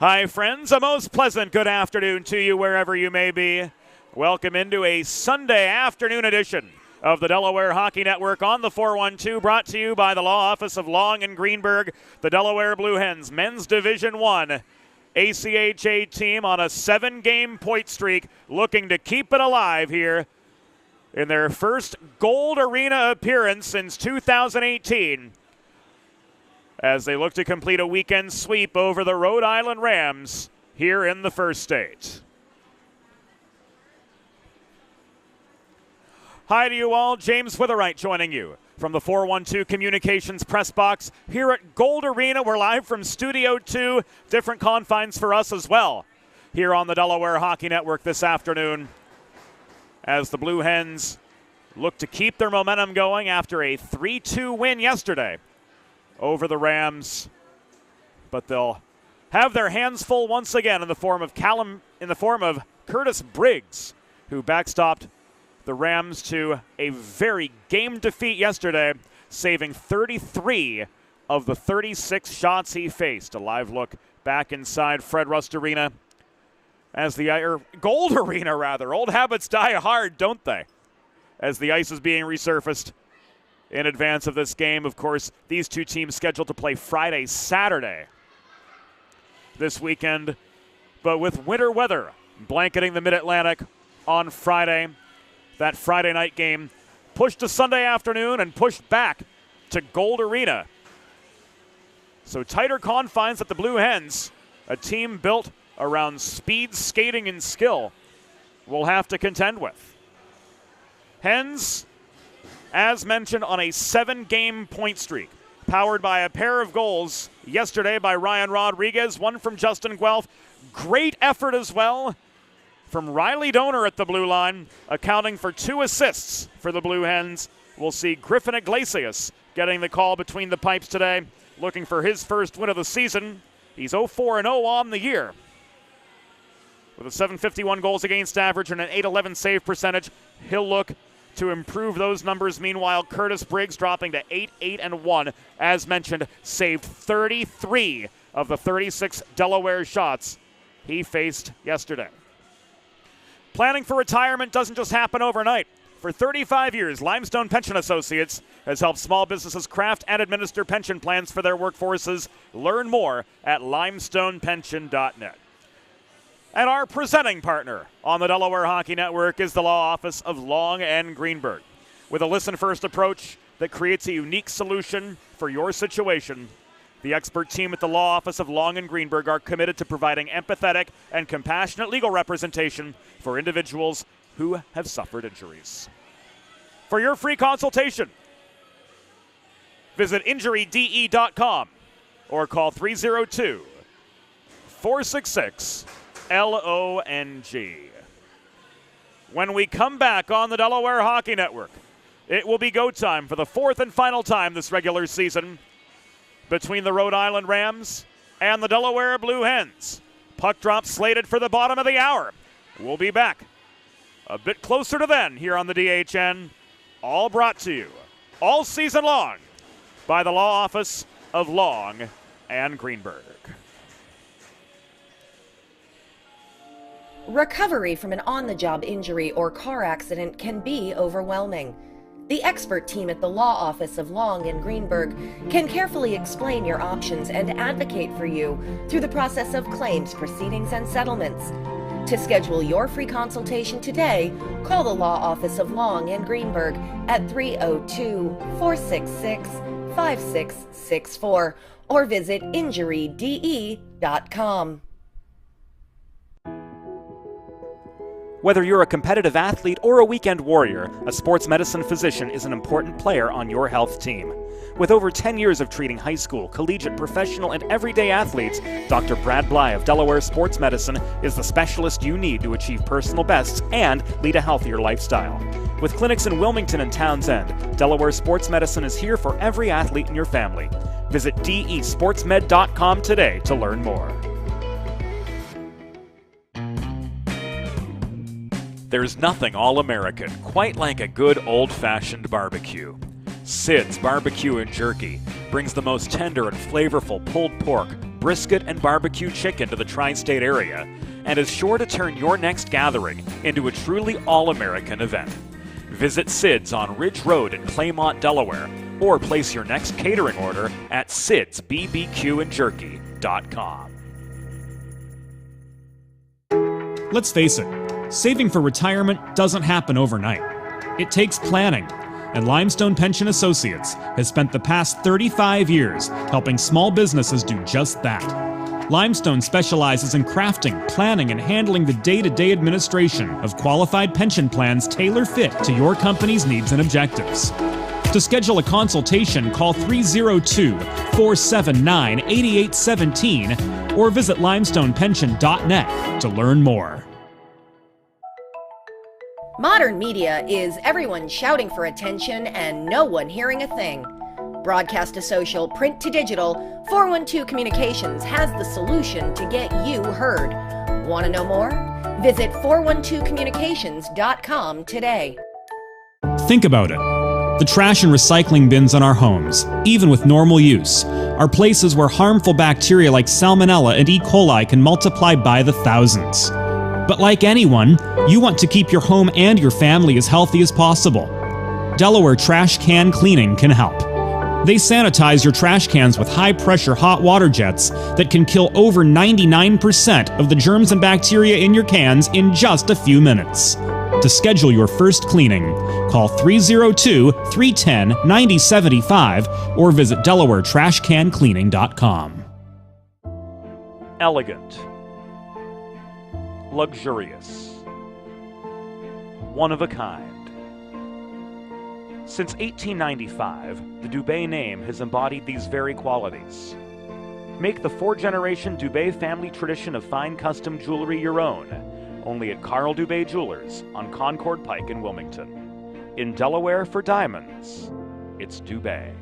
Hi, friends. A most pleasant good afternoon to you wherever you may be. Welcome into a Sunday afternoon edition of the Delaware Hockey Network on the 412, brought to you by the Law Office of Long and Greenberg, the Delaware Blue Hens, Men's Division I ACHA team on a 7-game point streak, looking to keep it alive here in their first Gold Arena appearance since 2018. As they look to complete a weekend sweep over the Rhode Island Rams here in the First State. Hi to you all, James Witherite joining you from the 412 Communications Press Box here at Gold Arena. We're live from Studio 2, different confines for us as well, here on the Delaware Hockey Network this afternoon, as the Blue Hens look to keep their momentum going after a 3-2 win yesterday over the Rams, but they'll have their hands full once again in the form of Curtis Briggs, who backstopped the Rams to a very game defeat yesterday, saving 33 of the 36 shots he faced. A live look back inside Fred Rust Arena, Gold Arena rather. Old habits die hard, don't they? As the ice is being resurfaced in advance of this game. Of course, these two teams scheduled to play Friday, Saturday this weekend, but with winter weather blanketing the Mid-Atlantic on Friday, that Friday night game pushed to Sunday afternoon and pushed back to Gold Arena. So tighter confines that the Blue Hens, a team built around speed, skating, and skill, will have to contend with. Hens, as mentioned, on a 7-game point streak, powered by a pair of goals yesterday by Ryan Rodriguez, one from Justin Guelph. Great effort as well from Riley Donor at the blue line, accounting for 2 assists for the Blue Hens. We'll see Griffin Iglesias getting the call between the pipes today, looking for his first win of the season. He's 0-4-0 on the year, with a .751 goals against average and an .811 save percentage. He'll look to improve those numbers. Meanwhile, Curtis Briggs dropping to 8-8-1. As mentioned, saved 33 of the 36 Delaware shots he faced yesterday. Planning for retirement doesn't just happen overnight. For 35 years, Limestone Pension Associates has helped small businesses craft and administer pension plans for their workforces. Learn more at limestonepension.net. And our presenting partner on the Delaware Hockey Network is the Law Office of Long and Greenberg. With a listen-first approach that creates a unique solution for your situation, the expert team at the Law Office of Long and Greenberg are committed to providing empathetic and compassionate legal representation for individuals who have suffered injuries. For your free consultation, visit injuryde.com or call 302-466 LONG. When we come back on the Delaware Hockey Network, it will be go time for the 4th and final time this regular season between the Rhode Island Rams and the Delaware Blue Hens. Puck drop slated for the bottom of the hour. We'll be back a bit closer to then here on the DHN, all brought to you all season long by the Law Office of Long and Greenberg. Recovery from an on-the-job injury or car accident can be overwhelming. The expert team at the Law Office of Long and Greenberg can carefully explain your options and advocate for you through the process of claims, proceedings, and settlements. To schedule your free consultation today, call the Law Office of Long and Greenberg at 302-466-5664 or visit injuryde.com. Whether you're a competitive athlete or a weekend warrior, a sports medicine physician is an important player on your health team. With over 10 years of treating high school, collegiate, professional, and everyday athletes, Dr. Brad Bly of Delaware Sports Medicine is the specialist you need to achieve personal bests and lead a healthier lifestyle. With clinics in Wilmington and Townsend, Delaware Sports Medicine is here for every athlete in your family. Visit desportsmed.com today to learn more. There's nothing all-American quite like a good old-fashioned barbecue. Sid's Barbecue and Jerky brings the most tender and flavorful pulled pork, brisket, and barbecue chicken to the tri-state area and is sure to turn your next gathering into a truly all-American event. Visit Sid's on Ridge Road in Claymont, Delaware, or place your next catering order at sidsbbqandjerky.com. Let's face it, saving for retirement doesn't happen overnight. It takes planning, and Limestone Pension Associates has spent the past 35 years helping small businesses do just that. Limestone specializes in crafting, planning, and handling the day-to-day administration of qualified pension plans tailor-fit to your company's needs and objectives. To schedule a consultation, call 302-479-8817 or visit limestonepension.net to learn more. Modern media is everyone shouting for attention and no one hearing a thing. Broadcast to social, print to digital, 412 Communications has the solution to get you heard. Want to know more? Visit 412communications.com today. Think about it. The trash and recycling bins in our homes, even with normal use, are places where harmful bacteria like Salmonella and E. coli can multiply by the thousands. But like anyone, you want to keep your home and your family as healthy as possible. Delaware Trash Can Cleaning can help. They sanitize your trash cans with high-pressure hot water jets that can kill over 99% of the germs and bacteria in your cans in just a few minutes. To schedule your first cleaning, call 302-310-9075 or visit DelawareTrashCanCleaning.com. Elegant. Luxurious. One of a kind. Since 1895, the Dubé name has embodied these very qualities. Make the four-generation Dubé family tradition of fine custom jewelry your own, only at Carl Dubé Jewelers on Concord Pike in Wilmington. In Delaware for diamonds, it's Dubé.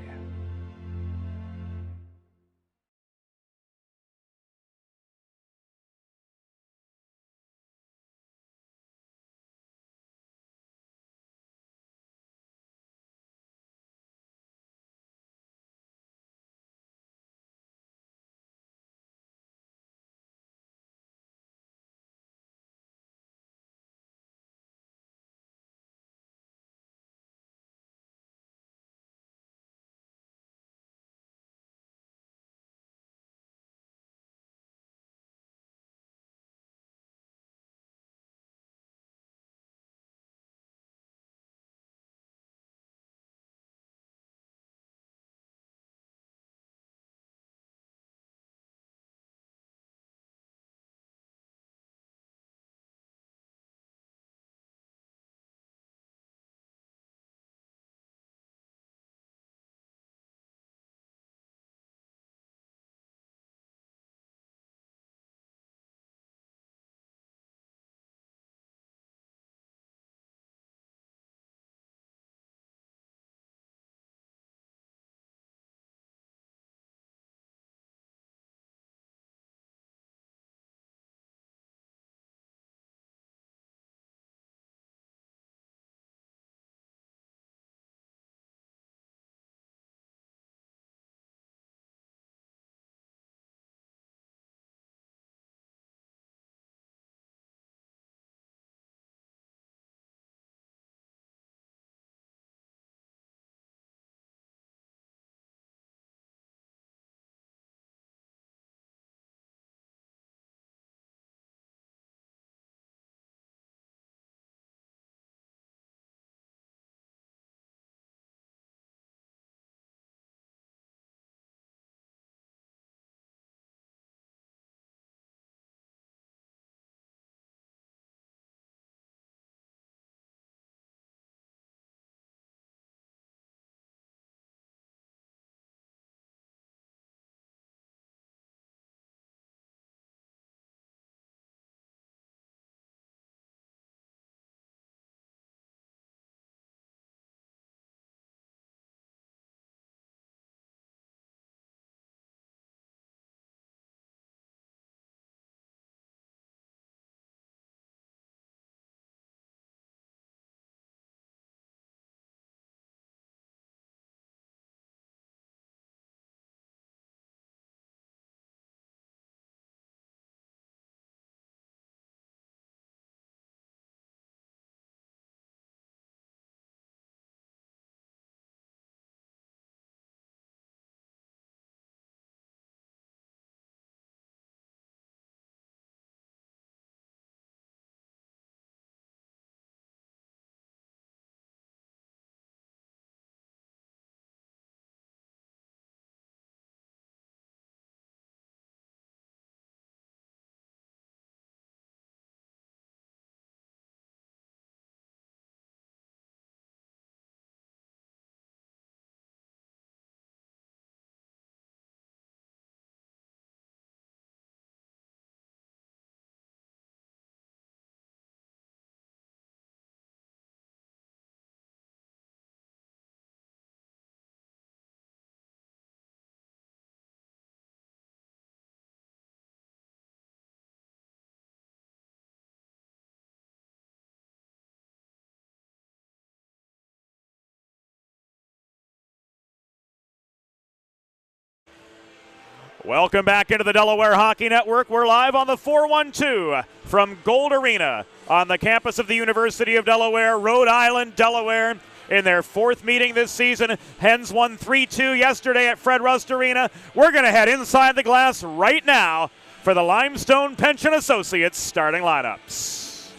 Welcome back into the Delaware Hockey Network. We're live on the 412 from Gold Arena on the campus of the University of Delaware, Rhode Island, Delaware. In their fourth meeting this season, Hens won 3-2 yesterday at Fred Rust Arena. We're going to head inside the glass right now for the Limestone Pension Associates starting lineups.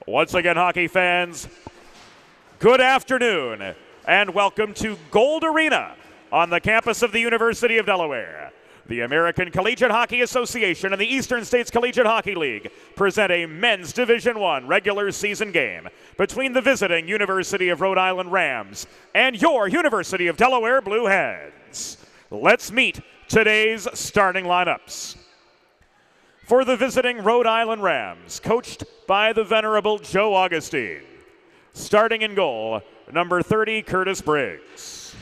Once again, hockey fans, good afternoon and welcome to Gold Arena on the campus of the University of Delaware. The American Collegiate Hockey Association and the Eastern States Collegiate Hockey League present a men's Division I regular season game between the visiting University of Rhode Island Rams and your University of Delaware Blue Hens. Let's meet today's starting lineups. For the visiting Rhode Island Rams, coached by the venerable Joe Augustine. Starting in goal, number 30, Curtis Briggs.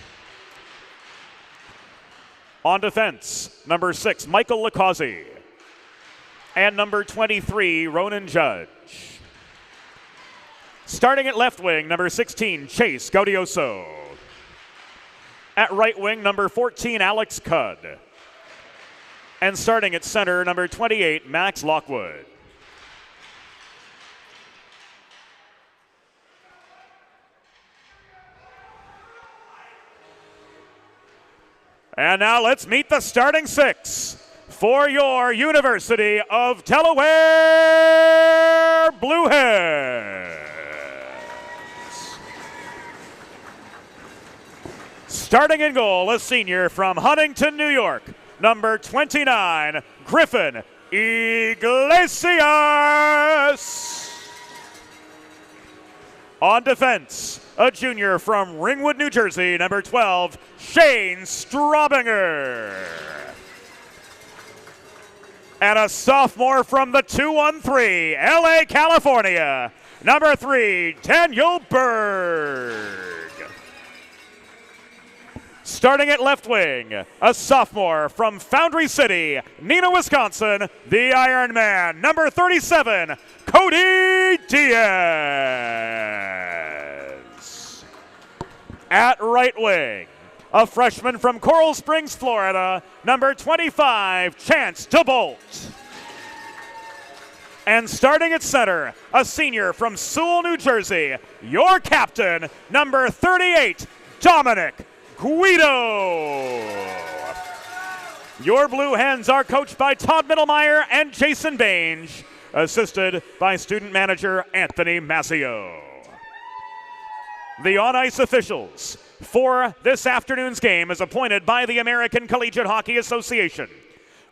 On defense, number 6, Michael Lacazzi. And number 23, Ronan Judge. Starting at left wing, number 16, Chase Gaudioso. At right wing, number 14, Alex Cudd. And starting at center, number 28, Max Lockwood. And now let's meet the starting six for your University of Delaware Blue Hens. Starting in goal, a senior from Huntington, New York, number 29, Griffin Iglesias. On defense, a junior from Ringwood, New Jersey, number 12, Shane Straubinger. And a sophomore from the 213, LA, California, number 3, Daniel Berg. Starting at left wing, a sophomore from Foundry City, Neenah, Wisconsin, the Iron Man, number 37, Cody Diaz. At right wing, a freshman from Coral Springs, Florida, number 25, Chance DeBolt. And starting at center, a senior from Sewell, New Jersey, your captain, number 38, Dominic Guido. Your Blue Hens are coached by Todd Mittelmeyer and Jason Bange, assisted by student manager Anthony Massio. The on-ice officials for this afternoon's game is appointed by the American Collegiate Hockey Association.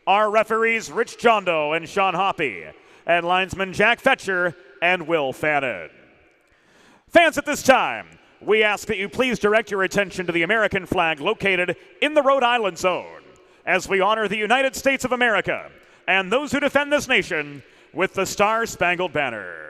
Our referees Rich Jondo and Sean Hoppy, and linesmen Jack Fetcher and Will Fannin. Fans, at this time, we ask that you please direct your attention to the American flag located in the Rhode Island zone as we honor the United States of America and those who defend this nation with the Star-Spangled Banner.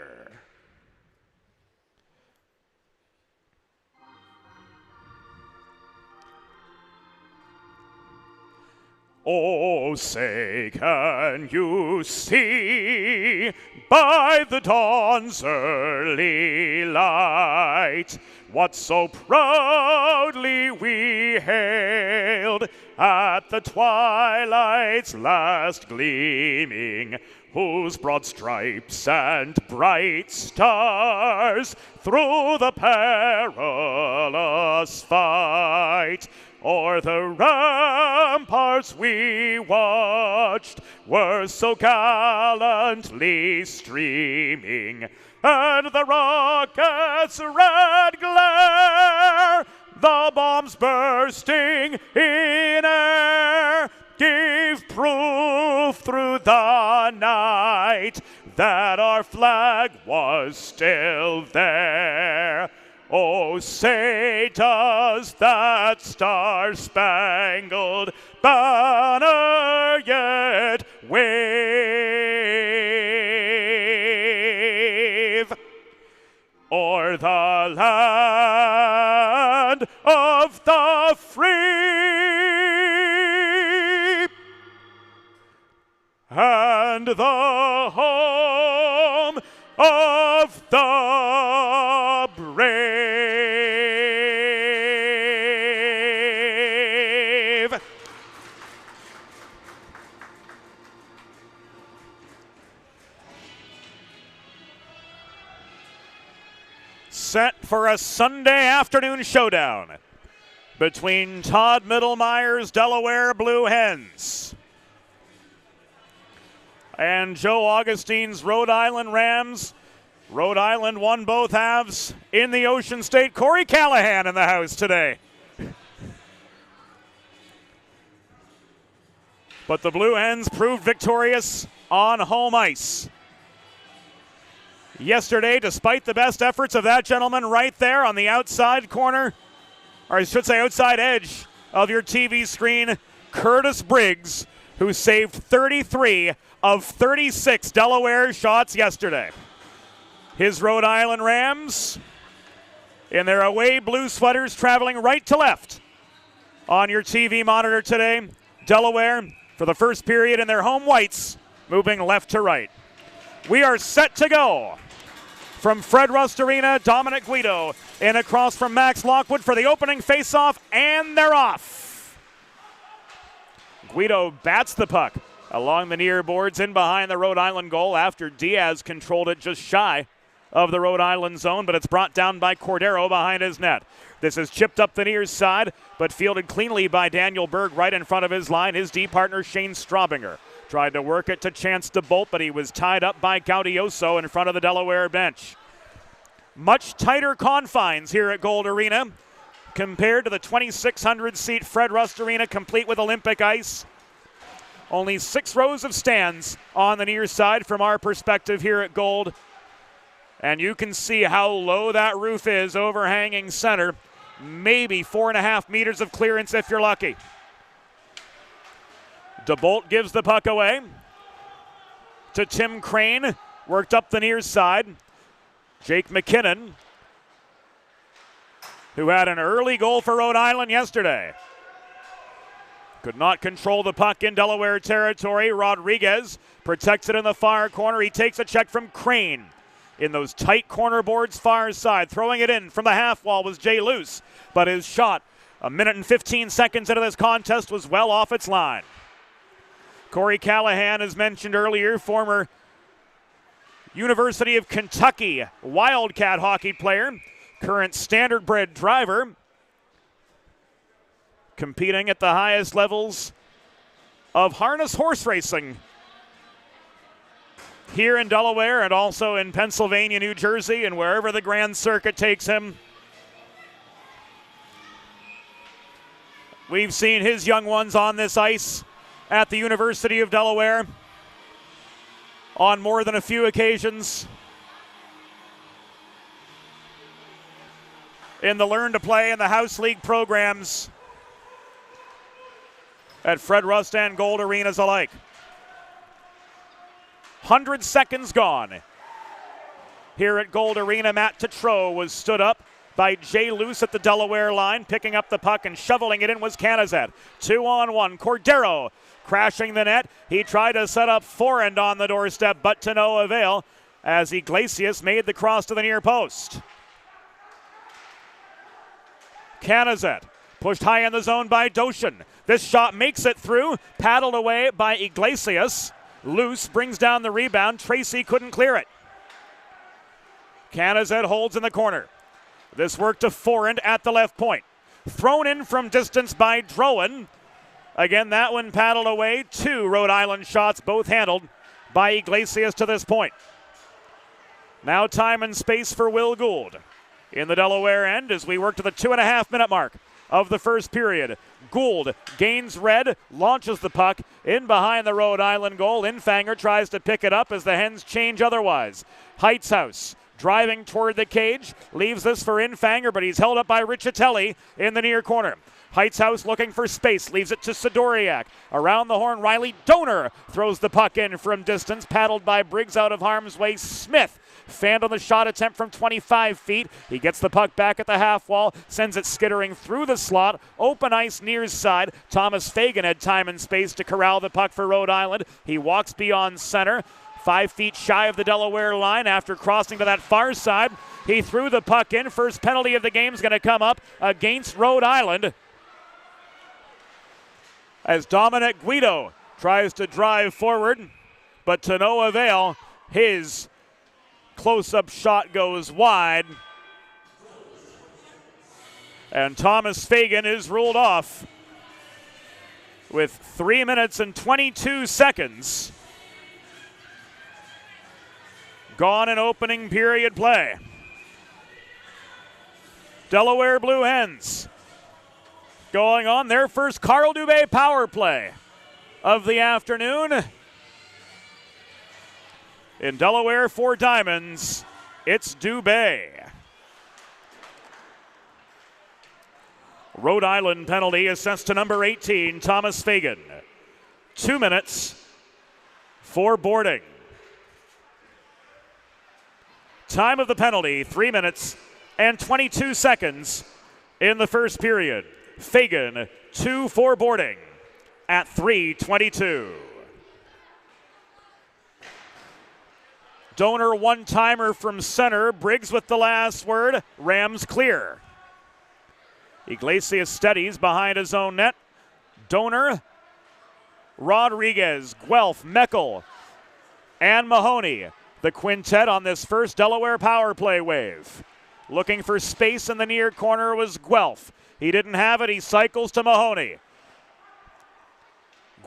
Oh, say, can you see by the dawn's early light what so proudly we hailed at the twilight's last gleaming, whose broad stripes and bright stars through the perilous fight o'er the ramparts we watched were so gallantly streaming, and the rocket's red glare, the bombs bursting in air, gave proof through the night that our flag was still there. Oh, say does that star-spangled banner yet wave o'er the land of the free and the home of the brave. set for a Sunday afternoon showdown between Todd Middlemeyer's Delaware Blue Hens and Joe Augustine's Rhode Island Rams. Rhode Island won both halves in the Ocean State. Corey Callahan in the house today. But the Blue Hens proved victorious on home ice yesterday, despite the best efforts of that gentleman right there on the outside corner, or I should say outside edge of your TV screen, Curtis Briggs, who saved 33 of 36 Delaware shots yesterday. His Rhode Island Rams in their away blue sweaters traveling right to left on your TV monitor today. Delaware for the first period in their home whites moving left to right. We are set to go. From Fred Rust Arena, Dominic Guido in across from Max Lockwood for the opening faceoff, and they're off. Guido bats the puck along the near boards in behind the Rhode Island goal after Diaz controlled it just shy of the Rhode Island zone, but it's brought down by Cordero behind his net. This is chipped up the near side, but fielded cleanly by Daniel Berg right in front of his line. His D partner, Shane Straubinger, tried to work it to Chance DeBolt, but he was tied up by Gaudioso in front of the Delaware bench. Much tighter confines here at Gold Arena compared to the 2,600-seat Fred Rust Arena, complete with Olympic ice. Only 6 rows of stands on the near side from our perspective here at Gold. And you can see how low that roof is, overhanging center. Maybe 4.5 meters of clearance if you're lucky. DeBolt gives the puck away to Tim Crane, worked up the near side. Jake McKinnon, who had an early goal for Rhode Island yesterday, could not control the puck in Delaware territory. Rodriguez protects it in the far corner. He takes a check from Crane in those tight corner boards far side. Throwing it in from the half wall was Jay Luce, but his shot a minute and 15 seconds into this contest was well off its line. Corey Callahan, as mentioned earlier, former University of Kentucky Wildcat hockey player, current standardbred driver, competing at the highest levels of harness horse racing here in Delaware and also in Pennsylvania, New Jersey, and wherever the Grand Circuit takes him. We've seen his young ones on this ice at the University of Delaware on more than a few occasions. In the Learn to Play and the House League programs at Fred Rust and Gold Arenas alike. 100 seconds gone. Here at Gold Arena, Matt Tetreault was stood up by Jay Luce at the Delaware line. Picking up the puck and shoveling it in was Canizet. 2-on-1. Cordero crashing the net. He tried to set up forehand on the doorstep, but to no avail as Iglesias made the cross to the near post. Canizet pushed high in the zone by Doshin. This shot makes it through, paddled away by Iglesias. Luce brings down the rebound. Tracy couldn't clear it. Canizet holds in the corner. This work to forehand at the left point. Thrown in from distance by Drowan. Again, that one paddled away. 2 Rhode Island shots, both handled by Iglesias to this point. Now time and space for Will Gould in the Delaware end as we work to the 2.5-minute mark of the first period. Gould gains red, launches the puck in behind the Rhode Island goal. Infanger tries to pick it up as the Hens change otherwise. Heightshouse driving toward the cage, leaves this for Infanger, but he's held up by Riccitelli in the near corner. Heightshouse looking for space, leaves it to Sidoriak. Around the horn, Riley Donor throws the puck in from distance, paddled by Briggs out of harm's way. Smith fanned on the shot attempt from 25 feet. He gets the puck back at the half wall, sends it skittering through the slot. Open ice near side. Thomas Fagan had time and space to corral the puck for Rhode Island. He walks beyond center, 5 feet shy of the Delaware line after crossing to that far side. He threw the puck in. First penalty of the game is going to come up against Rhode Island as Dominic Guido tries to drive forward, but to no avail. His close-up shot goes wide. And Thomas Fagan is ruled off with 3 minutes and 22 seconds gone in opening period play. Delaware Blue Hens going on their first Carl Dubé power play of the afternoon. In Delaware for Diamonds, it's Dubé. Rhode Island penalty assessed to number 18, Thomas Fagan. 2 minutes for boarding. Time of the penalty, 3 minutes and 22 seconds in the first period. Fagan, 2 for boarding at 3:22. Donor one-timer from center. Briggs with the last word. Rams clear. Iglesias steadies behind his own net. Donor, Rodriguez, Guelph, Meckel, and Mahoney. The quintet on this first Delaware power play wave. Looking for space in the near corner was Guelph. He didn't have it. He cycles to Mahoney.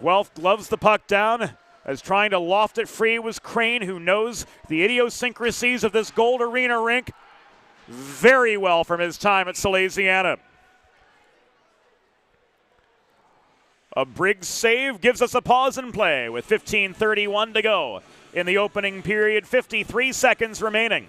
Guelph gloves the puck down. As trying to loft it free was Crane, who knows the idiosyncrasies of this Gold Arena rink very well from his time at Salesiana. A Briggs save gives us a pause in play with 15:31 to go in the opening period, 53 seconds remaining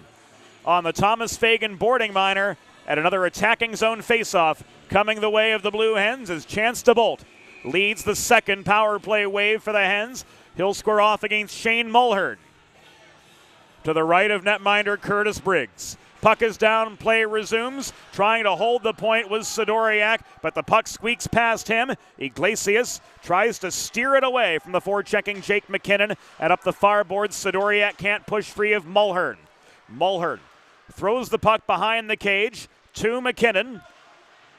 on the Thomas Fagan boarding minor, and another attacking zone faceoff coming the way of the Blue Hens as Chance DeBolt leads the second power play wave for the Hens. He'll square off against Shane Mulhern. To the right of netminder Curtis Briggs. Puck is down, play resumes. Trying to hold the point was Sidoriak, but the puck squeaks past him. Iglesias tries to steer it away from the forechecking Jake McKinnon, and up the far board, Sidoriak can't push free of Mulhern. Mulhern throws the puck behind the cage to McKinnon.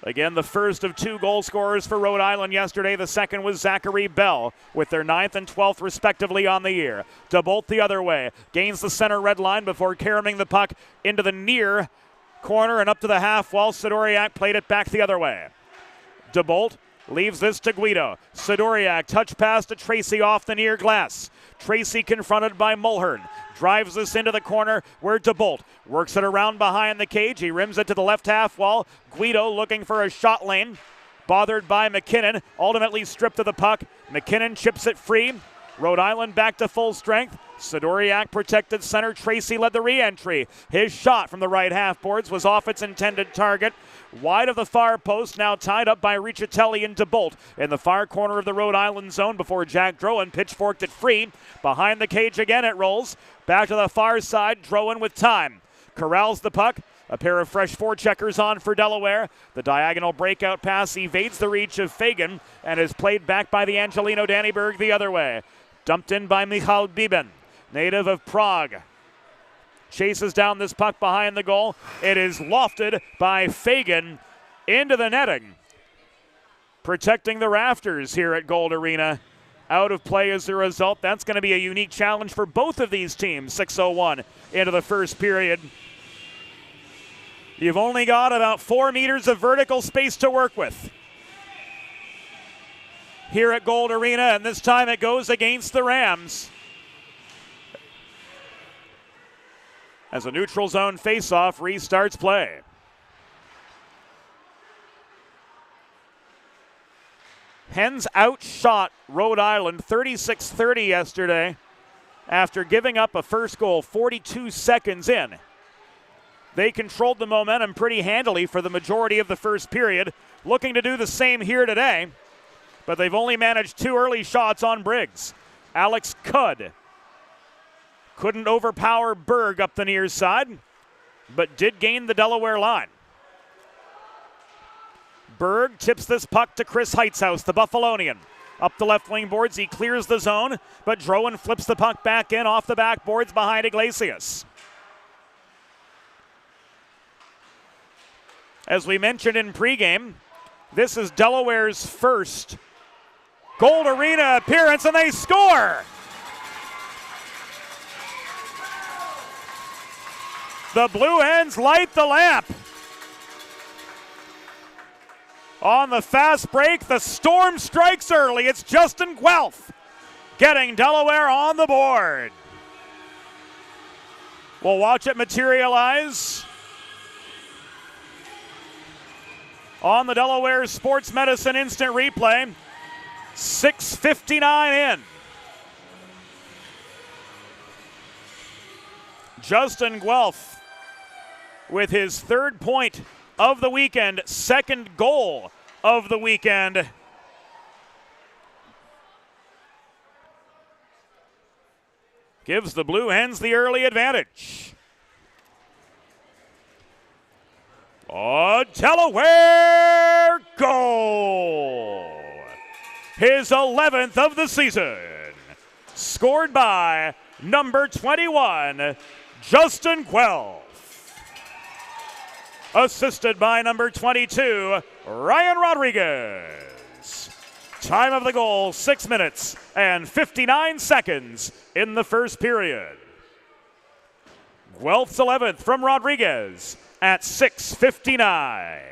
Again, the first of 2 goal scorers for Rhode Island yesterday. The second was Zachary Bell with their 9th and 12th respectively on the year. DeBolt the other way. Gains the center red line before carrying the puck into the near corner and up to the half wall. Sidoriak played it back the other way. DeBolt leaves this to Guido. Sidoriak touch pass to Tracy off the near glass. Tracy confronted by Mulhern. Drives this into the corner where DeBolt works it around behind the cage. He rims it to the left half wall. Guido looking for a shot lane. Bothered by McKinnon. Ultimately stripped of the puck. McKinnon chips it free. Rhode Island back to full strength. Sidoriak protected center. Tracy led the re-entry. His shot from the right half boards was off its intended target. Wide of the far post, now tied up by Riccitelli and DeBolt in the far corner of the Rhode Island zone before Jack Drowan pitchforked it free. Behind the cage again it rolls. Back to the far side, Drowan with time. Corrals the puck. A pair of fresh forecheckers on for Delaware. The diagonal breakout pass evades the reach of Fagan and is played back by the Angelino Dannyberg the other way. Dumped in by Michal Biben, native of Prague. Chases down this puck behind the goal. It is lofted by Fagan into the netting. Protecting the rafters here at Gold Arena. Out of play as a result. That's going to be a unique challenge for both of these teams. 6:01 into the first period. You've only got about 4 meters of vertical space to work with here at Gold Arena, and this time it goes against the Rams. As a neutral zone faceoff restarts play. Hens outshot Rhode Island 36-30 yesterday after giving up a first goal 42 seconds in. They controlled the momentum pretty handily for the majority of the first period, looking to do the same here today, but they've only managed 2 early shots on Briggs. Alex Cudd couldn't overpower Berg up the near side, but did gain the Delaware line. Berg tips this puck to Chris Heitzhaus, the Buffalonian. Up the left wing boards, he clears the zone, but Drowan flips the puck back in off the backboards behind Iglesias. As we mentioned in pregame, this is Delaware's first Gold Arena appearance, and they score! The Blue Hens light the lamp. On the fast break, the Storm strikes early. It's Justin Guelph getting Delaware on the board. We'll watch it materialize on the Delaware Sports Medicine Instant Replay. 6:59 in. Justin Guelph with his third point of the weekend, second goal of the weekend. Gives the Blue Hens the early advantage. Oh, Delaware goal! His 11th of the season. Scored by number 21, Justin Guelph. Assisted by number 22, Ryan Rodriguez. Time of the goal, 6 minutes and 59 seconds in the first period. Guelph's 11th from Rodriguez at 6:59.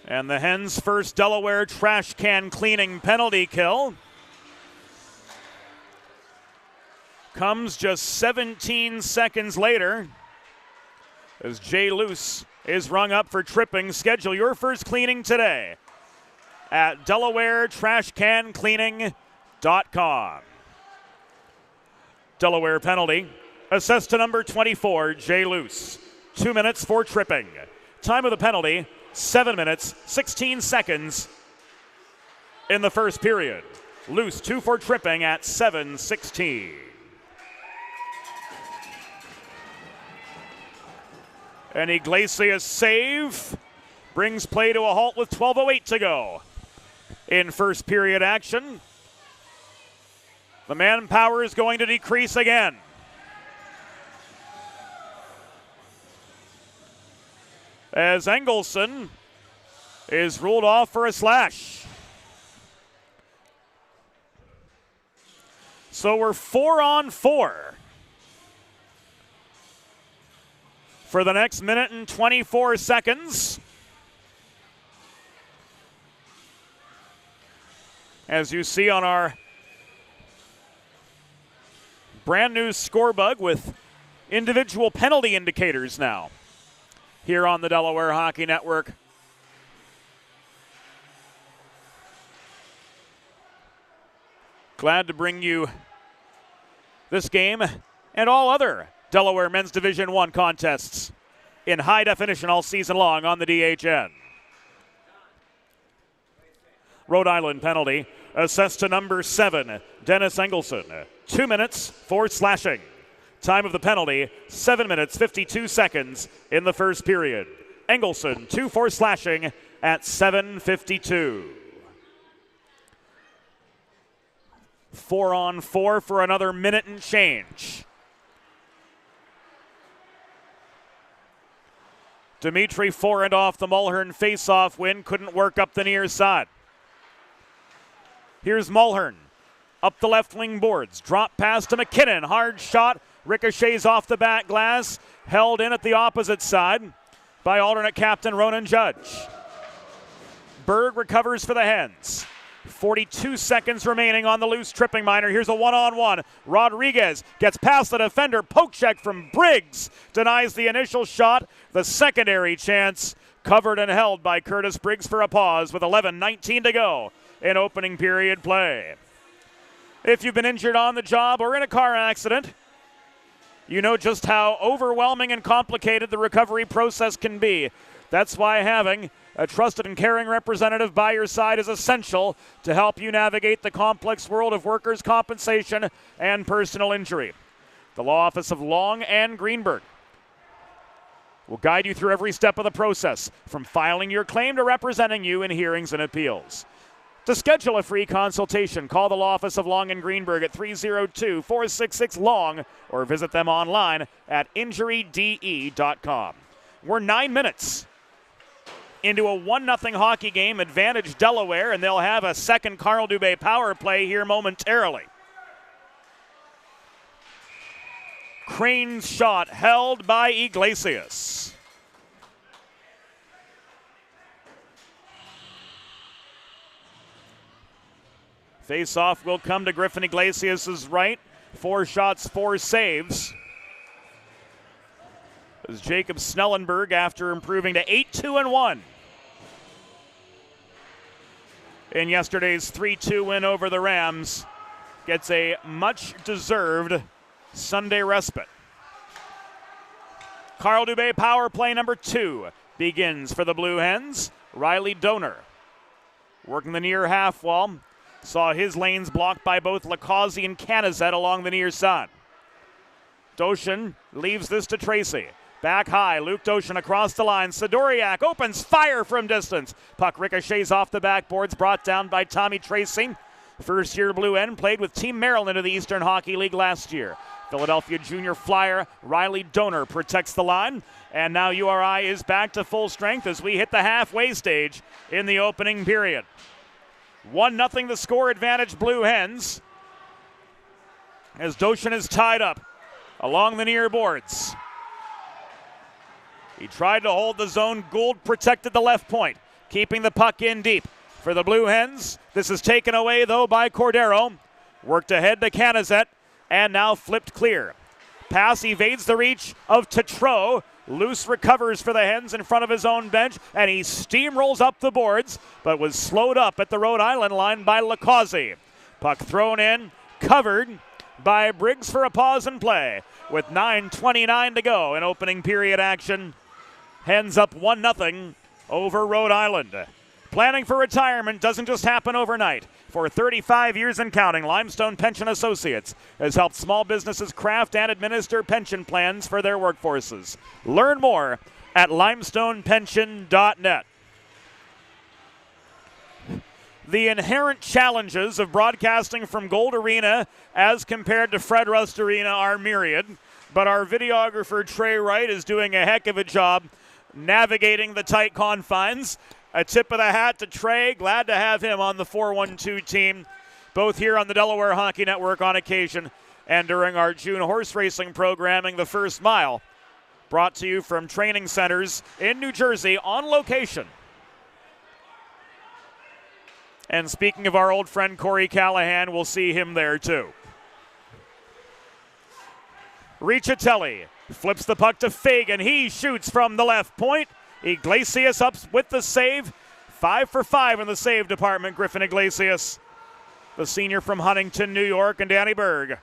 And the Hens' first Delaware trash can cleaning penalty kill comes just 17 seconds later as Jay Luce is rung up for tripping. Schedule your first cleaning today at DelawareTrashCanCleaning.com. Delaware penalty assessed to number 24, Jay Luce. 2 minutes for tripping. Time of the penalty, 7 minutes, 16 seconds in the first period. Luce 2 for tripping at 7:16. An Iglesias save brings play to a halt with 12:08 to go in first period action. The manpower is going to decrease again. As Engelson is ruled off for a slash. So we're 4-on-4 for the next minute and 24 seconds. As you see on our brand new scorebug with individual penalty indicators now here on the Delaware Hockey Network. Glad to bring you this game and all other Delaware Men's Division I contests in high definition all season long on the DHN. Rhode Island penalty assessed to number 7, Dennis Engelson. 2 minutes for slashing. Time of the penalty, 7 minutes, 52 seconds in the first period. Engelson, 2 for slashing at 7:52. 4-on-4 for another minute and change. Dimitri Forent off the Mulhern face-off win, couldn't work up the near side. Here's Mulhern, up the left wing boards, drop pass to McKinnon, hard shot, ricochets off the back glass, held in at the opposite side by alternate captain Ronan Judge. Berg recovers for the Hens. 42 seconds remaining on the loose tripping minor. Here's a one-on-one. Rodriguez gets past the defender. Poke check from Briggs. Denies the initial shot. The secondary chance covered and held by Curtis Briggs for a pause with 11:19 to go in opening period play. If you've been injured on the job or in a car accident, you know just how overwhelming and complicated the recovery process can be. That's why having a trusted and caring representative by your side is essential to help you navigate the complex world of workers' compensation and personal injury. The Law Office of Long and Greenberg will guide you through every step of the process, from filing your claim to representing you in hearings and appeals. To schedule a free consultation, call the Law Office of Long and Greenberg at 302-466-LONG or visit them online at injuryde.com. We're 9 minutes into a 1-0 hockey game, advantage Delaware, and they'll have a second Carl Dubé power play here momentarily. crane shot held by Iglesias. Face-off will come to Griffin Iglesias' right. 4 shots, 4 saves. As Jacob Snellenberg, after improving to 8-2-1 in yesterday's 3-2 win over the Rams, gets a much-deserved Sunday respite. Carl Dubé power play number 2 begins for the Blue Hens. Riley Donor working the near half wall. Saw his lanes blocked by both Lacazzi and Canizet along the near side. Doshin leaves this to Tracy. Back high, Luke Doshin across the line. Sidoriak opens fire from distance. Puck ricochets off the backboards, brought down by Tommy Tracy. First-year Blue End, played with Team Maryland in the Eastern Hockey League last year. Philadelphia junior flyer Riley Donor protects the line. And now URI is back to full strength as we hit the halfway stage in the opening period. 1-0 the score advantage, Blue Hens, as Doshin is tied up along the near boards. He tried to hold the zone. Gould protected the left point, keeping the puck in deep. For the Blue Hens, this is taken away, though, by Cordero. Worked ahead to Canizet, and now flipped clear. Pass evades the reach of Tetreault. Loose recovers for the Hens in front of his own bench, and he steamrolls up the boards, but was slowed up at the Rhode Island line by Lacazzi. Puck thrown in, covered by Briggs for a pause and play. With 9:29 to go in opening period action, Hens up 1-0 over Rhode Island. Planning for retirement doesn't just happen overnight. For 35 years and counting, Limestone Pension Associates has helped small businesses craft and administer pension plans for their workforces. Learn more at limestonepension.net. The inherent challenges of broadcasting from Gold Arena as compared to Fred Rust Arena are myriad, but our videographer Trey Wright is doing a heck of a job navigating the tight confines. A tip of the hat to Trey. Glad to have him on the 412 team, both here on the Delaware Hockey Network on occasion and during our June horse racing programming, The First Mile, brought to you from training centers in New Jersey on location. And speaking of our old friend Corey Callahan, we'll see him there too. Riccitelli flips the puck to Fagan. He shoots from the left point. Iglesias up with the save. 5 for 5 in the save department, Griffin Iglesias, the senior from Huntington, New York, and Danny Berg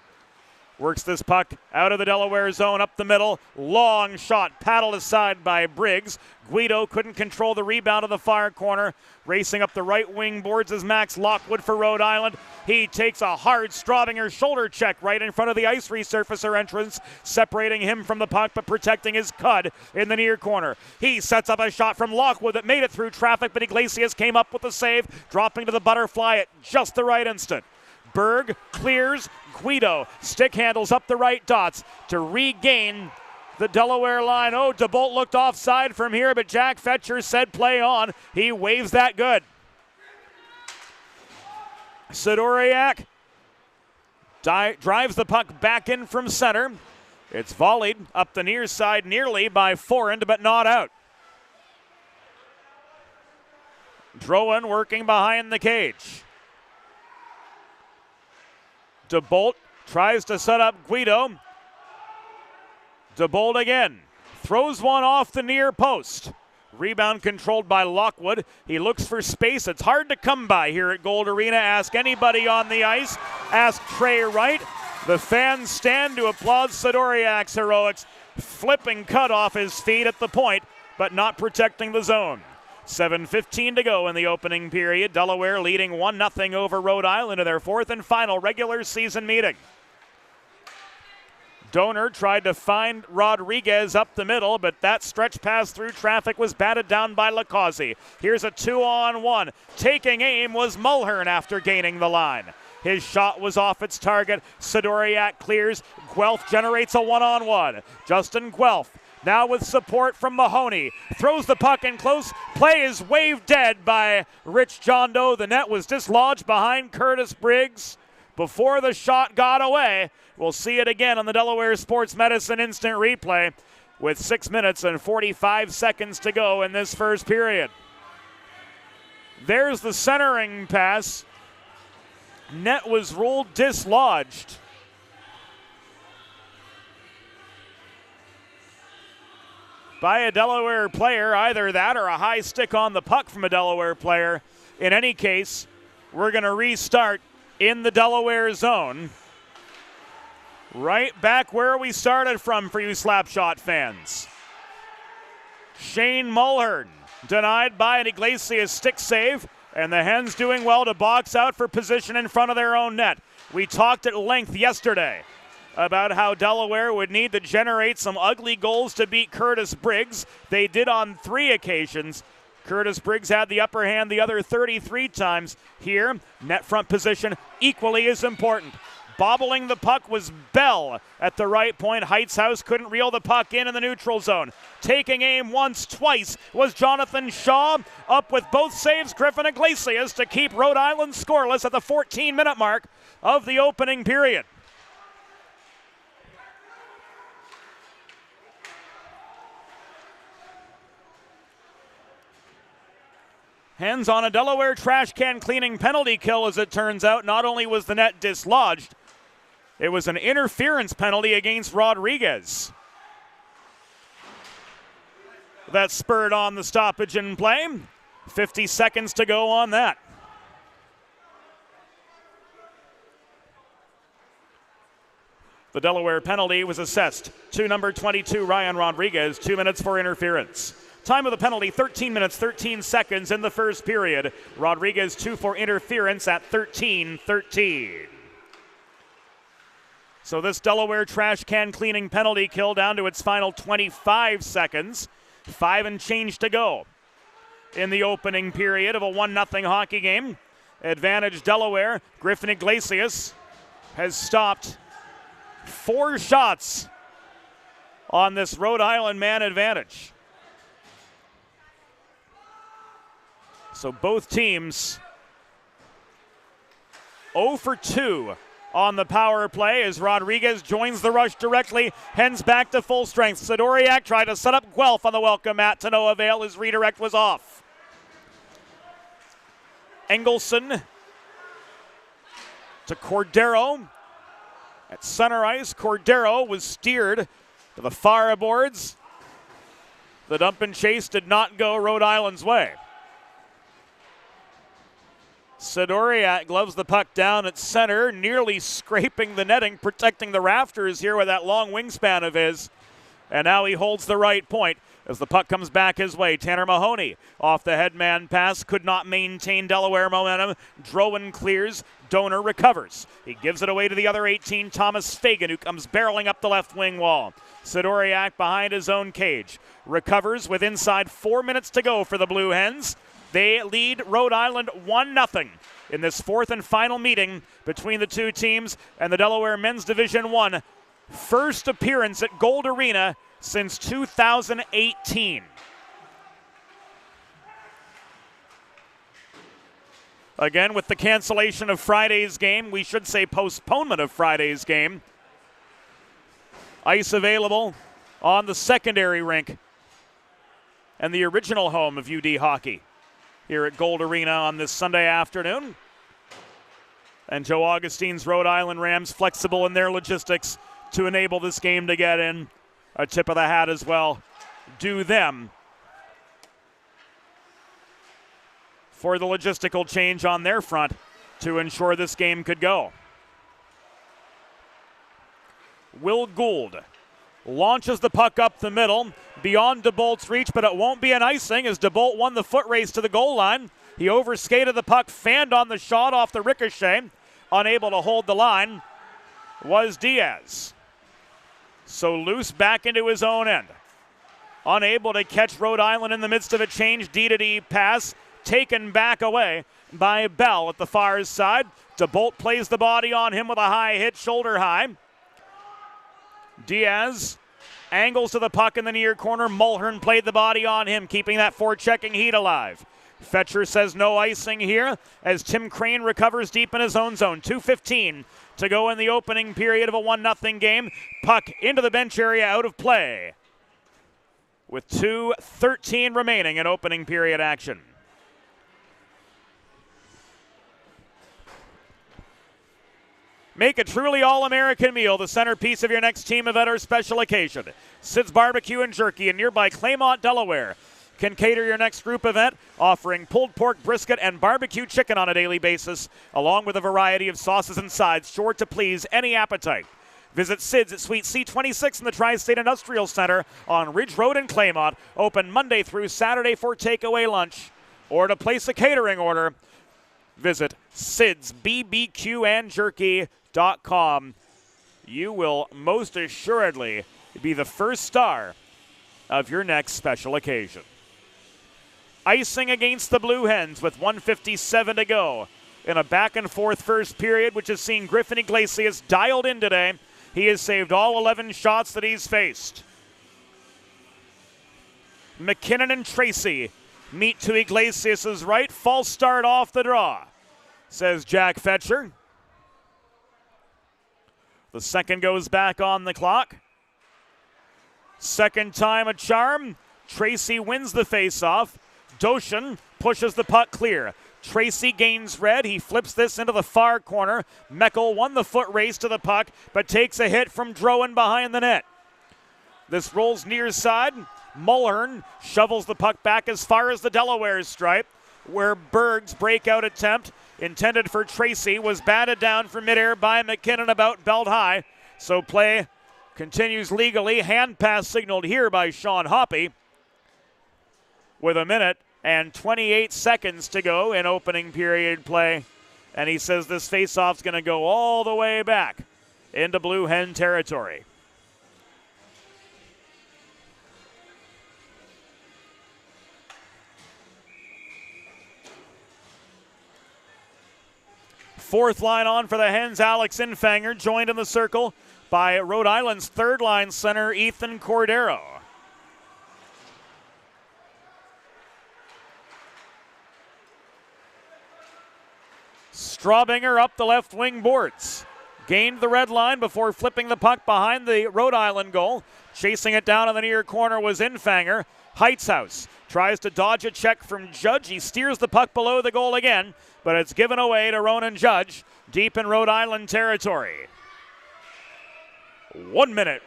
works this puck out of the Delaware zone up the middle. Long shot paddled aside by Briggs. Guido couldn't control the rebound of the far corner. Racing up the right wing boards is Max Lockwood for Rhode Island. He takes a hard Straubinger shoulder check right in front of the ice resurfacer entrance, separating him from the puck but protecting his cud in the near corner. He sets up a shot from Lockwood that made it through traffic, but Iglesias came up with the save, dropping to the butterfly at just the right instant. Berg clears. Guido stick handles up the right dots to regain the Delaware line. Oh, DeBolt looked offside from here, but Jack Fetcher said play on. He waves that good. Sidoriak drives the puck back in from center. It's volleyed up the near side nearly by Forend, but not out. Drowan working behind the cage. DeBolt tries to set up Guido. DeBolt again. Throws one off the near post. Rebound controlled by Lockwood. He looks for space. It's hard to come by here at Gold Arena. Ask anybody on the ice. Ask Trey Wright. The fans stand to applaud Sidoriak's heroics. Flipping cut off his feet at the point, but not protecting the zone. 7:15 to go in the opening period. Delaware leading 1-0 over Rhode Island in their 4th and final regular season meeting. Donor tried to find Rodriguez up the middle, but that stretch pass through traffic was batted down by Lacazzi. Here's a 2-on-1. Taking aim was Mulhern after gaining the line. His shot was off its target. Sidoriak clears. Guelph generates a 1-on-1. Justin Guelph now with support from Mahoney. Throws the puck in close. Play is waved dead by Rich John Doe. The net was dislodged behind Curtis Briggs. before the shot got away. We'll see it again on the Delaware Sports Medicine Instant Replay with 6 minutes and 45 seconds to go in this first period. There's the centering pass. Net was ruled dislodged. By a Delaware player, either that or a high stick on the puck from a Delaware player. In any case, we're going to restart in the Delaware zone. Right back where we started from for you Slapshot fans. Shane Mulhern denied by an Iglesias stick save, and the Hens doing well to box out for position in front of their own net. We talked at length yesterday about how Delaware would need to generate some ugly goals to beat Curtis Briggs. They did on 3 occasions. Curtis Briggs had the upper hand the other 33 times. Here, net front position equally as important. Bobbling the puck was Bell at the right point. Heitzhaus couldn't reel the puck in the neutral zone. Taking aim once, twice was Jonathan Shaw. Up with both saves, Griffin Iglesias to keep Rhode Island scoreless at the 14-minute mark of the opening period. Hens on a Delaware trash can cleaning penalty kill, as it turns out. Not only was the net dislodged, it was an interference penalty against Rodriguez that spurred on the stoppage in play. 50 seconds to go on that. The Delaware penalty was assessed to number 22, Ryan Rodriguez. 2 minutes for interference. Time of the penalty, 13 minutes, 13 seconds in the first period. Rodriguez 2 for interference at 13-13. So this Delaware trash can cleaning penalty kill down to its final 25 seconds. 5 and change to go in the opening period of a 1-0 hockey game. Advantage Delaware. Griffin Iglesias has stopped 4 shots on this Rhode Island man advantage. So both teams 0 for 2 on the power play as Rodriguez joins the rush directly. Hens back to full strength. Sidoriak tried to set up Guelph on the welcome mat to no avail. His redirect was off. Engelson to Cordero. At center ice, Cordero was steered to the far boards. The dump and chase did not go Rhode Island's way. Sidoriak gloves the puck down at center, nearly scraping the netting, protecting the rafters here with that long wingspan of his. And now he holds the right point as the puck comes back his way. Tanner Mahoney off the headman pass, could not maintain Delaware momentum. Drowan clears, Donor recovers. He gives it away to the other 18, Thomas Fagan, who comes barreling up the left wing wall. Sidoriak behind his own cage. Recovers with inside 4 minutes to go for the Blue Hens. They lead Rhode Island 1-0 in this fourth and final meeting between the two teams and the Delaware Men's Division I. First appearance at Gold Arena since 2018. Again, with the cancellation of Friday's game, we should say postponement of Friday's game. Ice available on the secondary rink and the original home of UD hockey here at Gold Arena on this Sunday afternoon. And Joe Augustine's Rhode Island Rams flexible in their logistics to enable this game to get in. A tip of the hat as well. Do them for the logistical change on their front to ensure this game could go. Will Gould launches the puck up the middle, beyond DeBolt's reach, but it won't be an icing as DeBolt won the foot race to the goal line. He overskated the puck, fanned on the shot off the ricochet. Unable to hold the line was Diaz. So loose back into his own end. Unable to catch Rhode Island in the midst of a change. D-to-D pass taken back away by Bell at the far side. DeBolt plays the body on him with a high hit, shoulder high. Diaz Angles to the puck in the near corner. Mulhern played the body on him, keeping that forechecking heat alive. Fetcher says no icing here as Tim Crane recovers deep in his own zone. 2:15 to go in the opening period of a 1-0 game. Puck into the bench area, out of play, with 2:13 remaining in opening period action. Make a truly all-American meal the centerpiece of your next team event or special occasion. Sid's Barbecue and Jerky in nearby Claymont, Delaware can cater your next group event, offering pulled pork, brisket, and barbecue chicken on a daily basis, along with a variety of sauces and sides sure to please any appetite. Visit Sid's at Suite C26 in the Tri-State Industrial Center on Ridge Road in Claymont, open Monday through Saturday for takeaway lunch, or to place a catering order, visit sidsbbqandjerky.com. You will most assuredly be the first star of your next special occasion. Icing against the Blue Hens with 1:57 to go in a back-and-forth first period, which has seen Griffin Iglesias dialed in today. He has saved all 11 shots that he's faced. McKinnon and Tracy meet to Iglesias' right. False start off the draw, says Jack Fetcher. The second goes back on the clock. Second time a charm. Tracy wins the faceoff. Doshin pushes the puck clear. Tracy gains red. He flips this into the far corner. Meckel won the foot race to the puck, but takes a hit from Drowan behind the net. This rolls near side. Mulhern shovels the puck back as far as the Delaware stripe, where Berg's breakout attempt intended for Tracy was batted down from midair by McKinnon about belt high. So play continues legally. Hand pass signaled here by Sean Hoppy with 1 minute and 28 seconds to go in opening period play. And he says this faceoff's going to go all the way back into Blue Hen territory. Fourth line on for the Hens, Alex Infanger, joined in the circle by Rhode Island's third line center, Ethan Cordero. Straubinger up the left wing boards. Gained the red line before flipping the puck behind the Rhode Island goal. Chasing it down in the near corner was Infanger. Heitzhaus tries to dodge a check from Judge. He steers the puck below the goal again, but it's given away to Ronan Judge deep in Rhode Island territory. 1 minute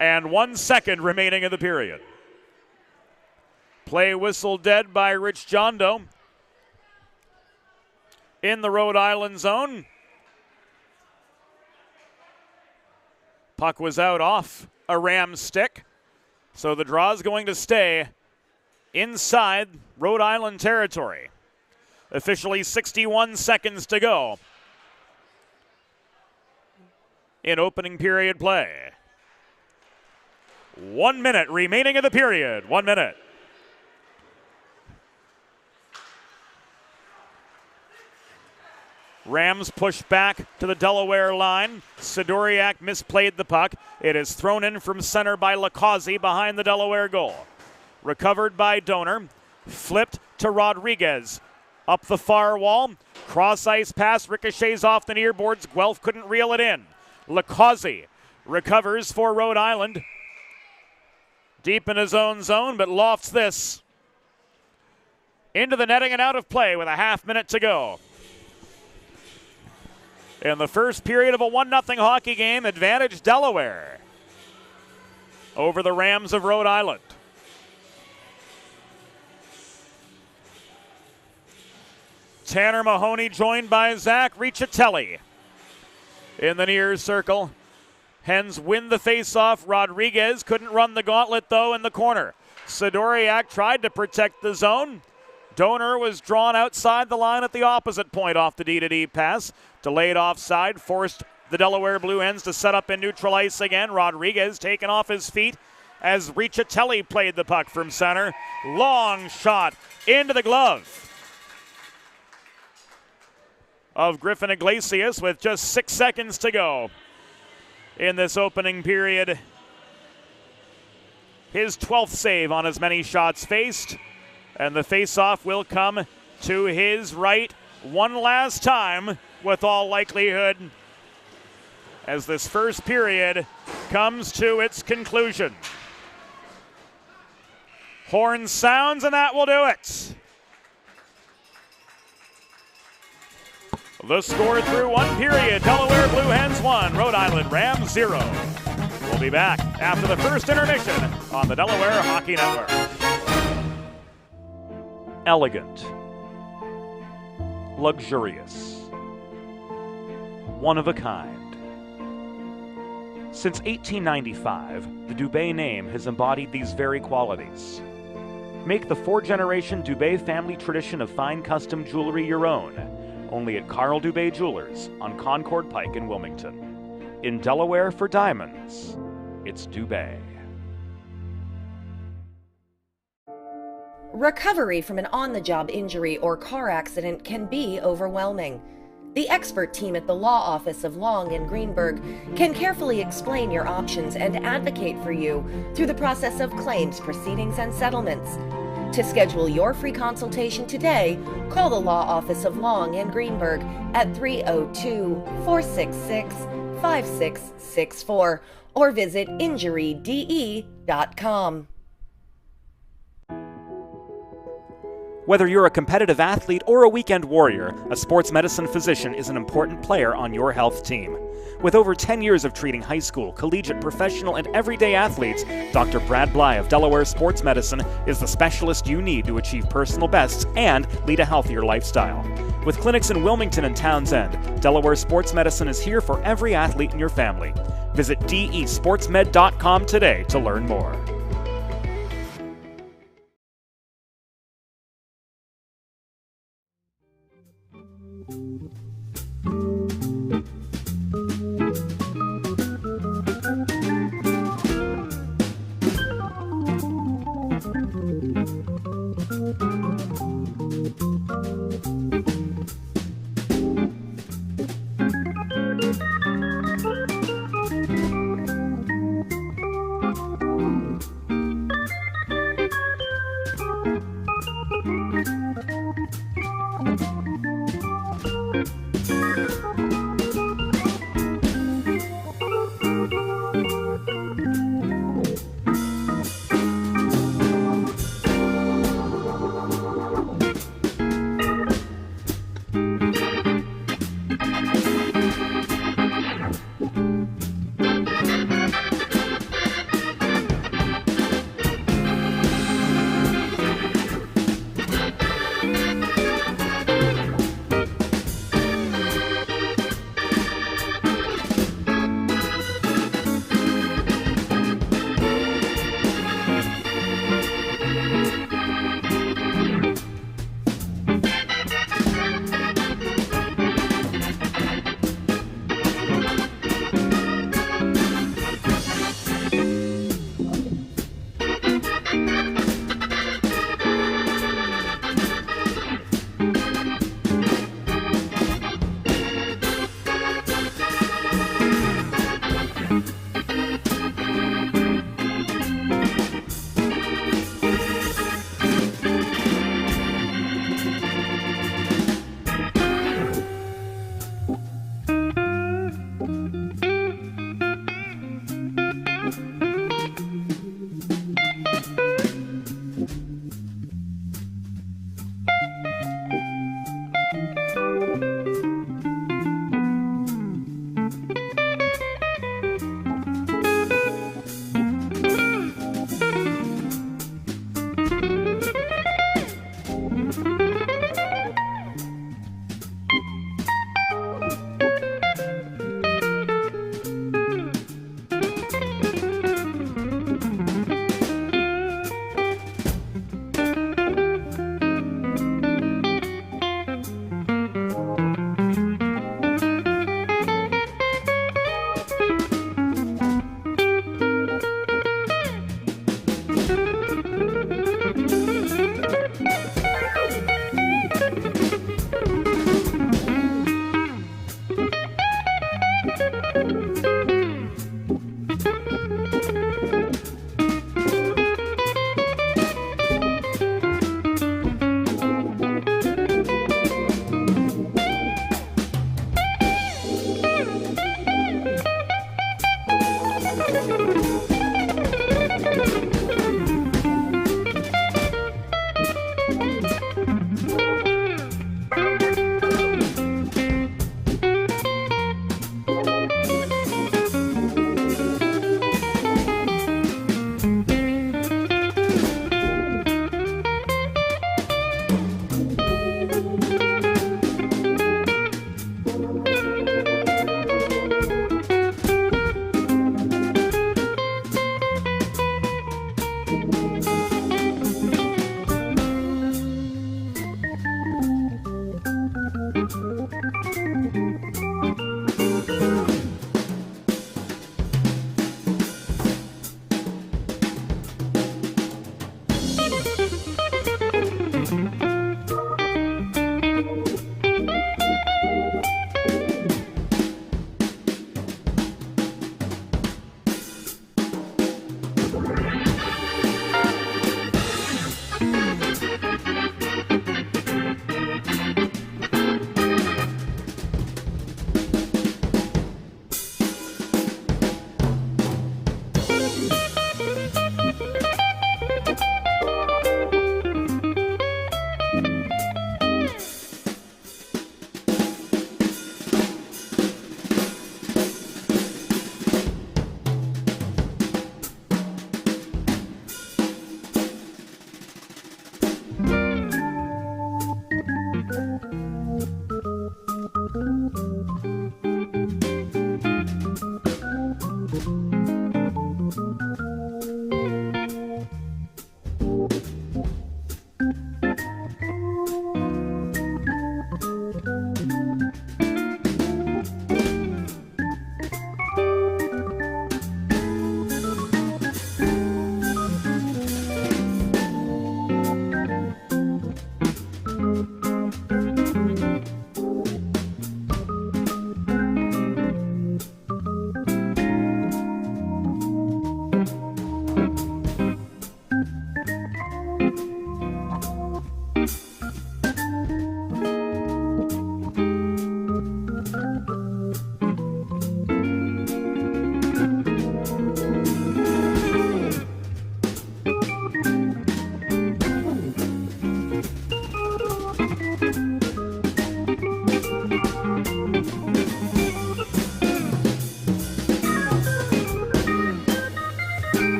and 1 second remaining in the period. Play whistle dead by Rich Jondo in the Rhode Island zone. Puck was out off a Ram stick, so the draw is going to stay inside Rhode Island territory. Officially 61 seconds to go in opening period play. 1 minute remaining in the period. 1 minute. Rams push back to the Delaware line. Sidoriak misplayed the puck. It is thrown in from center by Lacazzi behind the Delaware goal. Recovered by Donor. Flipped to Rodriguez. Up the far wall. Cross ice pass ricochets off the near boards. Guelph couldn't reel it in. Lacazzi recovers for Rhode Island. Deep in his own zone, but lofts this into the netting and out of play with a half-minute to go. In the first period of a 1-0 hockey game, advantage Delaware over the Rams of Rhode Island. Tanner Mahoney joined by Zach Riccitelli in the near circle. Hens win the faceoff. Rodriguez couldn't run the gauntlet, though, in the corner. Sidoriak tried to protect the zone. Donor was drawn outside the line at the opposite point off the D-to-D pass. Delayed offside, forced the Delaware Blue Hens to set up in neutral ice again. Rodriguez taken off his feet as Riccitelli played the puck from center. Long shot into the glove of Griffin Iglesias with just 6 seconds to go in this opening period his 12th save on as many shots faced. And the face-off will come to his right one last time, with all likelihood, as this first period comes to its conclusion. Horn sounds, and that will do it. The score through one period: Delaware Blue Hens 1, Rhode Island Rams 0. We'll be back after the first intermission on the Delaware Hockey Network. Elegant, luxurious, one of a kind. Since 1895, the Dubé name has embodied these very qualities. Make the four-generation Dubé family tradition of fine custom jewelry your own, only at Carl Dubé Jewelers on Concord Pike in Wilmington. In Delaware for diamonds, it's Dubé. Recovery from an on-the-job injury or car accident can be overwhelming. The expert team at the law office of Long and Greenberg can carefully explain your options and advocate for you through the process of claims, proceedings, and settlements. To schedule your free consultation today, call the law office of Long and Greenberg at 302-466-5664 or visit injuryde.com. Whether you're a competitive athlete or a weekend warrior, a sports medicine physician is an important player on your health team. With over 10 years of treating high school, collegiate, professional, and everyday athletes, Dr. Brad Bly of Delaware Sports Medicine is the specialist you need to achieve personal bests and lead a healthier lifestyle. With clinics in Wilmington and Townsend, Delaware Sports Medicine is here for every athlete in your family. Visit desportsmed.com today to learn more.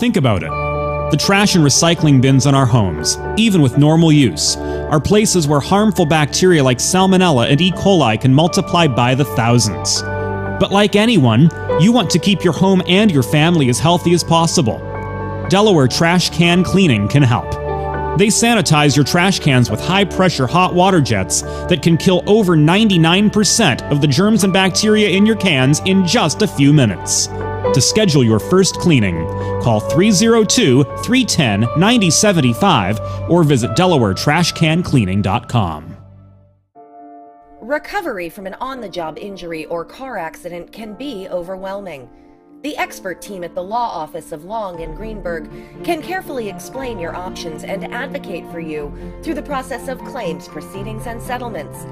Think about it. The trash and recycling bins in our homes, even with normal use, are places where harmful bacteria like Salmonella and E. coli can multiply by the thousands. But like anyone, you want to keep your home and your family as healthy as possible. Delaware Trash Can Cleaning can help. They sanitize your trash cans with high-pressure hot water jets that can kill over 99% of the germs and bacteria in your cans in just a few minutes. To schedule your first cleaning, call 302-310-9075 or visit DelawareTrashCanCleaning.com. Recovery from an on-the-job injury or car accident can be overwhelming. The expert team at the law office of Long and Greenberg can carefully explain your options and advocate for you through the process of claims, proceedings, and settlements.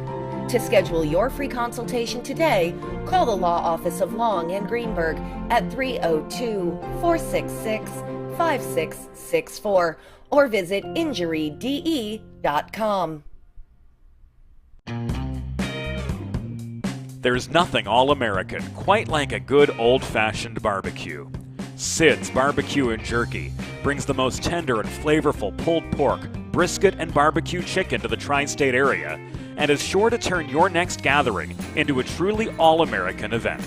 To schedule your free consultation today, call the law office of Long and Greenberg at 302-466-5664 or visit injuryde.com. There's nothing all-American quite like a good old-fashioned barbecue. Sid's Barbecue and Jerky brings the most tender and flavorful pulled pork, brisket, and barbecue chicken to the tri-state area and is sure to turn your next gathering into a truly all-American event.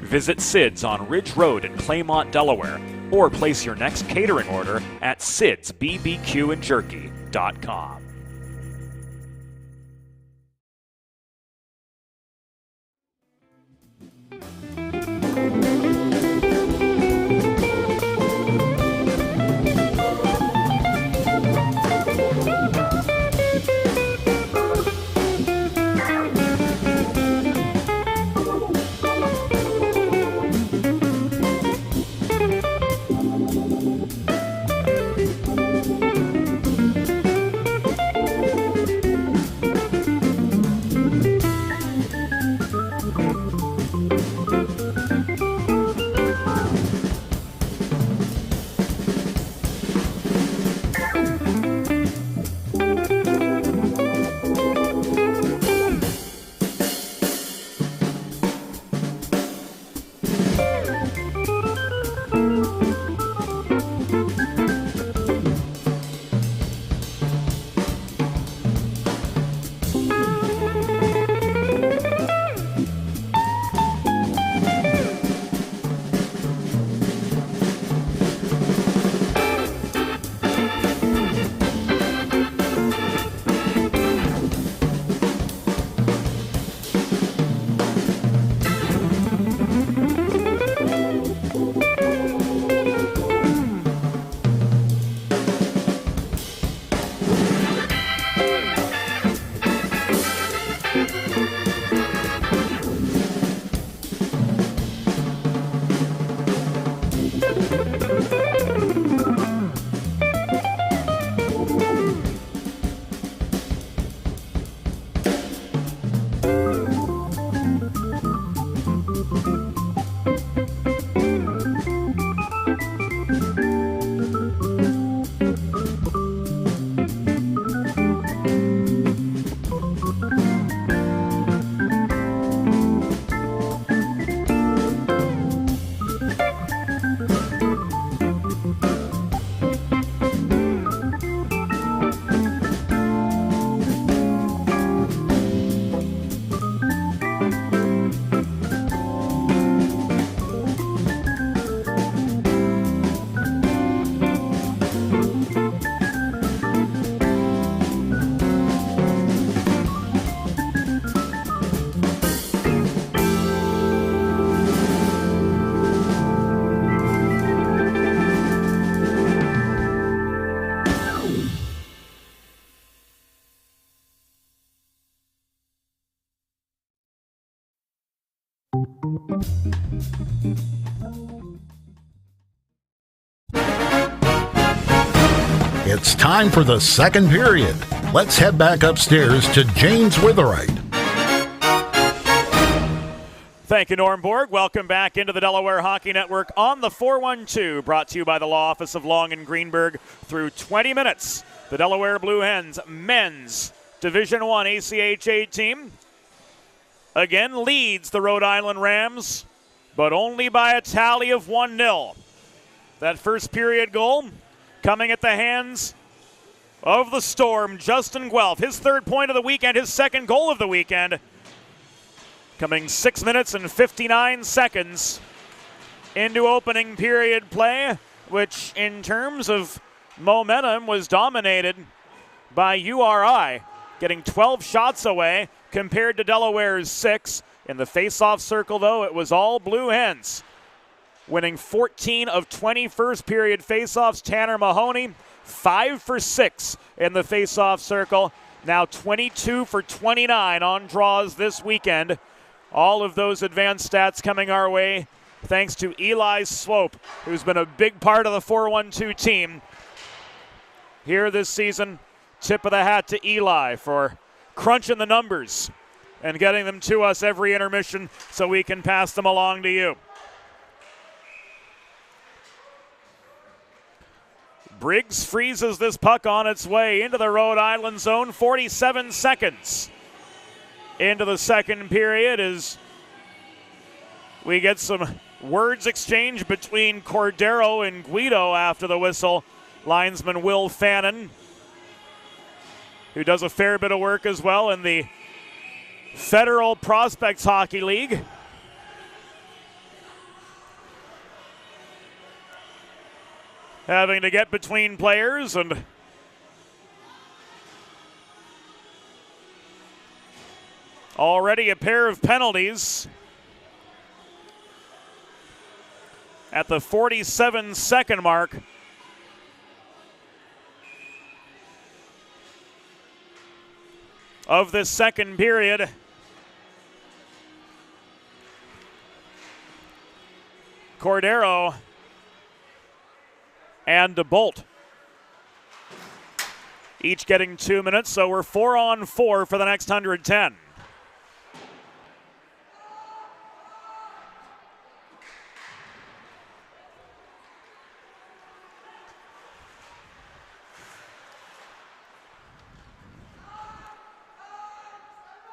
Visit Sid's on Ridge Road in Claymont, Delaware, or place your next catering order at sidsbbqandjerky.com. It's time for the second period. Let's head back upstairs to James Witherite. Thank you, Norm Borg. Welcome back into the Delaware Hockey Network on the 412, brought to you by the Law Office of Long and Greenberg. Through 20 minutes, the Delaware Blue Hens men's Division I ACHA team again leads the Rhode Island Rams, but only by a tally of 1-0. That first period goal coming at the hands of the Storm, Justin Guelph. His third point of the weekend, his second goal of the weekend. Coming 6 minutes and 59 seconds into opening period play, which in terms of momentum was dominated by URI, getting 12 shots away compared to Delaware's 6. In the face-off circle, though, it was all Blue Hens, winning 14 of 20 first-period face-offs. Tanner Mahoney, 5 for 6 in the face-off circle. Now 22 for 29 on draws this weekend. All of those advanced stats coming our way thanks to Eli Swope, who's been a big part of the 4-1-2 team here this season. Tip of the hat to Eli for crunching the numbers and getting them to us every intermission so we can pass them along to you. Briggs freezes this puck on its way into the Rhode Island zone. 47 seconds into the second period as we get some words exchanged between Cordero and Guido after the whistle. Linesman Will Fannin, who does a fair bit of work as well in the Federal Prospects Hockey League. Having to get between players and already a pair of penalties at the 47-second mark. Of this second period. Cordero and DeBolt each getting 2 minutes, so we're 4-on-4 for the next 110.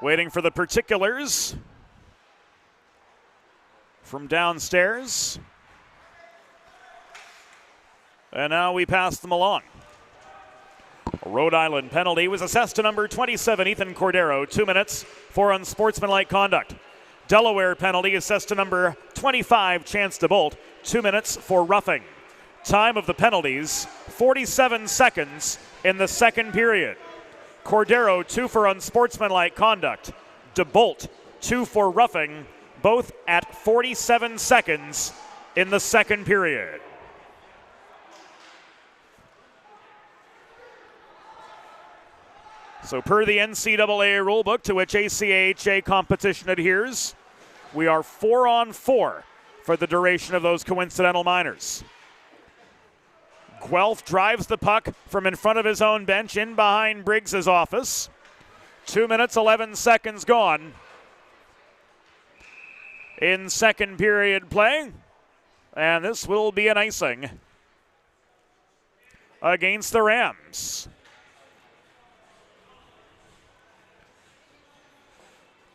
Waiting for the particulars from downstairs. And now we pass them along. A Rhode Island penalty was assessed to number 27, Ethan Cordero, 2 minutes for unsportsmanlike conduct. Delaware penalty assessed to number 25, Chance DeBolt, 2 minutes for roughing. Time of the penalties, 47 seconds in the second period. Cordero, 2 for unsportsmanlike conduct. DeBolt, 2 for roughing, both at 47 seconds in the second period. So per the NCAA rulebook to which ACHA competition adheres, we are 4-on-4 for the duration of those coincidental minors. Guelph drives the puck from in front of his own bench in behind Briggs' office. 2 minutes, 11 seconds gone in second period play. And this will be an icing against the Rams.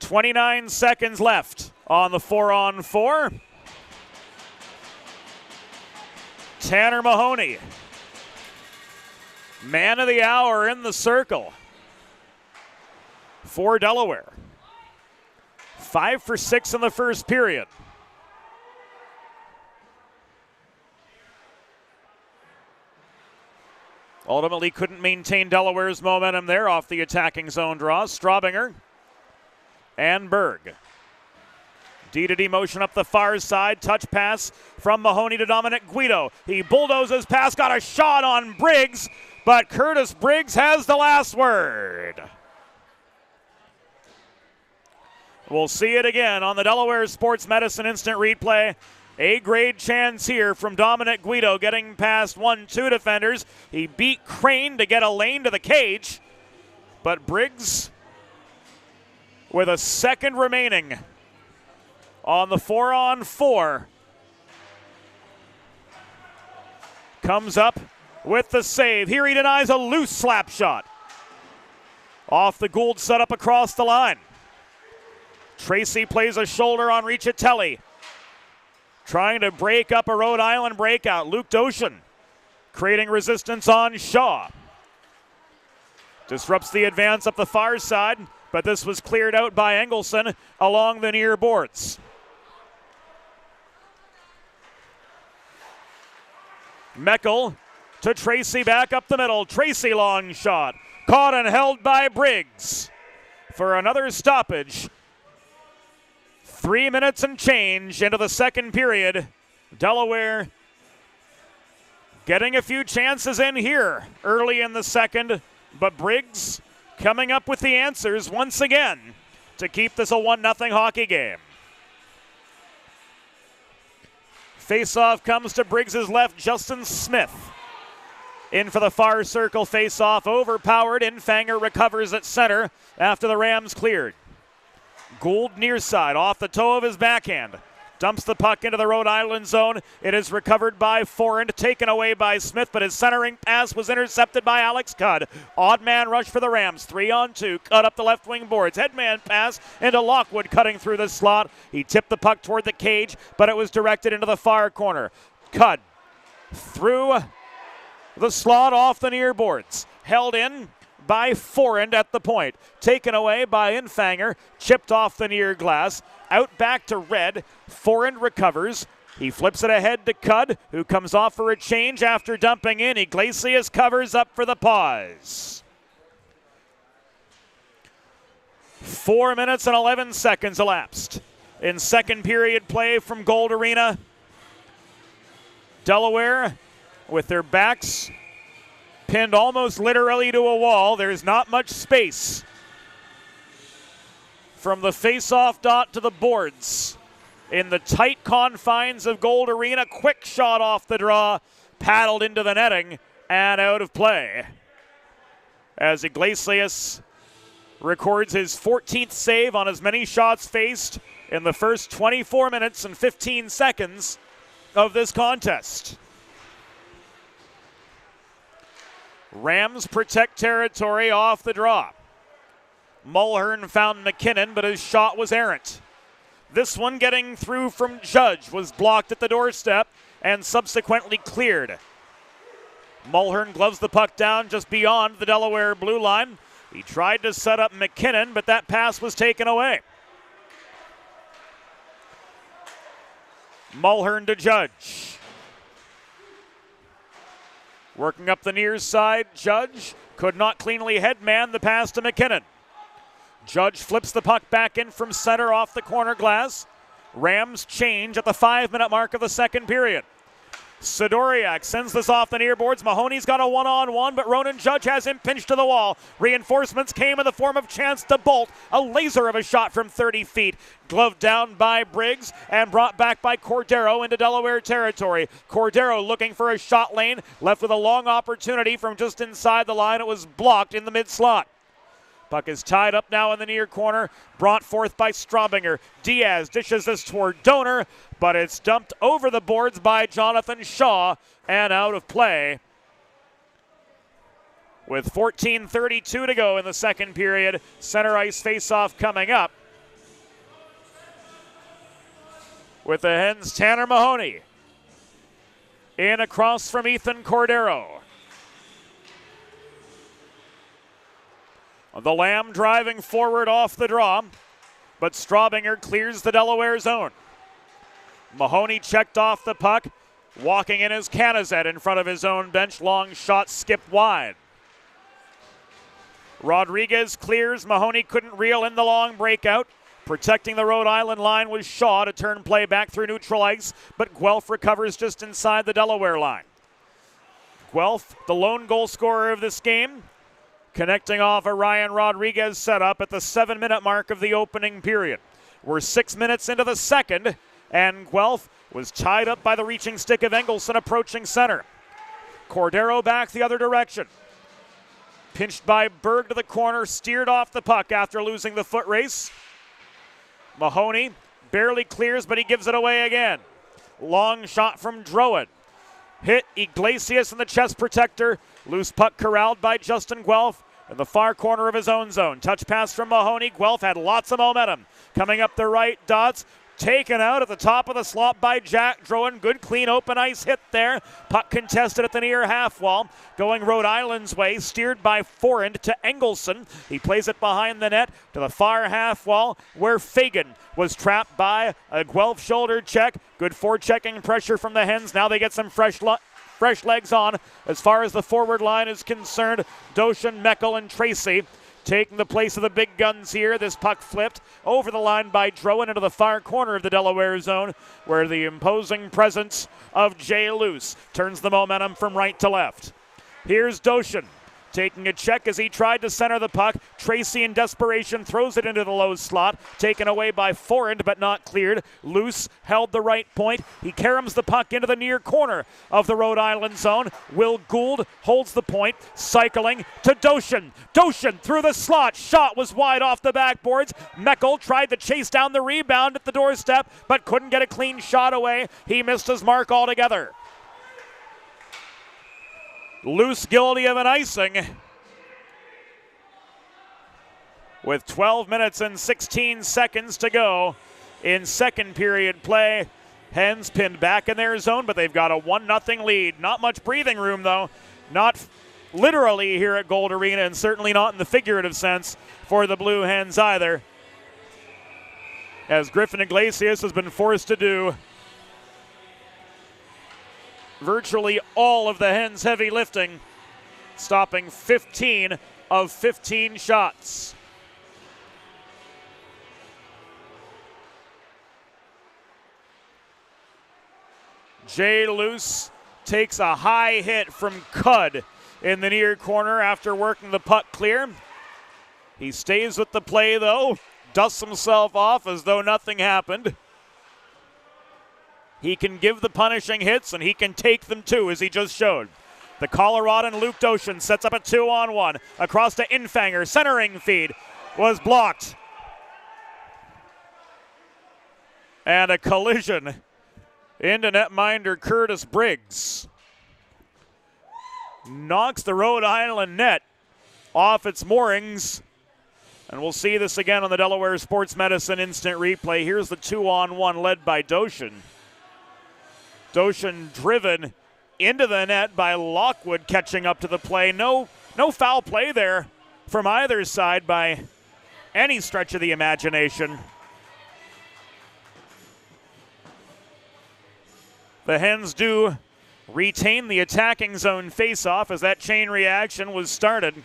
29 seconds left on the 4-on-4. Tanner Mahoney, man of the hour in the circle for Delaware. 5 for 6 in the first period. Ultimately couldn't maintain Delaware's momentum there off the attacking zone draw. Straubinger and Berg. D-to-D motion up the far side. Touch pass from Mahoney to Dominic Guido. He bulldozes past, got a shot on Briggs, but Curtis Briggs has the last word. We'll see it again on the Delaware Sports Medicine Instant Replay. A-grade chance here from Dominic Guido getting past 1-2 defenders. He beat Crane to get a lane to the cage, but Briggs with a second remaining on the 4-on-4 comes up with the save. Here he denies a loose slap shot. Off the Gould setup across the line. Tracy plays a shoulder on Riccitelli, trying to break up a Rhode Island breakout. Luke Doshin creating resistance on Shaw. Disrupts the advance up the far side, but this was cleared out by Engelson along the near boards. Meckel to Tracy back up the middle. Tracy long shot. Caught and held by Briggs for another stoppage. 3 minutes and change into the second period. Delaware getting a few chances in here early in the second, but Briggs coming up with the answers once again to keep this a 1-0 hockey game. Faceoff comes to Briggs' left, Justin Smith. In for the far circle faceoff, overpowered. Infanger recovers at center after the Rams cleared. Gould near side, off the toe of his backhand. Dumps the puck into the Rhode Island zone. It is recovered by Forend, taken away by Smith, but his centering pass was intercepted by Alex Cudd. Odd man rush for the Rams, 3-on-2. Cudd up the left wing boards. Headman pass into Lockwood, cutting through the slot. He tipped the puck toward the cage, but it was directed into the far corner. Cudd through the slot off the near boards. Held in by Forend at the point. Taken away by Infanger. Chipped off the near glass. Out back to Red. Forend recovers. He flips it ahead to Cudd, who comes off for a change after dumping in. Iglesias covers up for the pause. 4 minutes and 11 seconds elapsed in second period play from Gold Arena. Delaware with their backs pinned almost literally to a wall. There's not much space from the face-off dot to the boards. In the tight confines of Gold Arena, quick shot off the draw, paddled into the netting and out of play. As Iglesias records his 14th save on as many shots faced in the first 24 minutes and 15 seconds of this contest. Rams protect territory off the draw. Mulhern found McKinnon, but his shot was errant. This one getting through from Judge was blocked at the doorstep and subsequently cleared. Mulhern gloves the puck down just beyond the Delaware blue line. He tried to set up McKinnon, but that pass was taken away. Mulhern to Judge. Working up the near side, Judge could not cleanly headman the pass to McKinnon. Judge flips the puck back in from center off the corner glass. Rams change at the 5-minute mark of the second period. Sidoriak sends this off the near boards. Mahoney's got a one-on-one, but Ronan Judge has him pinched to the wall. Reinforcements came in the form of Chance to Bolt. A laser of a shot from 30 feet. Gloved down by Briggs and brought back by Cordero into Delaware territory. Cordero looking for a shot lane. Left with a long opportunity from just inside the line. It was blocked in the mid-slot. Puck is tied up now in the near corner, brought forth by Straubinger. Diaz dishes this toward Donor, but it's dumped over the boards by Jonathan Shaw and out of play. With 14:32 to go in the second period, center ice faceoff coming up. With the Hens, Tanner Mahoney. In across from Ethan Cordero. The Lamb driving forward off the draw, but Straubinger clears the Delaware zone. Mahoney checked off the puck, walking in his Canazet in front of his own bench. Long shot skipped wide. Rodriguez clears. Mahoney couldn't reel in the long breakout. Protecting the Rhode Island line was Shaw to turn play back through neutral ice, but Guelph recovers just inside the Delaware line. Guelph, the lone goal scorer of this game, connecting off a Ryan Rodriguez setup at the 7-minute mark of the opening period. We're 6 minutes into the second, and Guelph was tied up by the reaching stick of Engelson approaching center. Cordero back the other direction. Pinched by Berg to the corner, steered off the puck after losing the foot race. Mahoney barely clears, but he gives it away again. Long shot from Rhode. Hit Iglesias in the chest protector. Loose puck corralled by Justin Guelph in the far corner of his own zone. Touch pass from Mahoney. Guelph had lots of momentum. Coming up the right dots. Taken out at the top of the slot by Jack Drowan. Good clean open ice hit there. Puck contested at the near half wall. Going Rhode Island's way. Steered by Forend to Engelson. He plays it behind the net to the far half wall where Fagan was trapped by a Guelph shoulder check. Good forechecking pressure from the Hens. Now they get some fresh legs on as far as the forward line is concerned. Doshin, Meckel, and Tracy taking the place of the big guns here. This puck flipped over the line by Drowan into the far corner of the Delaware zone, where the imposing presence of Jay Luce turns the momentum from right to left. Here's Doshin taking a check as he tried to center the puck. Tracy in desperation throws it into the low slot. Taken away by Forend but not cleared. Luce held the right point. He caroms the puck into the near corner of the Rhode Island zone. Will Gould holds the point. Cycling to Doshin. Doshin through the slot. Shot was wide off the backboards. Meckel tried to chase down the rebound at the doorstep but couldn't get a clean shot away. He missed his mark altogether. Luce guilty of an icing. With 12 minutes and 16 seconds to go in second period play. Hens pinned back in their zone, but they've got a 1-0 lead. Not much breathing room, though. Not literally here at Gold Arena, and certainly not in the figurative sense for the Blue Hens either, as Griffin Iglesias has been forced to do virtually all of the Hens' heavy lifting, stopping 15 of 15 shots. Jay Luce takes a high hit from Cudd in the near corner after working the puck clear. He stays with the play, though, dusts himself off as though nothing happened. He can give the punishing hits, and he can take them too, as he just showed. The Coloradan Luke Doshin sets up a 2-on-1. Across to Infanger, centering feed was blocked. And a collision into netminder Curtis Briggs. Knocks the Rhode Island net off its moorings. And we'll see this again on the Delaware Sports Medicine instant replay. Here's the 2-on-1 led by Doshin. Doshin driven into the net by Lockwood catching up to the play. No foul play there from either side by any stretch of the imagination. The Hens do retain the attacking zone faceoff as that chain reaction was started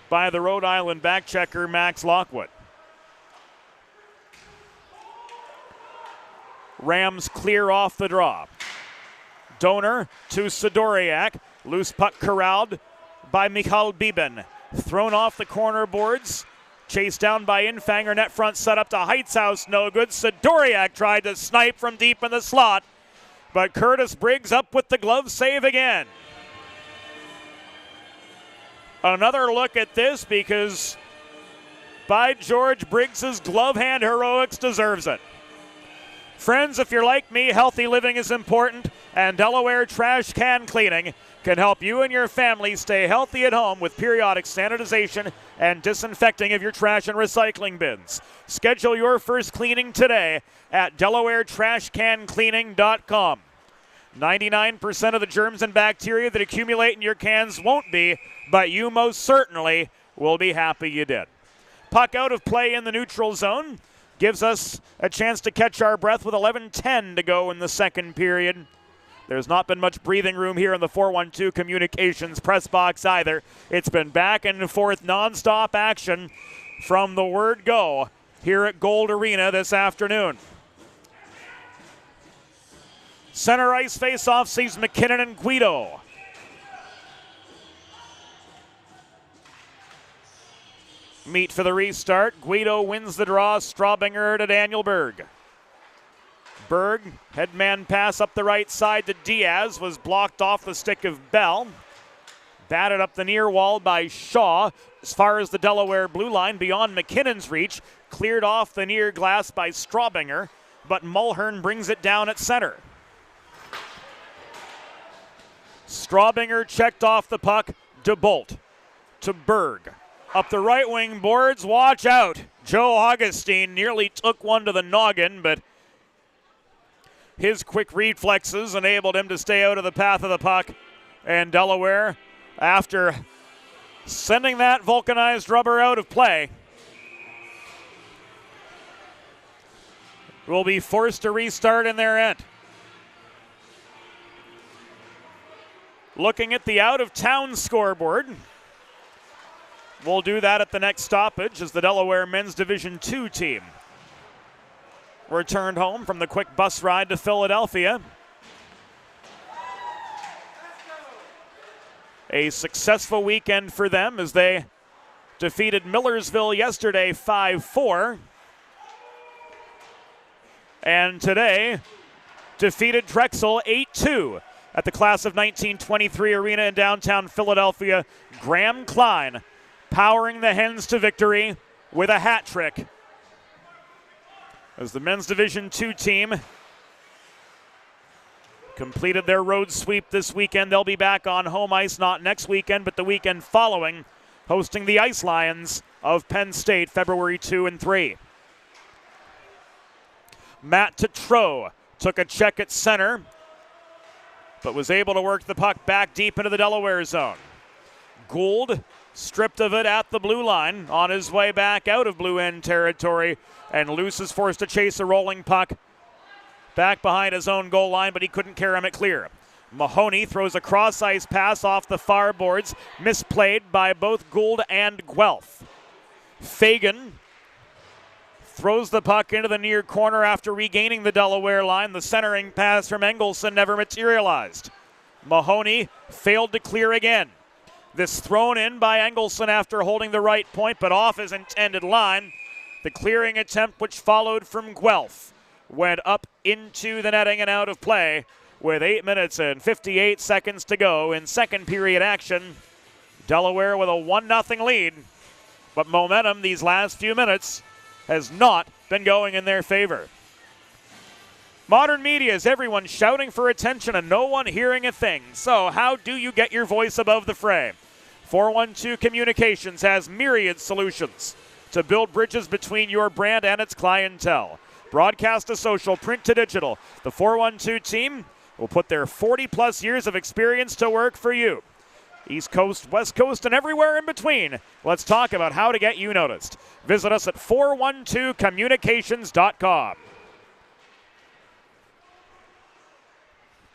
by the Rhode Island backchecker Max Lockwood. Rams clear off the draw. Donor to Sidoriak. Loose puck corralled by Michal Biben. Thrown off the corner boards. Chased down by Infanger. Net front set up to Heitzhaus. No good. Sidoriak tried to snipe from deep in the slot. But Curtis Briggs up with the glove save again. Another look at this, because by George, Briggs's glove hand heroics deserves it. Friends, if you're like me, healthy living is important, and Delaware Trash Can Cleaning can help you and your family stay healthy at home with periodic sanitization and disinfecting of your trash and recycling bins. Schedule your first cleaning today at DelawareTrashCanCleaning.com. 99% of the germs and bacteria that accumulate in your cans won't be, but you most certainly will be happy you did. Puck out of play in the neutral zone. Gives us a chance to catch our breath with 11:10 to go in the second period. There's not been much breathing room here in the 412 Communications press box either. It's been back and forth nonstop action from the word go here at Gold Arena this afternoon. Center ice face-off sees McKinnon and Guido. meet for the restart. Guido wins the draw. Straubinger to Daniel Berg. Berg, headman pass up the right side to Diaz, was blocked off the stick of Bell. Batted up the near wall by Shaw as far as the Delaware blue line beyond McKinnon's reach. Cleared off the near glass by Straubinger, but Mulhern brings it down at center. Straubinger checked off the puck. DeBolt to Berg. Up the right wing boards, watch out. Joe Augustine nearly took one to the noggin, but his quick reflexes enabled him to stay out of the path of the puck. And Delaware, after sending that vulcanized rubber out of play, will be forced to restart in their end. Looking at the out-of-town scoreboard, we'll do that at the next stoppage as the Delaware Men's Division II team returned home from the quick bus ride to Philadelphia. A successful weekend for them as they defeated Millersville yesterday 5-4. And today defeated Drexel 8-2 at the Class of 1923 arena in downtown Philadelphia. Graham Klein powering the Hens to victory with a hat trick. As the Men's Division II team completed their road sweep this weekend, they'll be back on home ice not next weekend, but the weekend following, hosting the Ice Lions of Penn State February 2 and 3. Matt Tetreault took a check at center, but was able to work the puck back deep into the Delaware zone. Gould stripped of it at the blue line on his way back out of blue end territory, and Luce is forced to chase a rolling puck back behind his own goal line, but he couldn't carry him it clear. Mahoney throws a cross-ice pass off the far boards, misplayed by both Gould and Guelph. Fagan throws the puck into the near corner after regaining the Delaware line. The centering pass from Engelson never materialized. Mahoney failed to clear again. This thrown in by Engelson after holding the right point, but off his intended line. The clearing attempt, which followed from Guelph, went up into the netting and out of play with 8 minutes and 58 seconds to go in second period action. Delaware with a 1-0 lead, but momentum these last few minutes has not been going in their favor. Modern media is everyone shouting for attention and no one hearing a thing. So how do you get your voice above the fray? 412 Communications has myriad solutions to build bridges between your brand and its clientele. Broadcast to social, print to digital. The 412 team will put their 40-plus years of experience to work for you. East Coast, West Coast, and everywhere in between. Let's talk about how to get you noticed. Visit us at 412communications.com.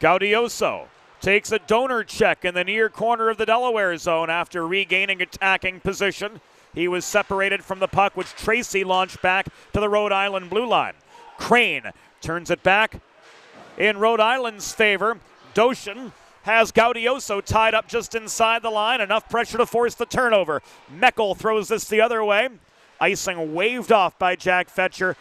Gaudioso takes a donor check in the near corner of the Delaware zone after regaining attacking position. He was separated from the puck, which Tracy launched back to the Rhode Island blue line. Crane turns it back in Rhode Island's favor. Doshin has Gaudioso tied up just inside the line. Enough pressure to force the turnover. Meckel throws this the other way. Icing waved off by Jack Fetcher.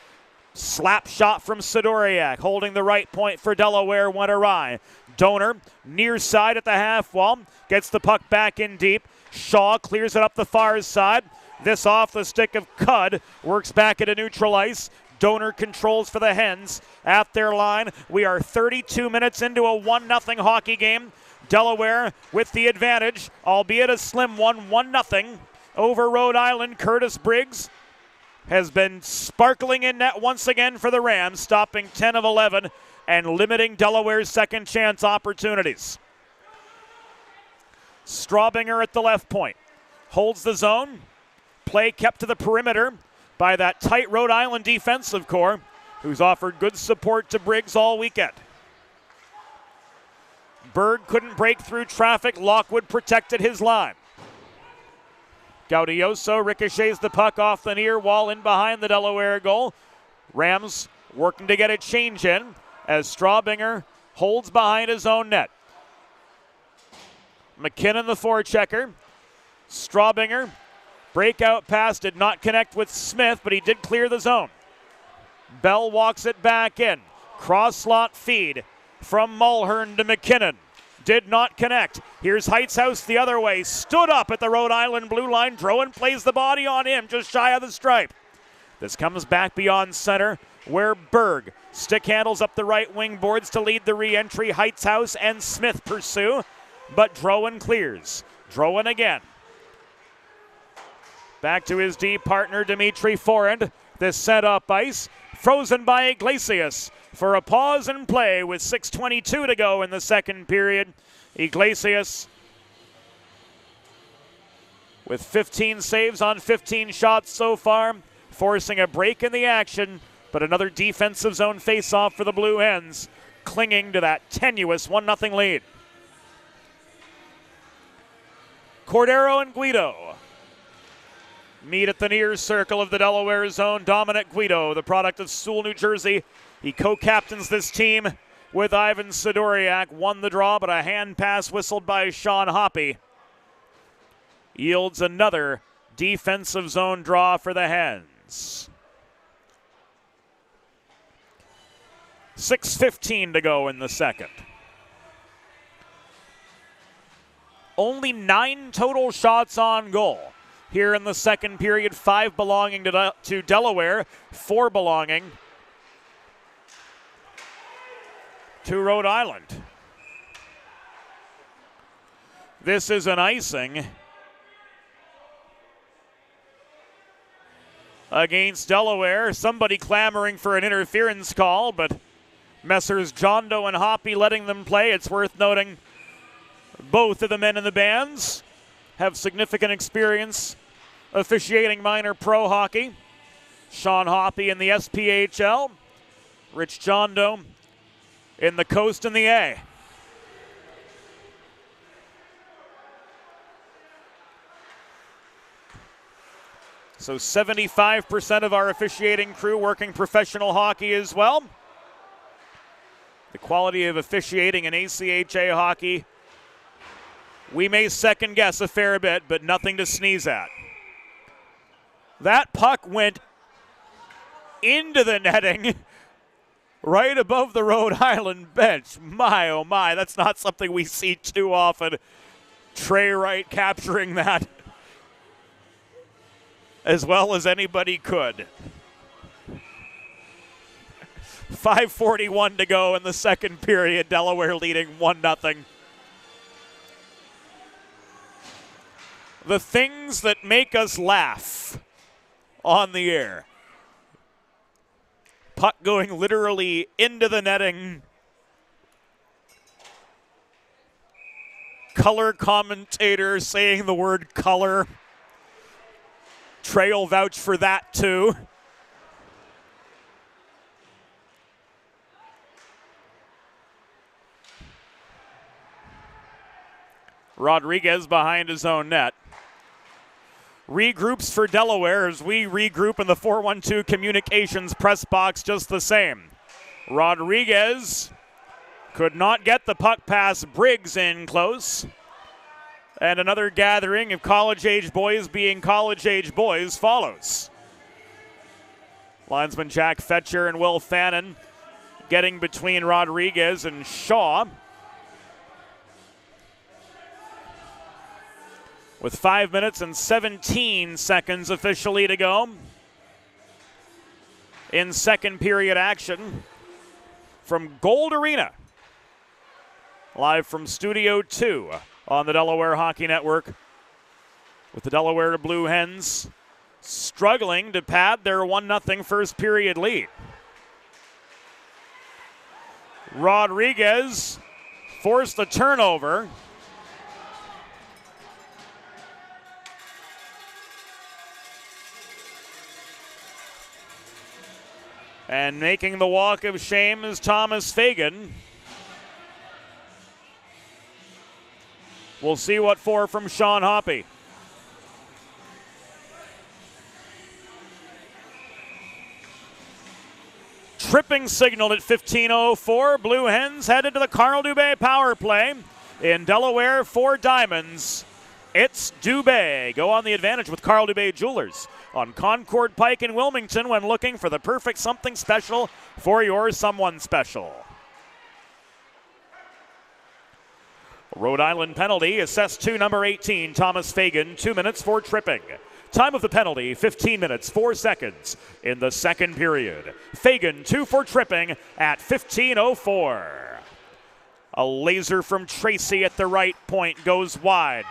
Slap shot from Sidoriak, holding the right point for Delaware, went awry. Donor, near side at the half wall, gets the puck back in deep. Shaw clears it up the far side. This off the stick of Cudd, works back into neutral ice. Donor controls for the Hens at their line. We are 32 minutes into a 1-0 hockey game. Delaware with the advantage, albeit a slim one, 1-0 over Rhode Island. Curtis Briggs has been sparkling in net once again for the Rams, stopping 10 of 11 and limiting Delaware's second chance opportunities. Straubinger at the left point. Holds the zone. Play kept to the perimeter by that tight Rhode Island defensive core, who's offered good support to Briggs all weekend. Berg couldn't break through traffic. Lockwood protected his line. Gaudioso ricochets the puck off the near wall in behind the Delaware goal. Rams working to get a change in as Straubinger holds behind his own net. McKinnon the forechecker. Straubinger Breakout pass did not connect with Smith, but he did clear the zone. Bell walks it back in. Cross slot feed from Mulhern to McKinnon. Did not connect. Here's Heitzhaus the other way. Stood up at the Rhode Island blue line. Drowan plays the body on him, just shy of the stripe. This comes back beyond center, where Berg stick handles up the right wing boards to lead the re-entry. Heitzhaus and Smith pursue, but Drowan clears. Drowan again. Back to his D partner, Dimitri Forend. This set up ice, frozen by Iglesias for a pause and play with 6:22 to go in the second period. Iglesias with 15 saves on 15 shots so far, forcing a break in the action, but another defensive zone face-off for the Blue Hens, clinging to that tenuous 1-0 lead. Cordero and Guido meet at the near circle of the Delaware zone. Dominic Guido, the product of Sewell, New Jersey. He co-captains this team with Ivan Sidoriak. Won the draw, but a hand pass whistled by Sean Hoppe yields another defensive zone draw for the Hens. 6:15 to go in the second. Only 9 total shots on goal here in the second period, 5 belonging to Delaware, 4 belonging to Rhode Island. This is an icing against Delaware. Somebody clamoring for an interference call, but Messrs. John Doe and Hoppe letting them play. It's worth noting both of the men in the bands have significant experience officiating minor pro hockey. Sean Hoppe in the SPHL, Rich John Doe in the Coast and the A. So 75% of our officiating crew working professional hockey as well. The quality of officiating in ACHA hockey, we may second guess a fair bit, but nothing to sneeze at. That puck went into the netting right above the Rhode Island bench. My, oh my, that's not something we see too often. Trey Wright capturing that as well as anybody could. 5:41 to go in the second period. Delaware leading 1-0. The things that make us laugh on the air. Puck going literally into the netting. Color commentator saying the word color. Trey will vouch for that too. Rodriguez behind his own net. Regroups for Delaware as we regroup in the 4-1-2 communications press box just the same. Rodriguez could not get the puck past Briggs in close. And another gathering of college-age boys being college-age boys follows. Linesman Jack Fetcher and Will Fannin getting between Rodriguez and Shaw. With 5 minutes and 17 seconds officially to go in second period action from Gold Arena. Live from Studio 2 on the Delaware Hockey Network, with the Delaware Blue Hens struggling to pad their 1-0 first period lead. Rodriguez forced the turnover. And making the walk of shame is Thomas Fagan. We'll see what for from Sean Hoppe. Tripping signaled at 15:04. Blue Hens headed to the Carl Dubé power play. In Delaware, 4 diamonds, It's Dubé. Go on the advantage with Carl Dubé Jewelers on Concord Pike in Wilmington when looking for the perfect something special for your someone special. Rhode Island penalty, assessed to number 18, Thomas Fagan, 2 minutes for tripping. Time of the penalty, 15 minutes, 4 seconds in the second period. Fagan, 2 for tripping at 15:04. A laser from Tracy at the right point goes wide.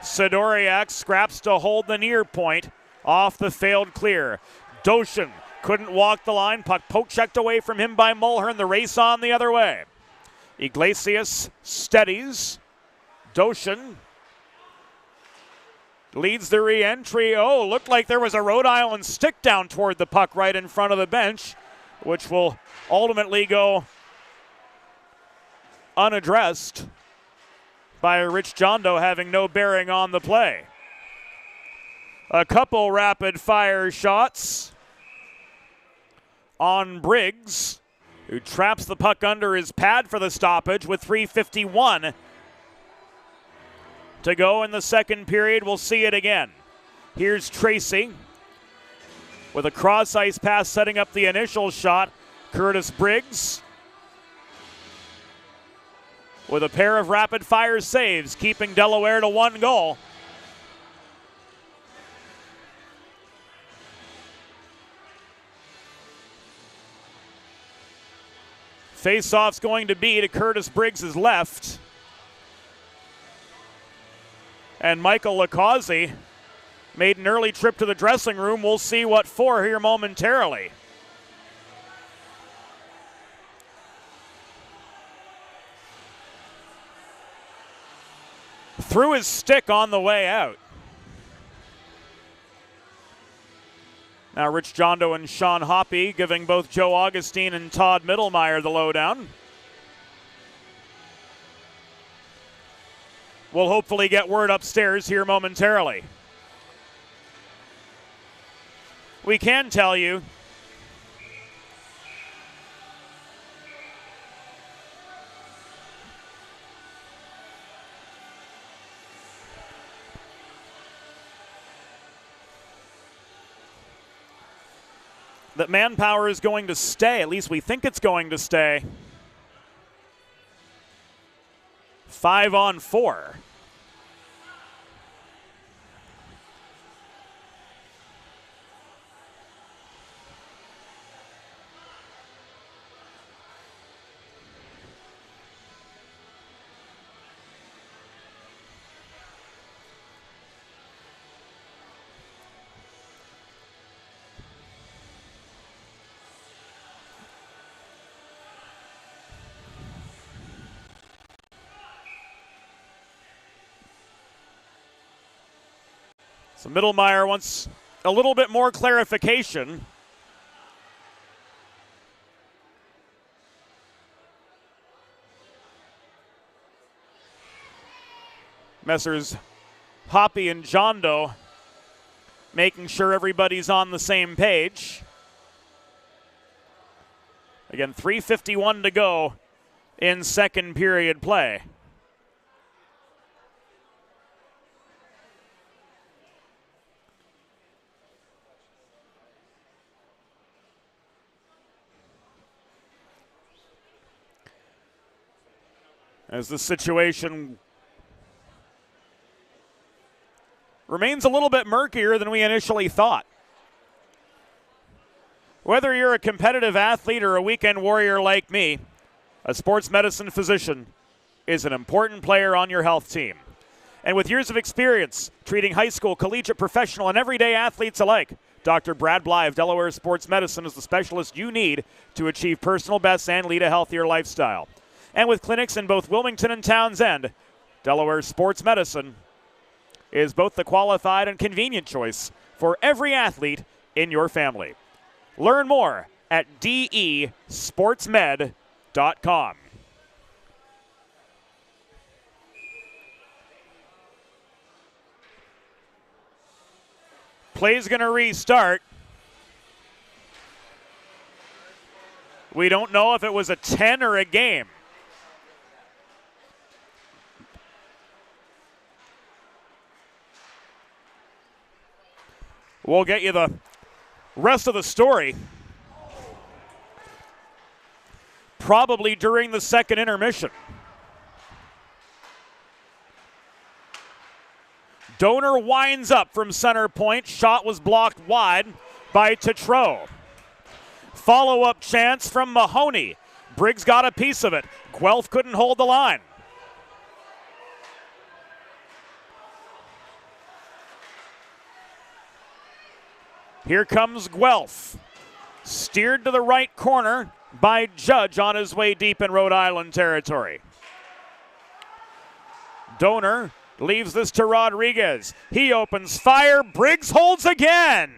Sidoriak scraps to hold the near point off the failed clear. Doshin couldn't walk the line. Puck poke checked away from him by Mulhern. The race on the other way. Iglesias steadies. Doshin leads the re-entry. Oh, looked like there was a Rhode Island stick down toward the puck right in front of the bench, which will ultimately go unaddressed by Rich Jondo, having no bearing on the play. A couple rapid fire shots on Briggs, who traps the puck under his pad for the stoppage with 3:51 to go in the second period. We'll see it again. Here's Tracy with a cross-ice pass setting up the initial shot. Curtis Briggs with a pair of rapid-fire saves, keeping Delaware to 1 goal. Face-off's going to be to Curtis Briggs' left. And Michael Lacazzi made an early trip to the dressing room. We'll see what for here momentarily. Threw his stick on the way out. Now Rich Jondo and Sean Hoppy giving both Joe Augustine and Todd Mittelmeyer the lowdown. We'll hopefully get word upstairs here momentarily. We can tell you that manpower is going to stay. At least we think it's going to stay. 5-on-4. So Mittelmeyer wants a little bit more clarification. Messrs. Hoppy and Jondo making sure everybody's on the same page. Again, 3:51 to go in second period play. As the situation remains a little bit murkier than we initially thought. Whether you're a competitive athlete or a weekend warrior like me, a sports medicine physician is an important player on your health team. And with years of experience treating high school, collegiate, professional, and everyday athletes alike, Dr. Brad Bly of Delaware Sports Medicine is the specialist you need to achieve personal bests and lead a healthier lifestyle. And with clinics in both Wilmington and Townsend, Delaware Sports Medicine is both the qualified and convenient choice for every athlete in your family. Learn more at desportsmed.com. Play's going to restart. We don't know if it was a 10 or a game. We'll get you the rest of the story probably during the second intermission. Donor winds up from center point. Shot was blocked wide by Tetreault. Follow-up chance from Mahoney. Briggs got a piece of it. Guelph couldn't hold the line. Here comes Guelph. Steered to the right corner by Judge on his way deep in Rhode Island territory. Donor leaves this to Rodriguez. He opens fire. Briggs holds again.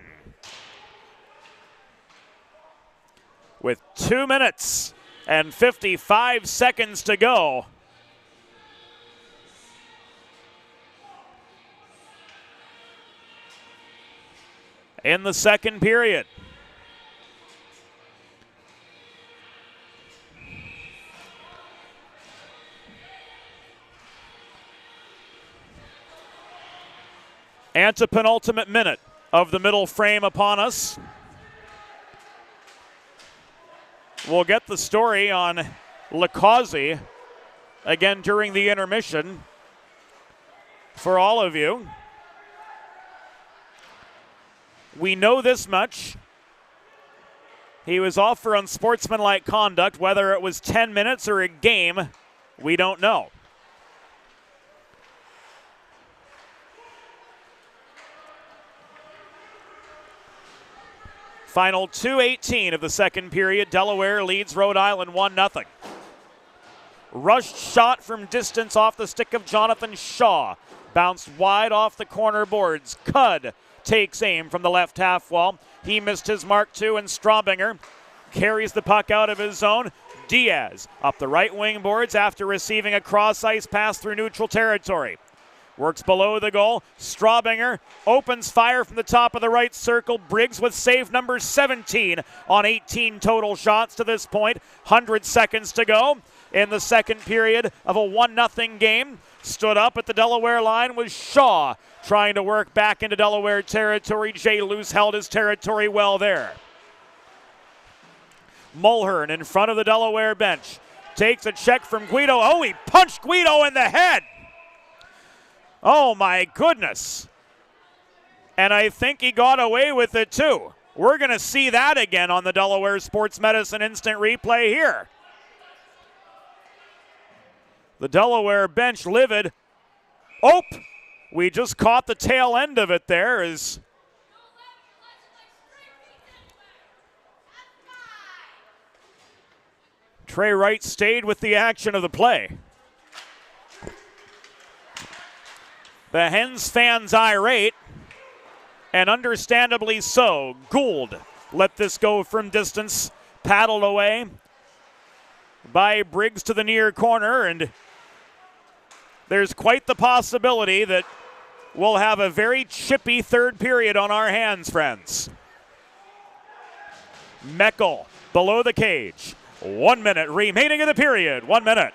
With 2 minutes and 55 seconds to go, in the second period. Antepenultimate minute of the middle frame upon us. We'll get the story on LaCausey again during the intermission for all of you. We know this much. He was off for unsportsmanlike conduct. Whether it was 10 minutes or a game, we don't know. Final 2:18 of the second period. Delaware leads Rhode Island 1-0. Rushed shot from distance off the stick of Jonathan Shaw. Bounced wide off the corner boards. Cudd takes aim from the left half wall. He missed his mark too, and Straubinger carries the puck out of his zone. Diaz up the right wing boards after receiving a cross-ice pass through neutral territory. Works below the goal. Straubinger opens fire from the top of the right circle. Briggs with save number 17 on 18 total shots to this point. 100 seconds to go in the second period of a 1-0 game. Stood up at the Delaware line was Shaw trying to work back into Delaware territory. Jay Luce held his territory well there. Mulhern in front of the Delaware bench. Takes a check from Guido. Oh, he punched Guido in the head. Oh my goodness. And I think he got away with it too. We're going to see that again on the Delaware Sports Medicine instant replay here. The Delaware bench livid. Oh, we just caught the tail end of it there as Trey Wright stayed with the action of the play. The Hens fans irate, and understandably so. Gould let this go from distance, paddled away by Briggs to the near corner, and there's quite the possibility that we'll have a very chippy third period on our hands, friends. Meckel below the cage. 1 minute remaining in the period. 1 minute.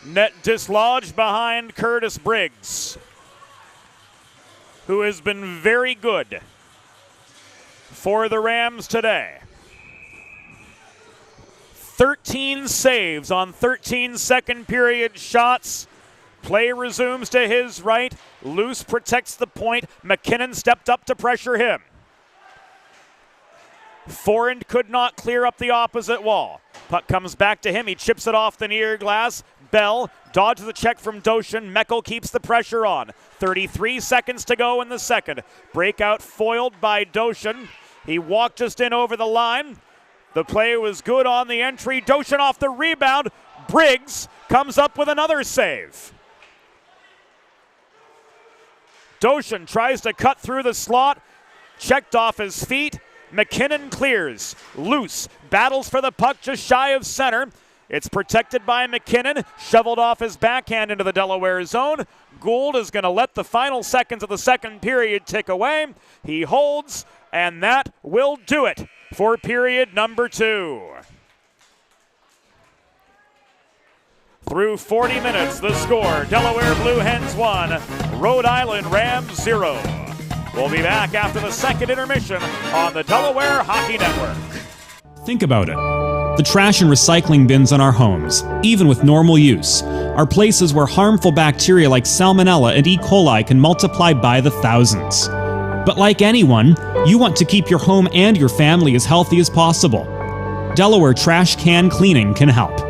Net dislodged behind Curtis Briggs, who has been very good for the Rams today. 13 saves on 13 second period shots. Play resumes to his right. Luce protects the point. McKinnon stepped up to pressure him. Forend could not clear up the opposite wall. Puck comes back to him. He chips it off the near glass. Bell dodges the check from Doshin. Meckel keeps the pressure on. 33 seconds to go in the second. Breakout foiled by Doshin. He walked just in over the line. The play was good on the entry. Doshin off the rebound. Briggs comes up with another save. Doshin tries to cut through the slot. Checked off his feet. McKinnon clears. Luce battles for the puck just shy of center. It's protected by McKinnon. Shoveled off his backhand into the Delaware zone. Gould is going to let the final seconds of the second period tick away. He holds, and that will do it for period number 2. Through 40 minutes, the score, Delaware Blue Hens 1, Rhode Island Rams 0. We'll be back after the second intermission on the Delaware Hockey Network. Think about it. The trash and recycling bins in our homes, even with normal use, are places where harmful bacteria like Salmonella and E. coli can multiply by the thousands. But like anyone, you want to keep your home and your family as healthy as possible. Delaware Trash Can Cleaning can help.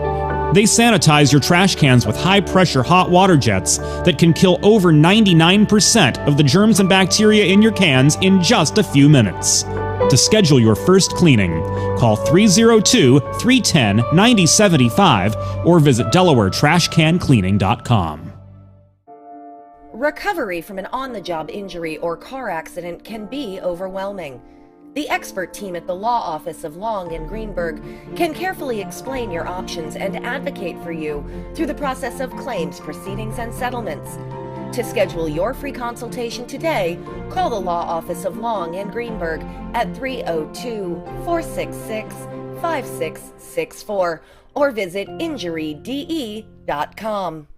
They sanitize your trash cans with high-pressure hot water jets that can kill over 99% of the germs and bacteria in your cans in just a few minutes. To schedule your first cleaning, call 302-310-9075 or visit DelawareTrashCanCleaning.com. Recovery from an on-the-job injury or car accident can be overwhelming. The expert team at the law office of Long and Greenberg can carefully explain your options and advocate for you through the process of claims, proceedings, and settlements. To schedule your free consultation today, call the law office of Long and Greenberg at 302-466-5664 or visit injuryde.com.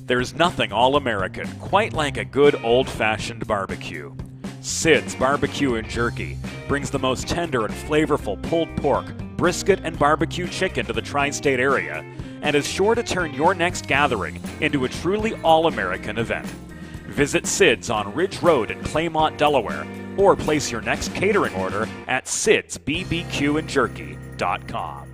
There's nothing all-American quite like a good old-fashioned barbecue. Sid's Barbecue and Jerky brings the most tender and flavorful pulled pork, brisket, and barbecue chicken to the tri-state area and is sure to turn your next gathering into a truly all-American event. Visit Sid's on Ridge Road in Claymont, Delaware, or place your next catering order at sidsbbqandjerky.com.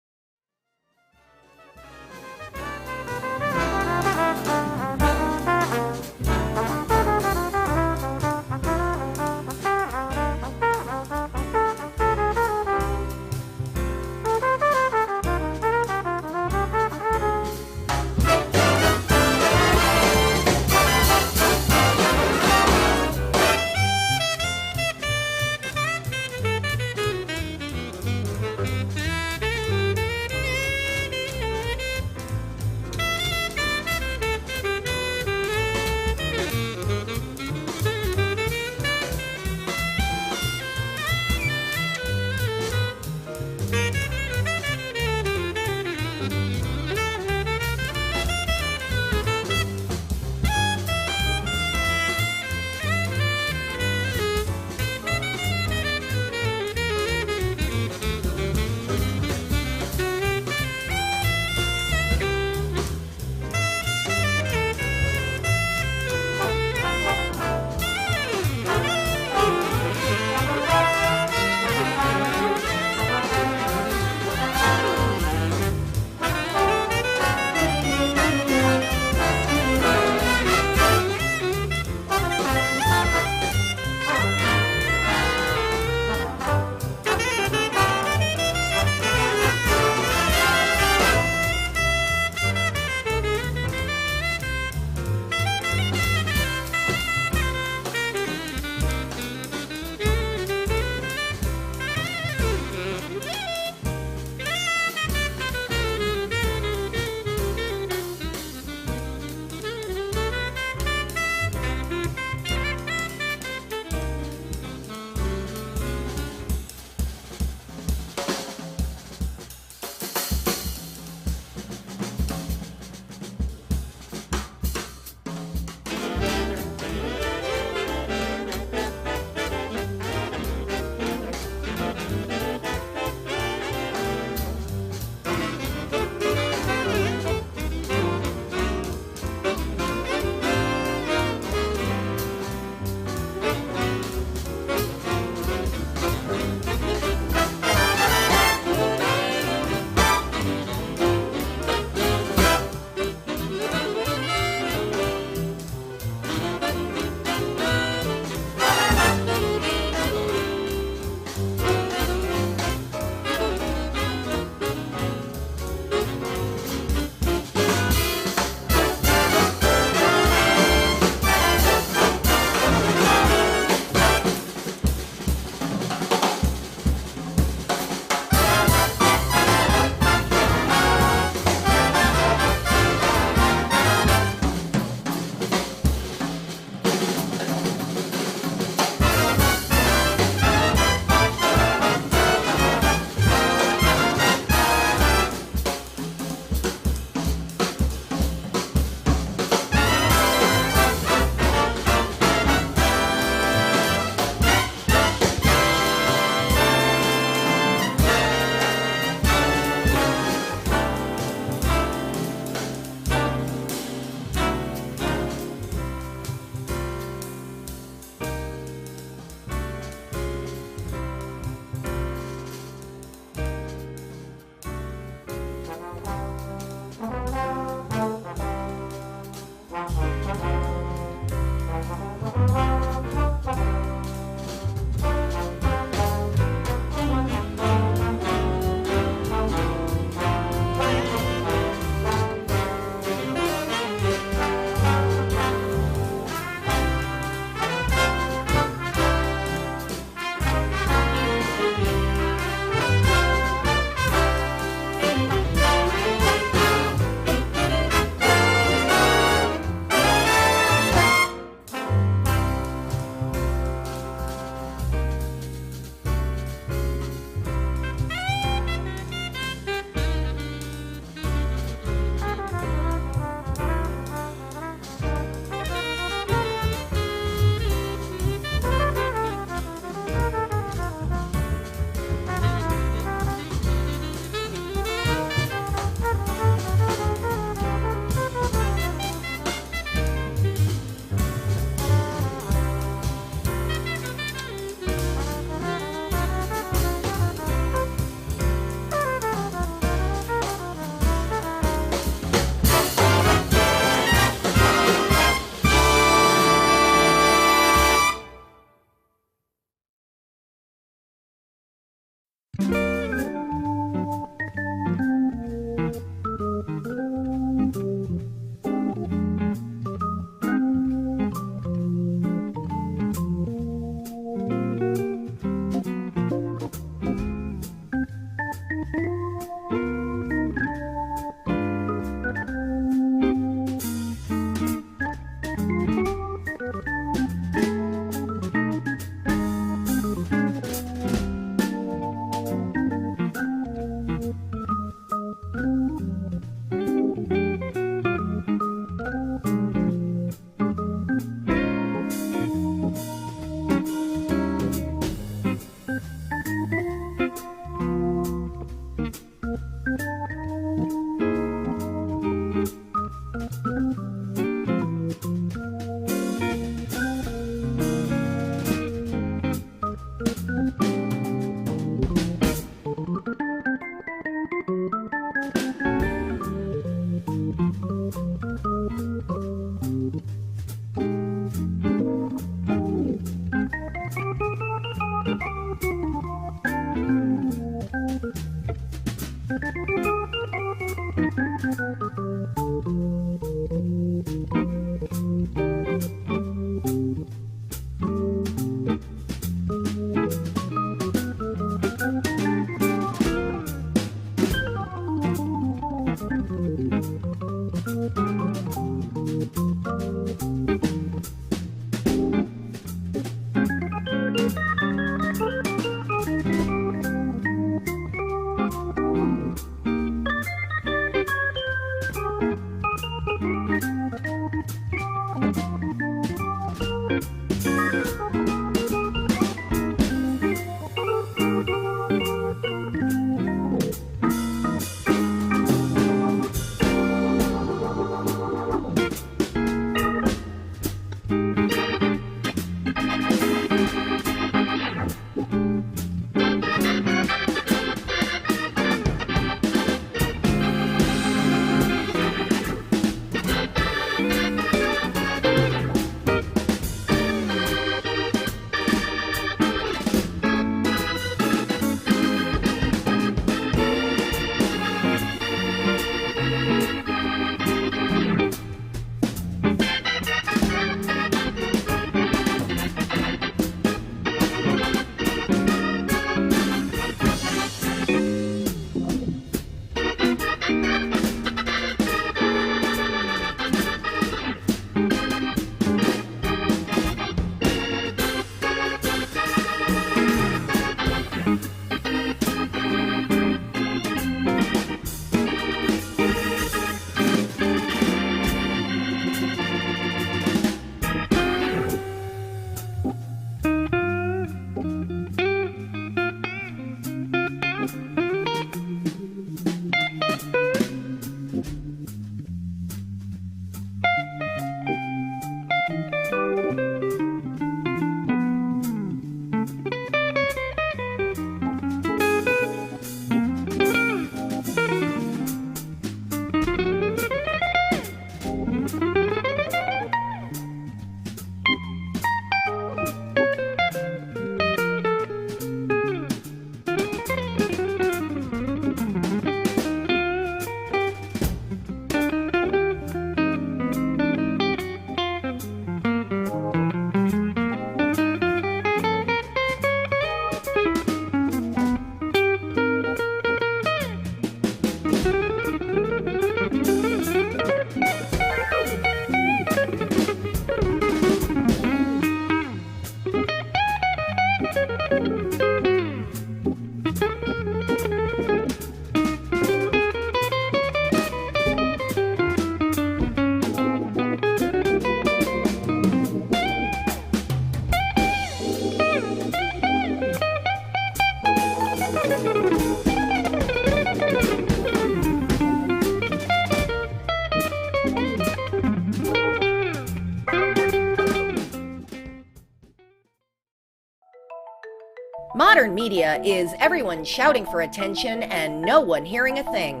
Modern media is everyone shouting for attention and no one hearing a thing.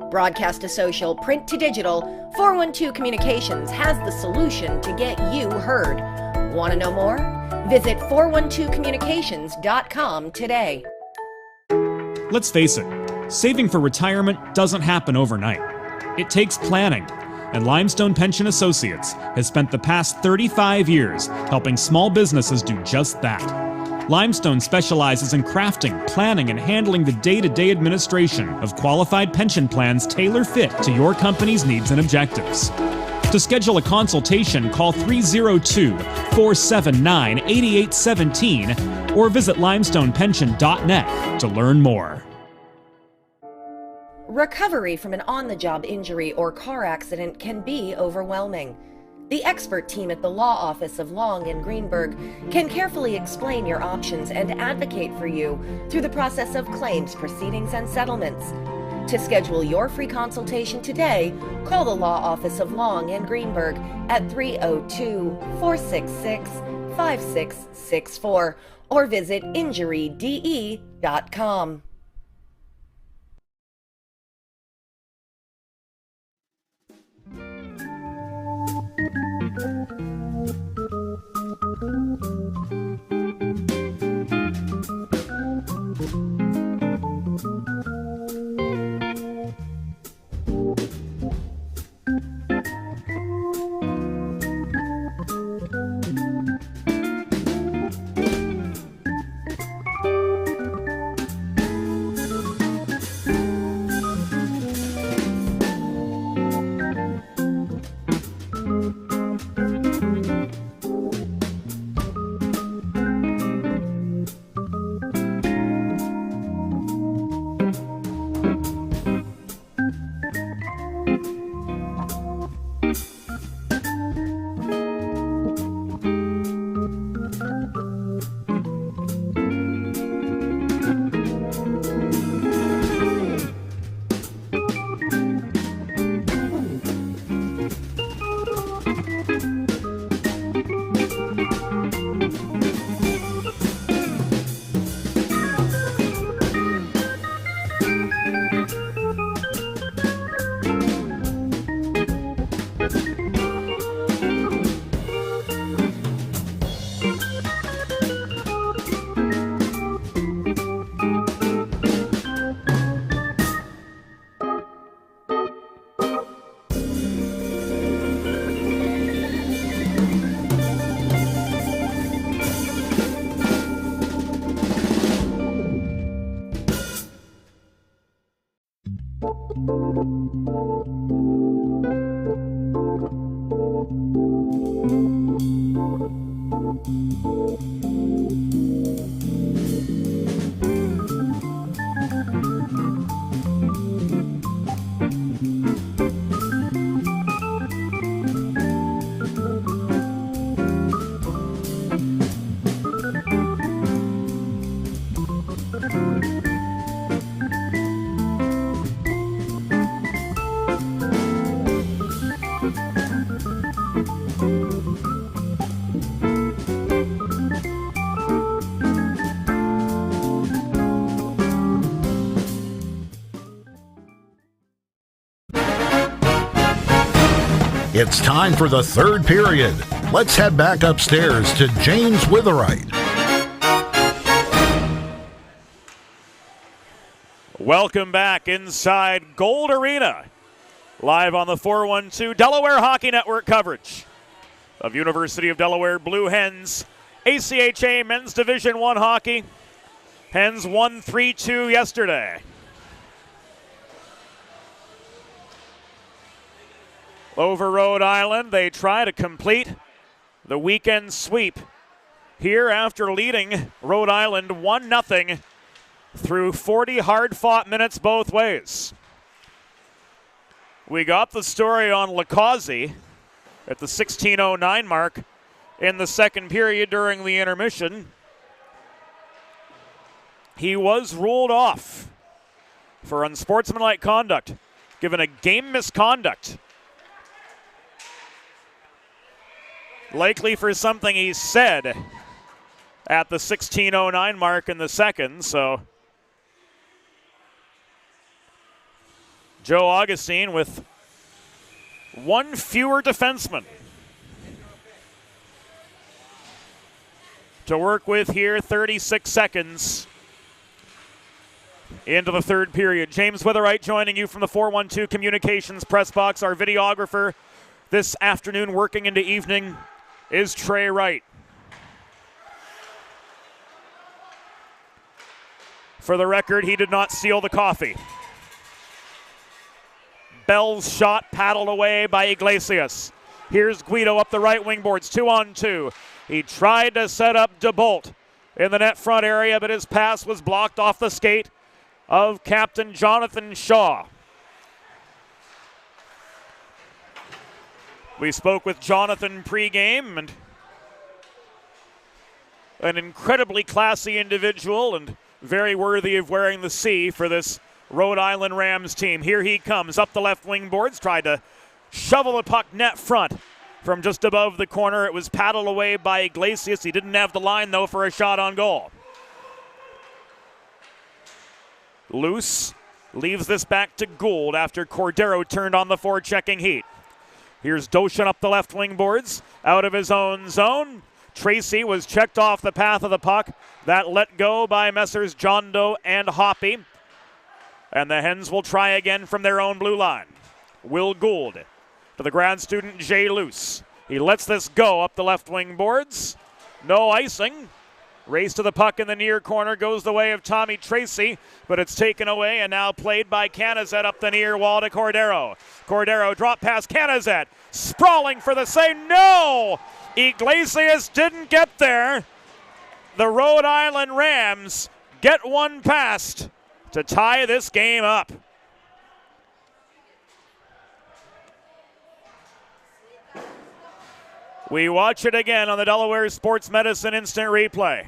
Broadcast to social, print to digital, 412 Communications has the solution to get you heard. Want to know more? Visit 412communications.com today. Let's face it, saving for retirement doesn't happen overnight. It takes planning, and Limestone Pension Associates has spent the past 35 years helping small businesses do just that. Limestone specializes in crafting, planning, and handling the day-to-day administration of qualified pension plans tailor-fit to your company's needs and objectives. To schedule a consultation, call 302-479-8817 or visit limestonepension.net to learn more. Recovery from an on-the-job injury or car accident can be overwhelming. The expert team at the law office of Long and Greenberg can carefully explain your options and advocate for you through the process of claims, proceedings, and settlements. To schedule your free consultation today, call the law office of Long and Greenberg at 302-466-5664 or visit injuryde.com. It's time for the third period. Let's head back upstairs to James Witherite. Welcome back inside Gold Arena. Live on the 412 Delaware Hockey Network coverage of University of Delaware Blue Hens ACHA Men's Division I Hockey. Hens won 3-2 yesterday. Over Rhode Island, they try to complete the weekend sweep here after leading Rhode Island 1-0 through 40 hard-fought minutes both ways. We got the story on Lacazzi at the 16:09 mark in the second period during the intermission. He was ruled off for unsportsmanlike conduct, given a game misconduct. Likely for something he said at the 16:09 mark in the second, so Joe Augustine with one fewer defenseman to work with here, 36 seconds into the third period. James Witherite joining you from the 412 Communications press box. Our videographer this afternoon working into evening is Trey Wright. For the record, he did not steal the coffee. Bell's shot paddled away by Iglesias. Here's Guido up the right wing boards, 2-on-2. He tried to set up DeBolt in the net front area, but his pass was blocked off the skate of Captain Jonathan Shaw. We spoke with Jonathan pregame, and an incredibly classy individual and very worthy of wearing the C for this Rhode Island Rams team. Here he comes up the left wing boards, tried to shovel the puck net front from just above the corner. It was paddled away by Iglesias. He didn't have the line, though, for a shot on goal. Loose leaves this back to Gould after Cordero turned on the forechecking heat. Here's Doshin up the left wing boards, out of his own zone. Tracy was checked off the path of the puck. That let go by Messrs. John Doe and Hoppy. And the Hens will try again from their own blue line. Will Gould to the grad student Jay Luce. He lets this go up the left wing boards. No icing. Race to the puck in the near corner goes the way of Tommy Tracy, but it's taken away and now played by Canizet up the near wall to Cordero. Cordero drop past Canizet. Sprawling for the save. No! Iglesias didn't get there. The Rhode Island Rams get one past to tie this game up. We watch it again on the Delaware Sports Medicine Instant Replay.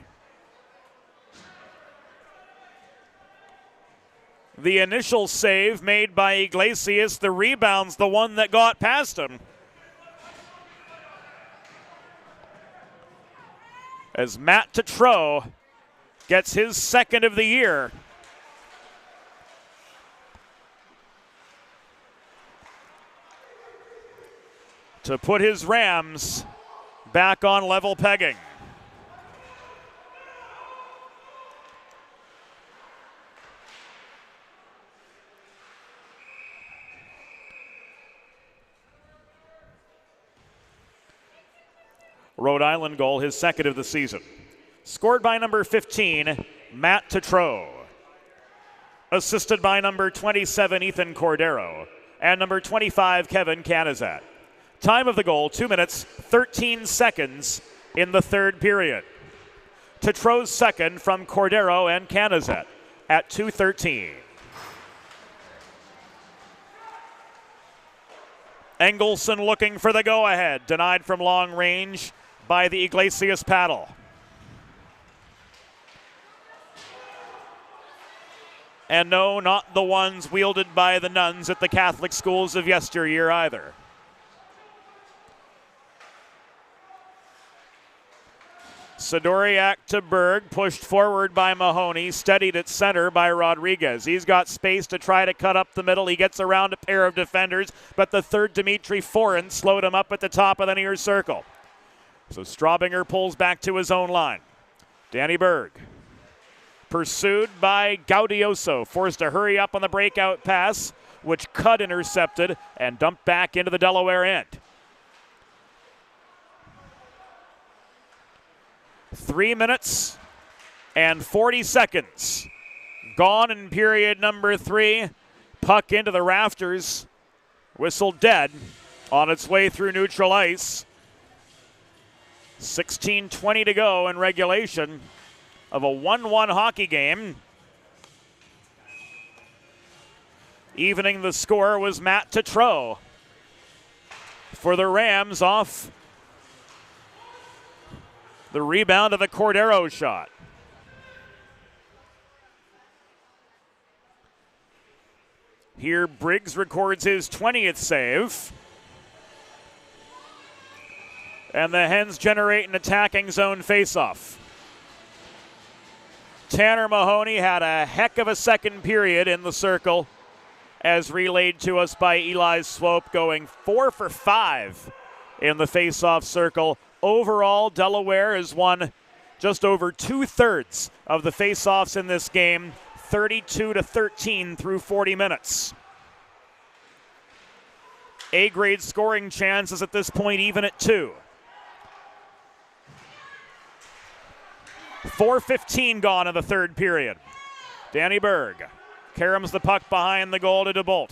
The initial save made by Iglesias, the rebound's the one that got past him. As Matt Tetreault gets his second of the year. To put his Rams back on level pegging. Rhode Island goal, his second of the season. Scored by number 15, Matt Tetreault. Assisted by number 27, Ethan Cordero. And number 25, Kevin Canizet. Time of the goal, 2 minutes, 13 seconds in the third period. Tetreault's second from Cordero and Canizet at 2:13. Engelson looking for the go-ahead, denied from long range by the Iglesias paddle. And no, not the ones wielded by the nuns at the Catholic schools of yesteryear either. Sidoriak to Berg, pushed forward by Mahoney, steadied at center by Rodriguez. He's got space to try to cut up the middle. He gets around a pair of defenders, but the third Dimitri Forin slowed him up at the top of the near circle. So Straubinger pulls back to his own line. Danny Berg, pursued by Gaudioso, forced to hurry up on the breakout pass, which Cudd intercepted and dumped back into the Delaware end. 3 minutes and 40 seconds gone in period number 3. Puck into the rafters. Whistle dead on its way through neutral ice. 16:20 to go in regulation of a 1-1 hockey game. Evening the score was Matt Tetreault for the Rams off the rebound of the Cordero shot. Here Briggs records his 20th save. And the Hens generate an attacking zone faceoff. Tanner Mahoney had a heck of a second period in the circle, as relayed to us by Eli Swope, going 4 for 5 in the faceoff circle. Overall, Delaware has won just over 2/3 of the faceoffs in this game, 32-13 through 40 minutes. A-grade scoring chances at this point even at 2. 4:15 gone in the third period. Danny Berg caroms the puck behind the goal to DeBolt.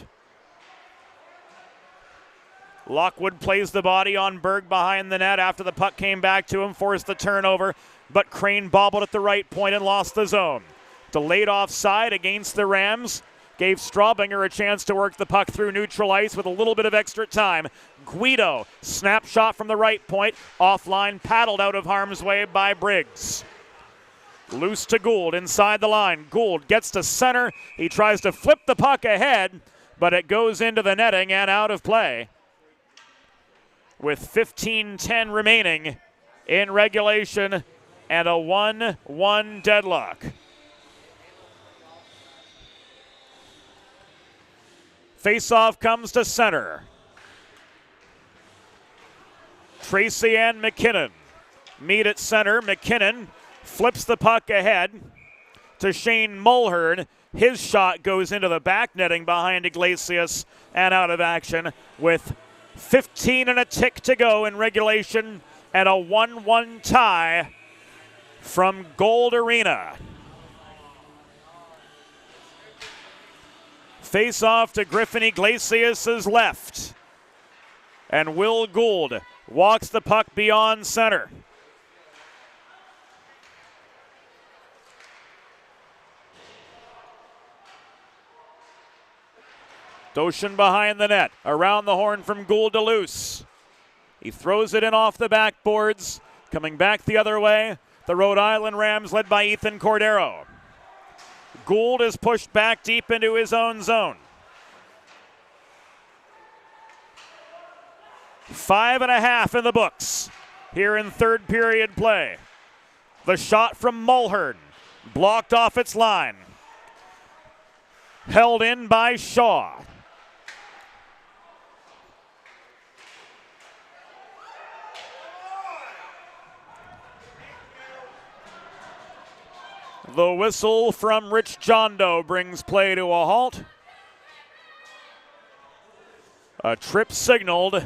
Lockwood plays the body on Berg behind the net after the puck came back to him, forced the turnover, but Crane bobbled at the right point and lost the zone. Delayed offside against the Rams gave Straubinger a chance to work the puck through neutral ice with a little bit of extra time. Guido, snapshot from the right point, offline, paddled out of harm's way by Briggs. Loose to Gould inside the line. Gould gets to center. He tries to flip the puck ahead, but it goes into the netting and out of play. With 15:10 remaining in regulation and a 1-1 deadlock. Faceoff comes to center. Tracy and McKinnon meet at center. McKinnon flips the puck ahead to Shane Mulhern. His shot goes into the back netting behind Iglesias and out of action with 15 and a tick to go in regulation and a 1-1 tie from Gold Arena. Face off to Griffin Iglesias' left. And Will Gould walks the puck beyond center. Doshin behind the net. Around the horn from Gould to Luce. He throws it in off the backboards. Coming back the other way, the Rhode Island Rams led by Ethan Cordero. Gould is pushed back deep into his own zone. 5.5 in the books here in third period play. The shot from Mulhern, blocked off its line. Held in by Shaw. The whistle from Rich Jondo brings play to a halt. A trip signaled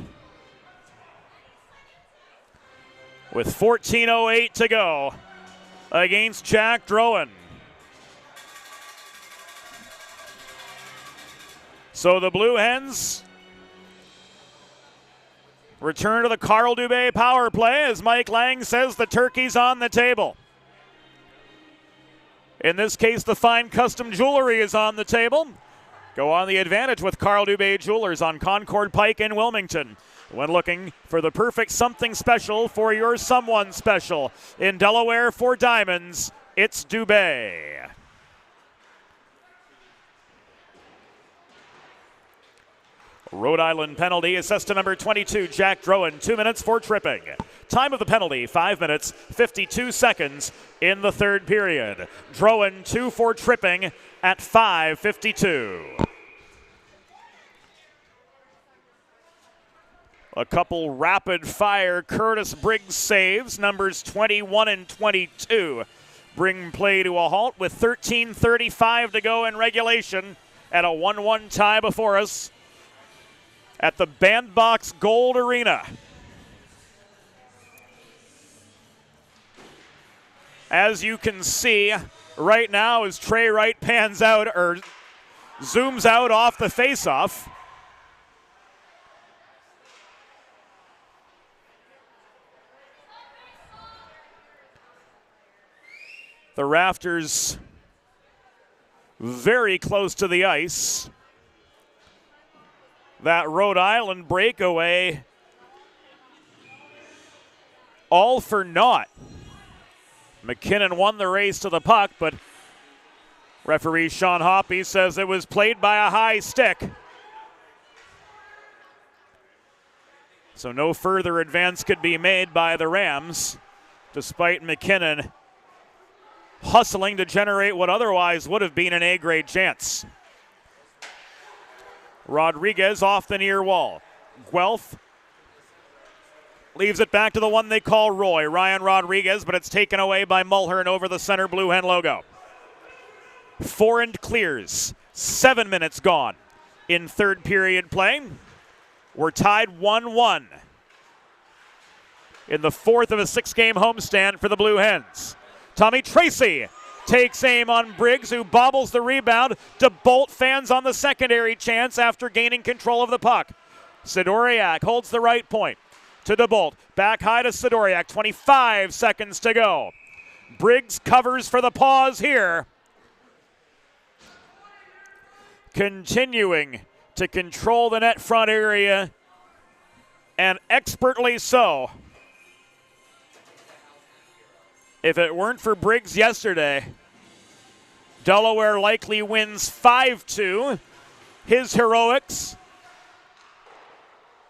with 14:08 to go against Jack Drowan. So the Blue Hens return to the Carl Dubé power play as Mike Lang says the turkey's on the table. In this case, the fine custom jewelry is on the table. Go on the advantage with Carl Dubé Jewelers on Concord Pike in Wilmington. When looking for the perfect something special for your someone special in Delaware for diamonds, it's Dubé. Rhode Island penalty assessed to number 22, Jack Drowan. 2 minutes for tripping. Time of the penalty, 5 minutes, 52 seconds in the third period. Drowan 2 for tripping at 5:52. A couple rapid-fire Curtis Briggs saves. Numbers 21 and 22 bring play to a halt with 13:35 to go in regulation and a 1-1 tie before us at the Bandbox Gold Arena. As you can see right now as Trey Wright pans out or zooms out off the faceoff. The rafters very close to the ice. That Rhode Island breakaway all for naught. McKinnon won the race to the puck, but referee Sean Hoppy says it was played by a high stick. So no further advance could be made by the Rams, despite McKinnon hustling to generate what otherwise would have been an A-grade chance. Rodriguez off the near wall. Guelph leaves it back to the one they call Roy, Ryan Rodriguez, but it's taken away by Mulhern over the center Blue Hen logo. 4 and clears. 7 minutes gone in third period play. We're tied 1-1 in the fourth of a 6-game homestand for the Blue Hens. Tommy Tracy takes aim on Briggs, who bobbles the rebound. DeBolt fans on the secondary chance after gaining control of the puck. Sidoriak holds the right point to DeBolt. Back high to Sidoriak. 25 seconds to go. Briggs covers for the pause here. Continuing to control the net front area, and expertly so. If it weren't for Briggs yesterday, Delaware likely wins 5-2. His heroics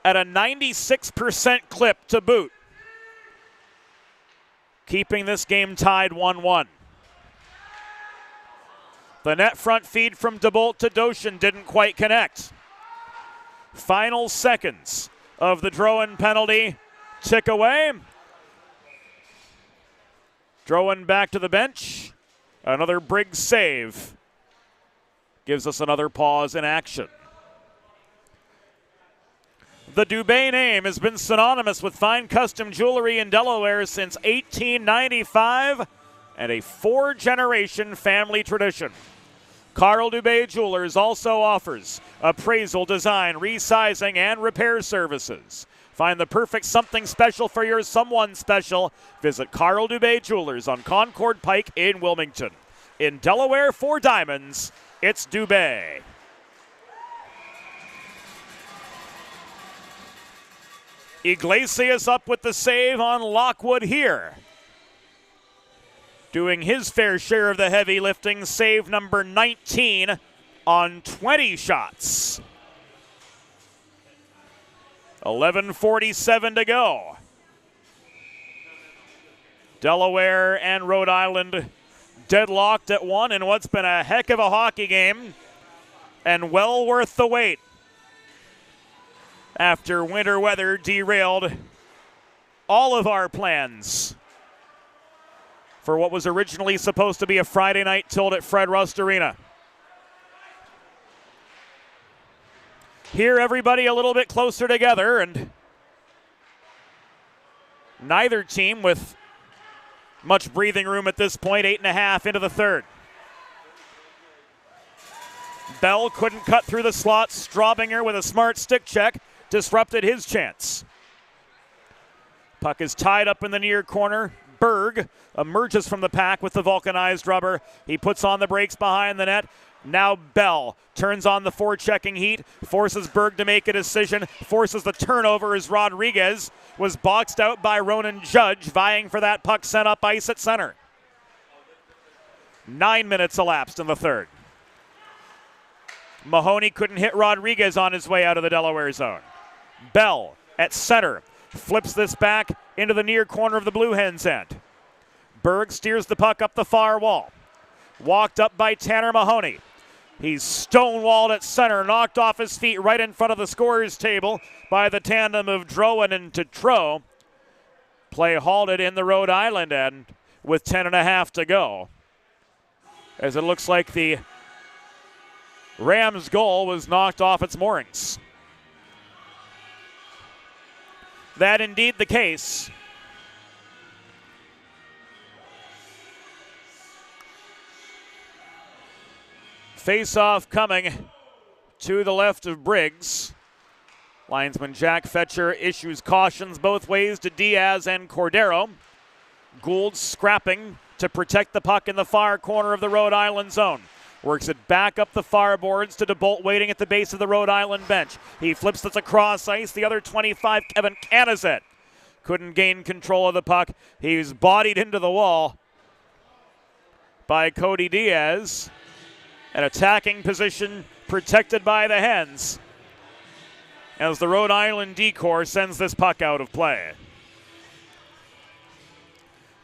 at a 96% clip to boot, keeping this game tied 1-1. The net front feed from DeBolt to Doshin didn't quite connect. Final seconds of the Drowan penalty tick away. Drowan back to the bench. Another Briggs save gives us another pause in action. The Dubé name has been synonymous with fine custom jewelry in Delaware since 1895 and a 4-generation family tradition. Carl Dubé Jewelers also offers appraisal, design, resizing, and repair services. Find the perfect something special for your someone special. Visit Carl Dubé Jewelers on Concord Pike in Wilmington. In Delaware for diamonds, it's Dubé. Iglesias up with the save on Lockwood here. Doing his fair share of the heavy lifting, save number 19 on 20 shots. 11:47 to go. Delaware and Rhode Island deadlocked at 1 in what's been a heck of a hockey game, and well worth the wait after winter weather derailed all of our plans for what was originally supposed to be a Friday night tilt at Fred Rust Arena. Here, everybody a little bit closer together, and neither team with much breathing room at this point. 8.5 into the third. Bell couldn't cut through the slot. Straubinger with a smart stick check disrupted his chance. Puck is tied up in the near corner. Berg emerges from the pack with the vulcanized rubber. He puts on the brakes behind the net. Now Bell turns on the forechecking heat, forces Berg to make a decision, forces the turnover as Rodriguez was boxed out by Ronan Judge, vying for that puck sent up ice at center. 9 minutes elapsed in the third. Mahoney couldn't hit Rodriguez on his way out of the Delaware zone. Bell at center flips this back into the near corner of the Blue Hens end. Berg steers the puck up the far wall. Walked up by Tanner Mahoney. He's stonewalled at center, knocked off his feet right in front of the scorer's table by the tandem of Drowan and Tetreault. Play halted in the Rhode Island end with 10.5 to go, as it looks like the Rams' goal was knocked off its moorings. That indeed the case. Face-off coming to the left of Briggs. Linesman Jack Fetcher issues cautions both ways to Diaz and Cordero. Gould scrapping to protect the puck in the far corner of the Rhode Island zone. Works it back up the far boards to DeBolt waiting at the base of the Rhode Island bench. He flips this across ice. The other 25, Kevin Canizet, couldn't gain control of the puck. He was bodied into the wall by Cody Diaz. An attacking position protected by the Hens as the Rhode Island D-Corps sends this puck out of play.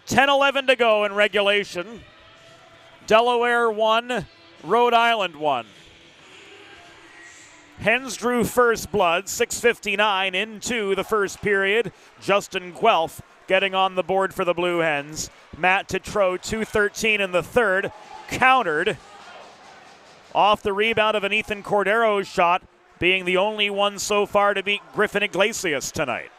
10:11 to go in regulation. Delaware 1, Rhode Island 1. Hens drew first blood, 6:59 into the first period. Justin Guelph getting on the board for the Blue Hens. Matt Tetreault, 2:13 in the third, countered off the rebound of an Ethan Cordero shot, being the only one so far to beat Griffin Iglesias tonight.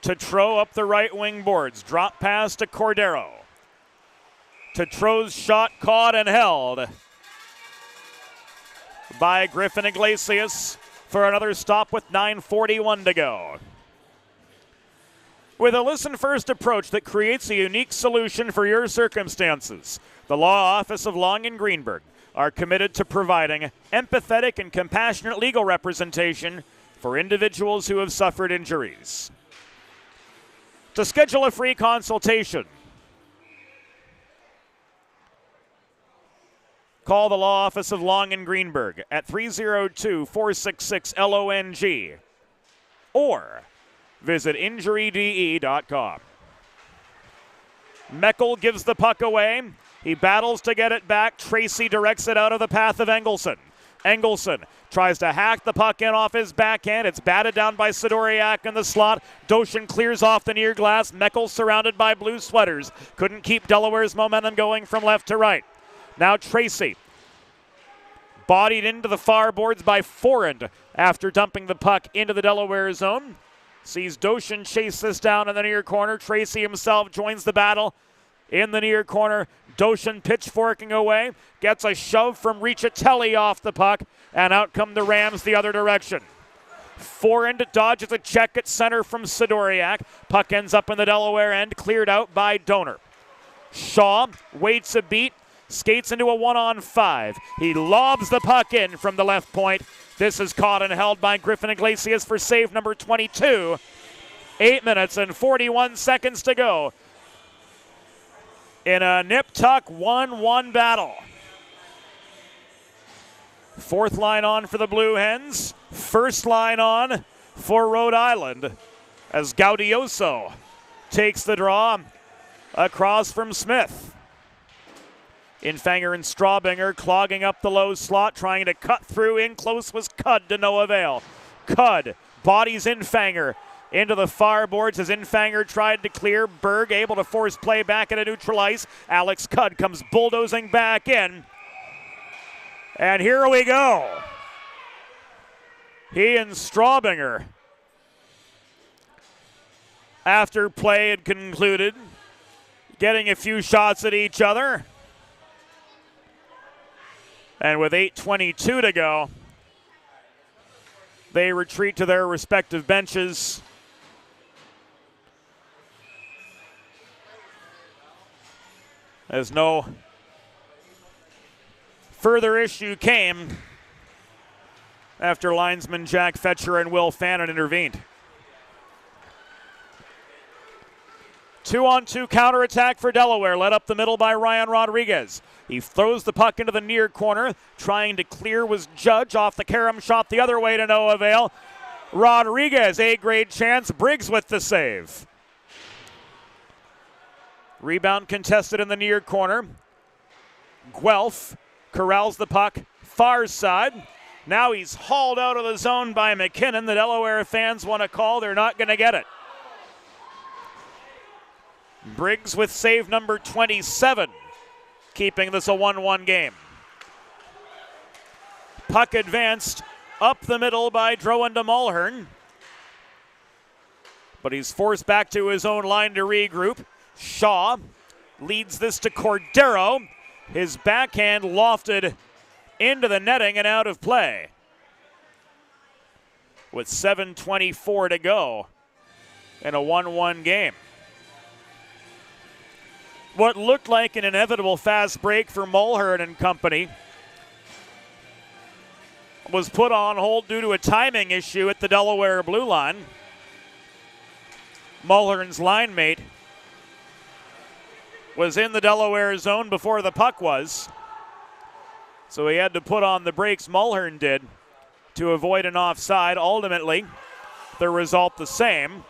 Tetreault up the right wing boards. Drop pass to Cordero. Tetreault's shot caught and held by Griffin Iglesias for another stop with 9:41 to go. With a listen-first approach that creates a unique solution for your circumstances, the law office of Long and Greenberg are committed to providing empathetic and compassionate legal representation for individuals who have suffered injuries. To schedule a free consultation, call the law office of Long and Greenberg at 302-466-LONG or visit injuryde.com. Meckel gives the puck away. He battles to get it back. Tracy directs it out of the path of Engelson. Engelson tries to hack the puck in off his backhand. It's batted down by Sidoriak in the slot. Doshin clears off the near glass. Meckel surrounded by blue sweaters. Couldn't keep Delaware's momentum going from left to right. Now Tracy, bodied into the far boards by Forend after dumping the puck into the Delaware zone. Sees Doshin chase this down in the near corner. Tracy himself joins the battle in the near corner. Doshin pitchforking away. Gets a shove from Riccitelli off the puck, and out come the Rams the other direction. Forend dodges a check at center from Sidoriak. Puck ends up in the Delaware end, cleared out by Donor. Shaw waits a beat, skates into a 1-on-5. He lobs the puck in from the left point. This is caught and held by Griffin Iglesias for save number 22. 8 minutes and 41 seconds to go in a nip-tuck 1-1 battle. Fourth line on for the Blue Hens. First line on for Rhode Island as Gaudioso takes the draw across from Smith. Infanger and Strawbinger clogging up the low slot, trying to cut through. In close was Cudd to no avail. Cudd bodies Infanger into the far boards as Infanger tried to clear. Berg able to force play back into neutral ice. Alex Cudd comes bulldozing back in. And here we go. He and Strawbinger, after play had concluded, getting a few shots at each other. And with 8:22 to go, they retreat to their respective benches. As no further issue came after linesman Jack Fetcher and Will Fannin intervened. 2-on-2 counterattack for Delaware, led up the middle by Ryan Rodriguez. He throws the puck into the near corner. Trying to clear was Judge off the carom shot the other way to no avail. Rodriguez, A-grade chance. Briggs with the save. Rebound contested in the near corner. Guelph corrals the puck far side. Now he's hauled out of the zone by McKinnon. The Delaware fans want to call. They're not going to get it. Briggs with save number 27, keeping this a 1-1 game. Puck advanced up the middle by Drowan de Mulhern, but he's forced back to his own line to regroup. Shaw leads this to Cordero. His backhand lofted into the netting and out of play. With 7:24 to go in a 1-1 game. What looked like an inevitable fast break for Mulhern and company was put on hold due to a timing issue at the Delaware blue line. Mulhern's line mate was in the Delaware zone before the puck was, so he had to put on the brakes. Mulhern did to avoid an offside. Ultimately, the result the same.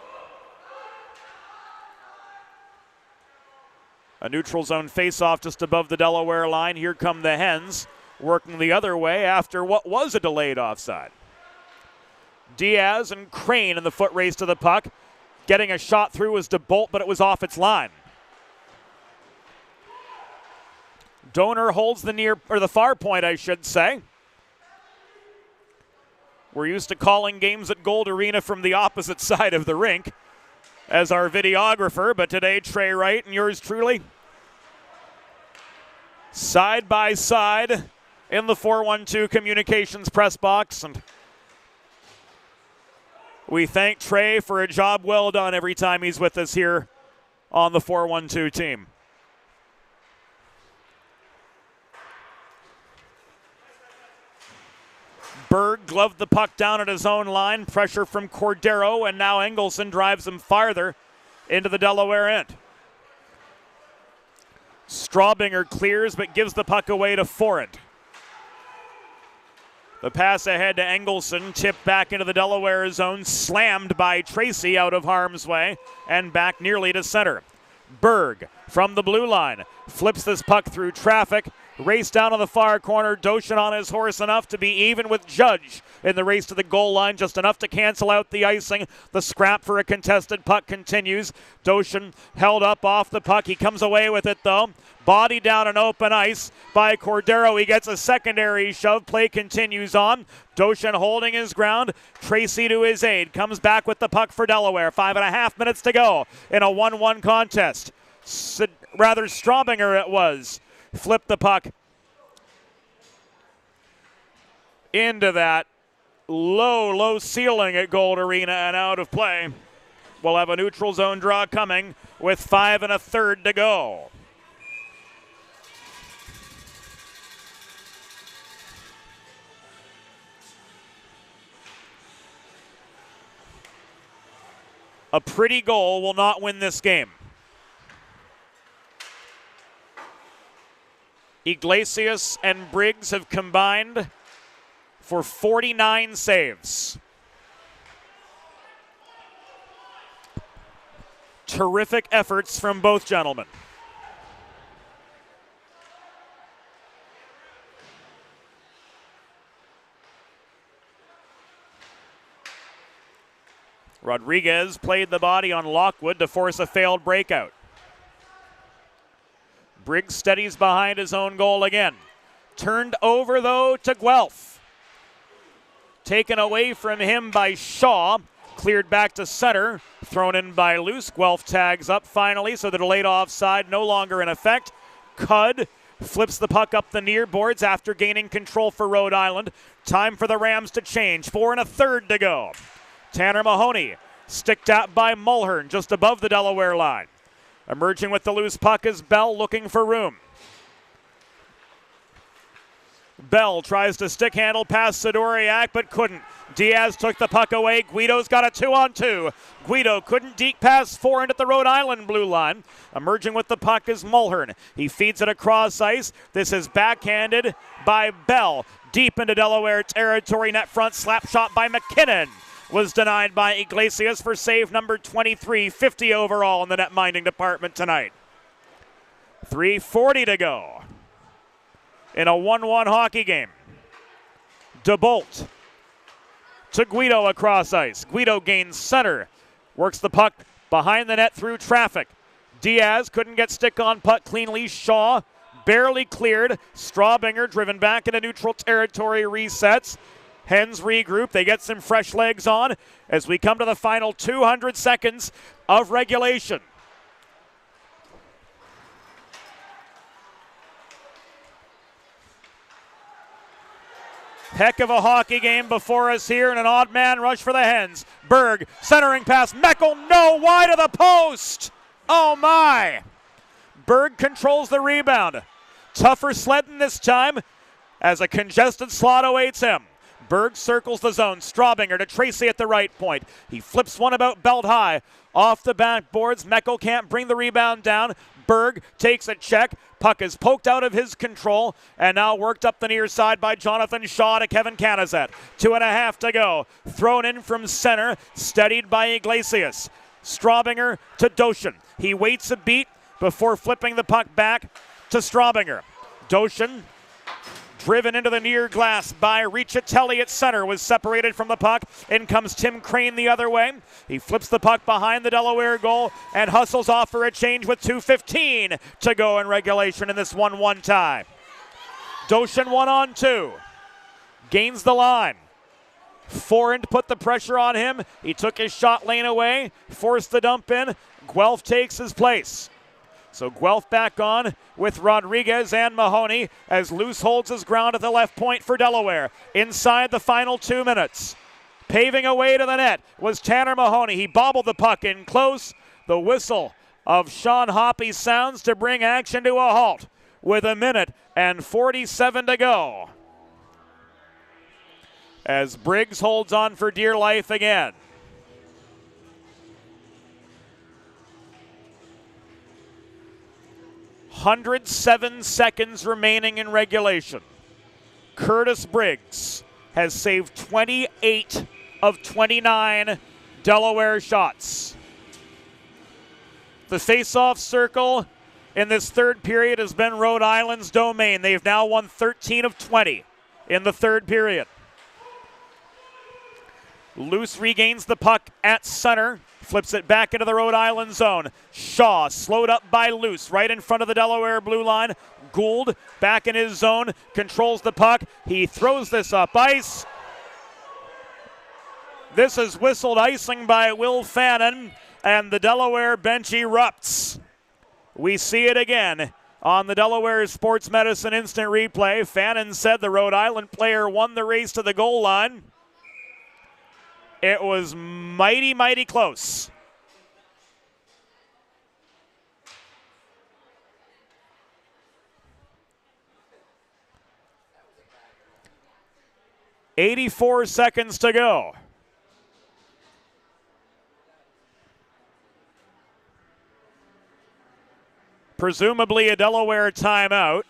A neutral zone faceoff just above the Delaware line. Here come the Hens working the other way after what was a delayed offside. Diaz and Crane in the foot race to the puck. getting a shot through was DeBolt, but it was off its line. Donor holds the far point, I should say. We're used to calling games at Gold Arena from the opposite side of the rink as our videographer, but today Trey Wright and yours truly side by side in the 412 Communications press box, and we thank Trey for a job well done every time he's with us here on the 412 team. Berg gloved the puck down at his own line. Pressure from Cordero, and now Engelson drives him farther into the Delaware end. Straubinger clears but gives the puck away to Forant. The pass ahead to Engelson, tipped back into the Delaware zone, slammed by Tracy out of harm's way and back nearly to center. Berg from the blue line flips this puck through traffic. Race down to the far corner. Doshin on his horse enough to be even with Judge in the race to the goal line, just enough to cancel out the icing. The scrap for a contested puck continues. Doshin held up off the puck. He comes away with it though. Body down on open ice by Cordero. He gets a secondary shove. Play continues on. Doshin holding his ground. Tracy to his aid. Comes back with the puck for Delaware. 5.5 minutes to go in a 1-1 contest. Straubinger it was. Flipped the puck into that low ceiling at Gold Arena and out of play. We'll have a neutral zone draw coming with 5 1/3 to go. A pretty goal will not win this game. Iglesias and Briggs have combined for 49 saves. Terrific efforts from both gentlemen. Rodriguez played the body on Lockwood to force a failed breakout. Briggs steadies behind his own goal again. Turned over, though, to Guelph. Taken away from him by Shaw. Cleared back to center. Thrown in by Luce. Guelph tags up finally, so the delayed offside no longer in effect. Cudd flips the puck up the near boards after gaining control for Rhode Island. Time for the Rams to change. 4 1/3 to go. Tanner Mahoney sticked out by Mulhern just above the Delaware line. Emerging with the loose puck is Bell looking for room. Bell tries to stick handle past Sidoriak but couldn't. Diaz took the puck away. Guido's got a 2-on-2. Guido couldn't deke past Forant at the Rhode Island blue line. Emerging with the puck is Mulhern. He feeds it across ice. This is backhanded by Bell. Deep into Delaware territory. Net front slap shot by McKinnon. Was denied by Iglesias for save number 23, 50 overall in the net minding department tonight. 3:40 to go in a 1-1 hockey game. DeBolt to Guido across ice. Guido gains center, works the puck behind the net through traffic. Diaz couldn't get stick on puck cleanly. Shaw barely cleared. Straubinger driven back into neutral territory, resets. Hens regroup. They get some fresh legs on as we come to the final 200 seconds of regulation. Heck of a hockey game before us here, and an odd man rush for the Hens. Berg centering pass. Meckel, no, wide of the post. Oh my. Berg controls the rebound. Tougher sledding this time as a congested slot awaits him. Berg circles the zone. Straubinger to Tracy at the right point. He flips one about belt high. Off the backboards. Meckel can't bring the rebound down. Berg takes a check. Puck is poked out of his control and now worked up the near side by Jonathan Shaw to Kevin Canizet. 2.5 to go. Thrown in from center. Steadied by Iglesias. Straubinger to Doshin. He waits a beat before flipping the puck back to Straubinger. Doshin Driven into the near glass by Riccitelli at center, was separated from the puck. In comes Tim Crane the other way. He flips the puck behind the Delaware goal and hustles off for a change with 2:15 to go in regulation in this 1-1 tie. Doshin 1-on-2. Gains the line. Forend put the pressure on him. He took his shot lane away, forced the dump in. Guelph takes his place. So Guelph back on with Rodriguez and Mahoney as Luce holds his ground at the left point for Delaware. Inside the final 2 minutes. Paving away to the net was Tanner Mahoney. He bobbled the puck in close. The whistle of Sean Hoppe sounds to bring action to a halt with 1:47 to go. As Briggs holds on for dear life again. 107 seconds remaining in regulation. Curtis Briggs has saved 28 of 29 Delaware shots. The face-off circle in this third period has been Rhode Island's domain. They've now won 13 of 20 in the third period. Luce regains the puck at center, flips it back into the Rhode Island zone. Shaw slowed up by Luce right in front of the Delaware blue line. Gould back in his zone, controls the puck. He throws this up ice. This is whistled icing by Will Fannin, and the Delaware bench erupts. We see it again on the Delaware Sports Medicine instant replay. Fannin said the Rhode Island player won the race to the goal line. It was mighty, mighty close. .84 seconds to go. Presumably a Delaware timeout.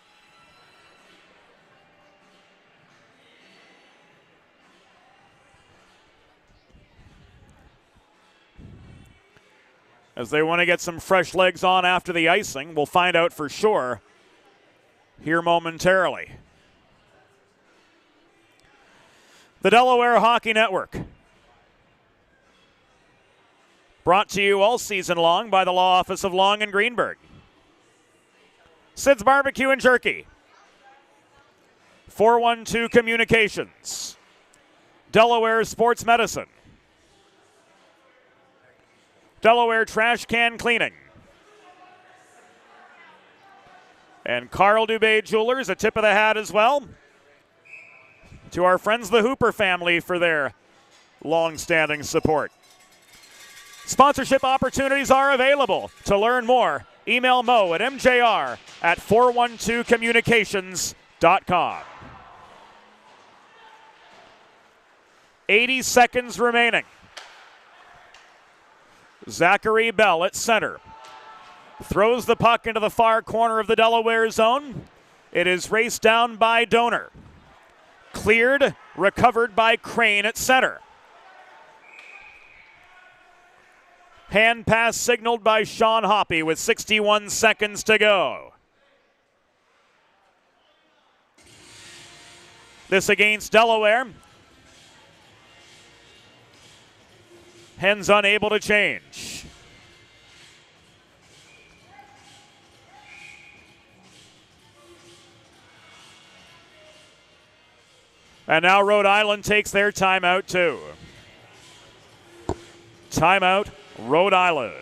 As they want to get some fresh legs on after the icing. We'll find out for sure here momentarily. The Delaware Hockey Network. Brought to you all season long by the Law Office of Long and Greenberg. Sid's Barbecue and Jerky. 412 Communications. Delaware Sports Medicine. Delaware Trash Can Cleaning. And Carl Dubé Jewelers, a tip of the hat as well to our friends the Hooper family for their long-standing support. Sponsorship opportunities are available. To learn more, email Mo at mjr@412communications.com. 80 seconds remaining. Zachary Bell at center. Throws the puck into the far corner of the Delaware zone. It is raced down by Donor. Cleared, recovered by Crane at center. Hand pass signaled by Sean Hoppe with 61 seconds to go. This against Delaware. Hens unable to change. And now Rhode Island takes their timeout too. Timeout, Rhode Island.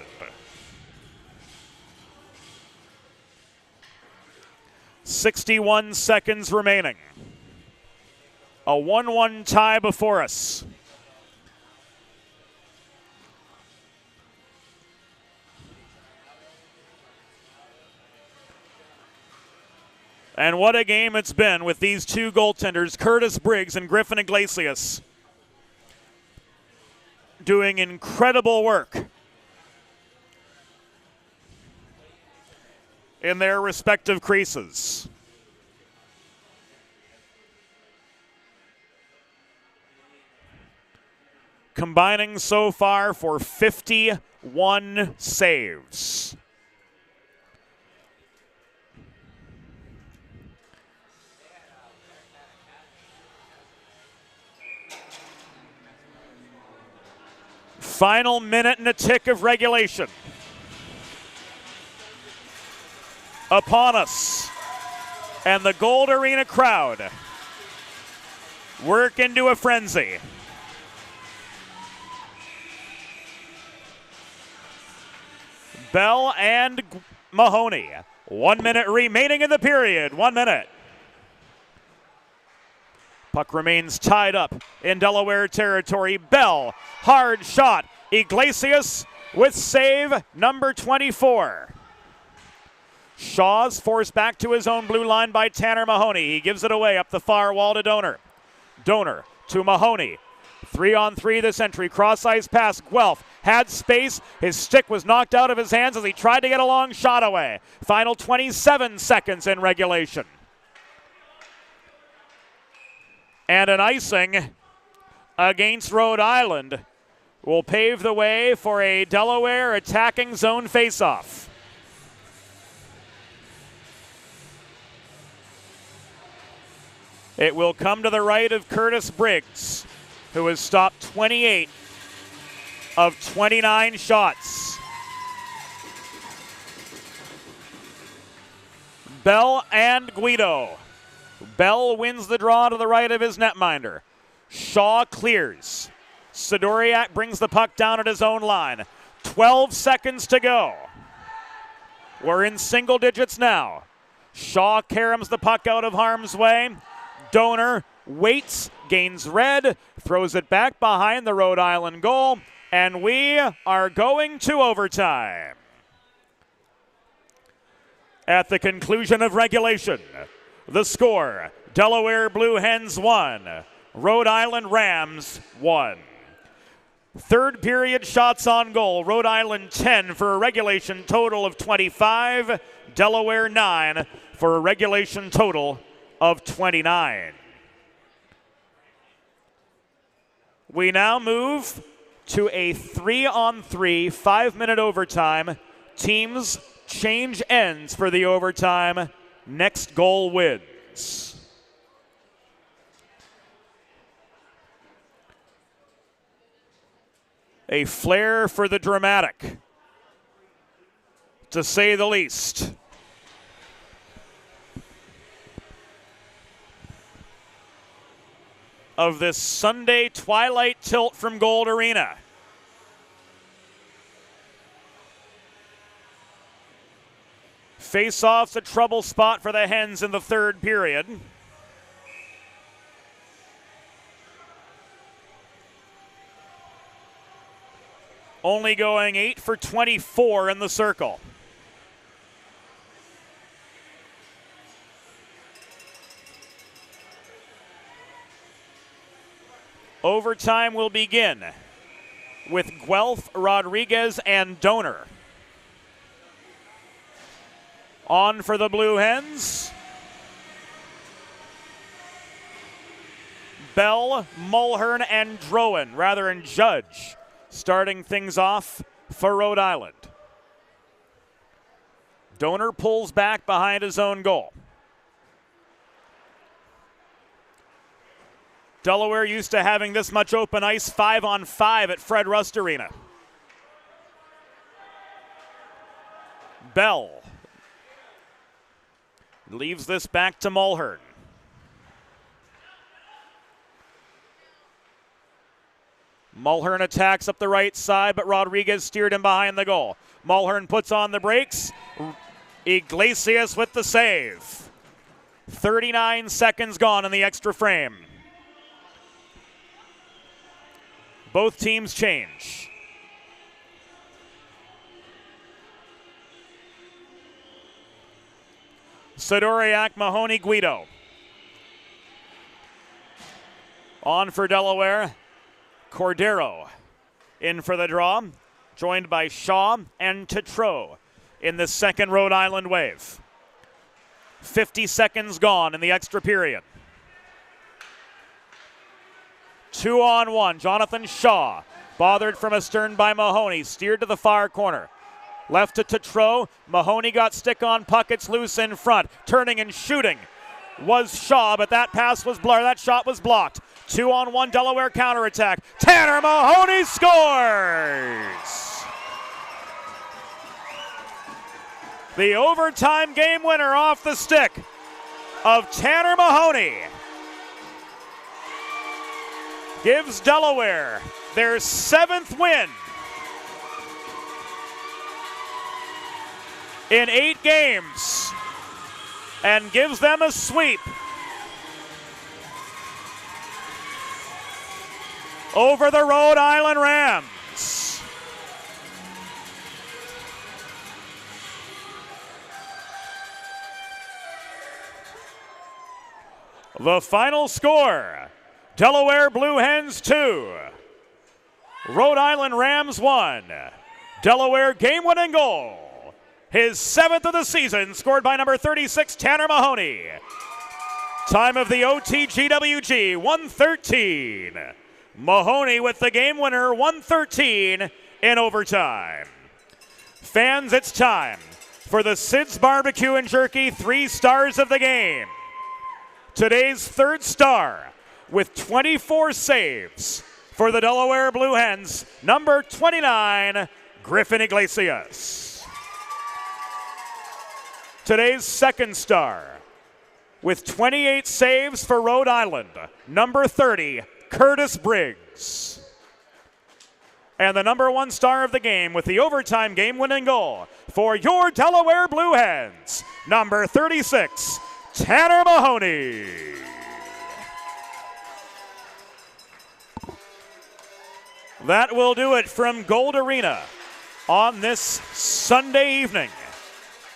.61 seconds remaining. A 1-1 tie before us. And what a game it's been with these two goaltenders, Curtis Briggs and Griffin Iglesias, doing incredible work in their respective creases. Combining so far for 51 saves. Final minute and a tick of regulation upon us. And the Gold Arena crowd work into a frenzy. Bell and Mahoney. 1 minute remaining in the period. 1 minute. Puck remains tied up in Delaware territory. Bell, hard shot. Iglesias with save number 24. Shaw's forced back to his own blue line by Tanner Mahoney. He gives it away up the far wall to Donor. Donor to Mahoney. 3-on-3 this entry. Cross ice pass. Guelph had space. His stick was knocked out of his hands as he tried to get a long shot away. Final 27 seconds in regulation. And an icing against Rhode Island will pave the way for a Delaware attacking zone faceoff. It will come to the right of Curtis Briggs, who has stopped 28 of 29 shots. Bell and Guido. Bell wins the draw to the right of his netminder. Shaw clears. Sidoriak brings the puck down at his own line. 12 seconds to go. We're in single digits now. Shaw caroms the puck out of harm's way. Donor waits, gains red, throws it back behind the Rhode Island goal, and we are going to overtime. At the conclusion of regulation, the score, Delaware Blue Hens 1, Rhode Island Rams 1. Third period shots on goal, Rhode Island 10 for a regulation total of 25, Delaware 9 for a regulation total of 29. We now move to a 3-on-3, 5-minute overtime. Teams change ends for the overtime. Next goal wins. A flair for the dramatic, to say the least. Of this Sunday twilight tilt from Gold Arena. Face-off's a trouble spot for the Hens in the third period. Only going 8 for 24 in the circle. Overtime will begin with Guelph, Rodriguez, and Donor. On for the Blue Hens. Bell, Mulhern, and Judge starting things off for Rhode Island. Donor pulls back behind his own goal. Delaware used to having this much open ice 5-on-5 at Fred Rust Arena. Bell leaves this back to Mulhern. Mulhern attacks up the right side, but Rodriguez steered him behind the goal. Mulhern puts on the brakes. Iglesias with the save. 39 seconds gone in the extra frame. Both teams change. Sidoriak, Mahoney, Guido. On for Delaware. Cordero in for the draw, joined by Shaw and Tetreault in the second Rhode Island wave. 50 seconds gone in the extra period. 2-on-1, Jonathan Shaw, bothered from astern by Mahoney, steered to the far corner. Left to Tetreault, Mahoney got stick on puck, it's loose in front. Turning and shooting was Shaw, but that shot was blocked. 2-on-1 Delaware counterattack. Tanner Mahoney scores! The overtime game winner off the stick of Tanner Mahoney gives Delaware their 7th win in 8 games and gives them a sweep over the Rhode Island Rams. The final score, Delaware Blue Hens 2, Rhode Island Rams 1. Delaware game-winning goal, his 7th of the season, scored by number 36, Tanner Mahoney. Time of the OTGWG, 1:13. Mahoney with the game winner, 1:13 in overtime. Fans, it's time for the Sid's Barbecue and Jerky 3 stars of the game. Today's 3rd star with 24 saves for the Delaware Blue Hens, number 29, Griffin Iglesias. Today's 2nd star with 28 saves for Rhode Island, number 30, Curtis Briggs. And the number 1 star of the game with the overtime game-winning goal for your Delaware Blue Hens, number 36, Tanner Mahoney. That will do it from Gold Arena on this Sunday evening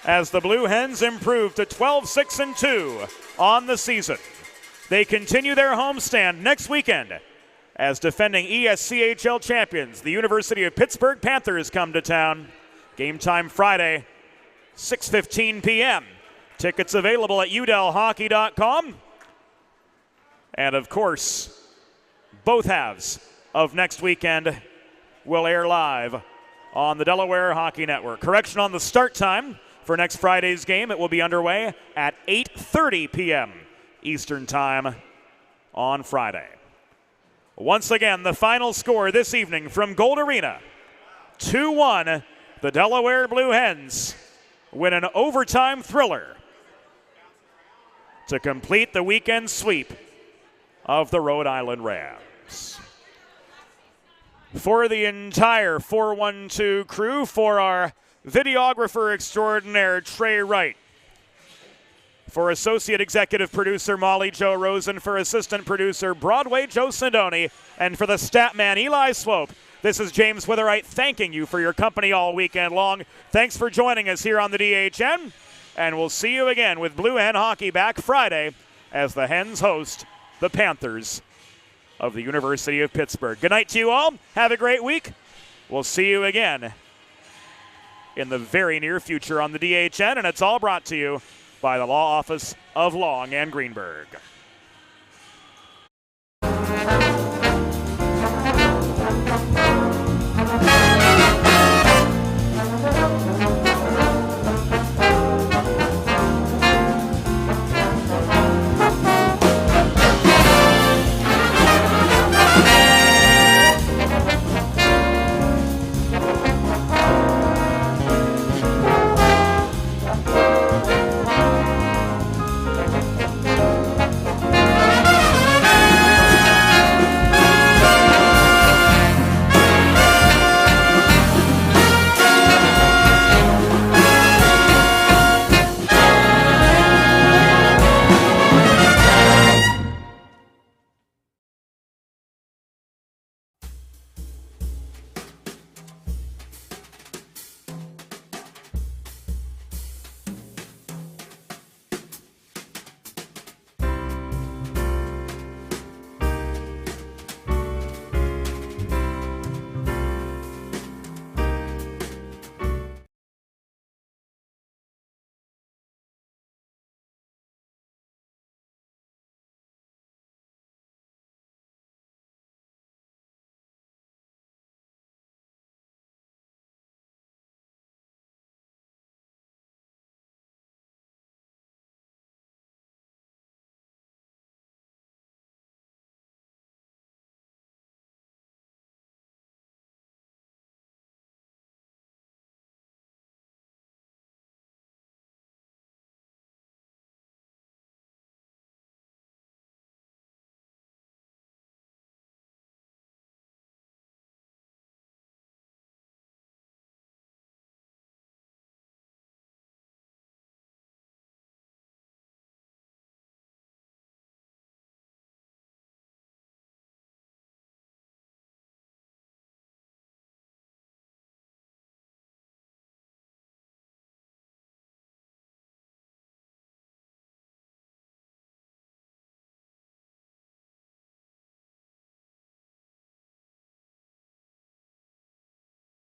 as the Blue Hens improve to 12-6-2 on the season. They continue their homestand next weekend as defending ESCHL champions, the University of Pittsburgh Panthers, come to town. Game time Friday, 6:15 p.m. Tickets available at udelhockey.com. And of course, both halves of next weekend will air live on the Delaware Hockey Network. Correction on the start time for next Friday's game. It will be underway at 8:30 p.m. Eastern Time on Friday. Once again, the final score this evening from Gold Arena, 2-1. The Delaware Blue Hens win an overtime thriller to complete the weekend sweep of the Rhode Island Rams. For the entire 412 crew, for our videographer extraordinaire, Trey Wright, for associate executive producer Molly Jo Rosen, for assistant producer Broadway Joe Sindoni, and for the stat man Eli Swope, this is James Witherite thanking you for your company all weekend long. Thanks for joining us here on the DHN, and we'll see you again with Blue Hen Hockey back Friday as the Hens host the Panthers of the University of Pittsburgh. Good night to you all. Have a great week. We'll see you again in the very near future on the DHN, and it's all brought to you by the Law Office of Long and Greenberg.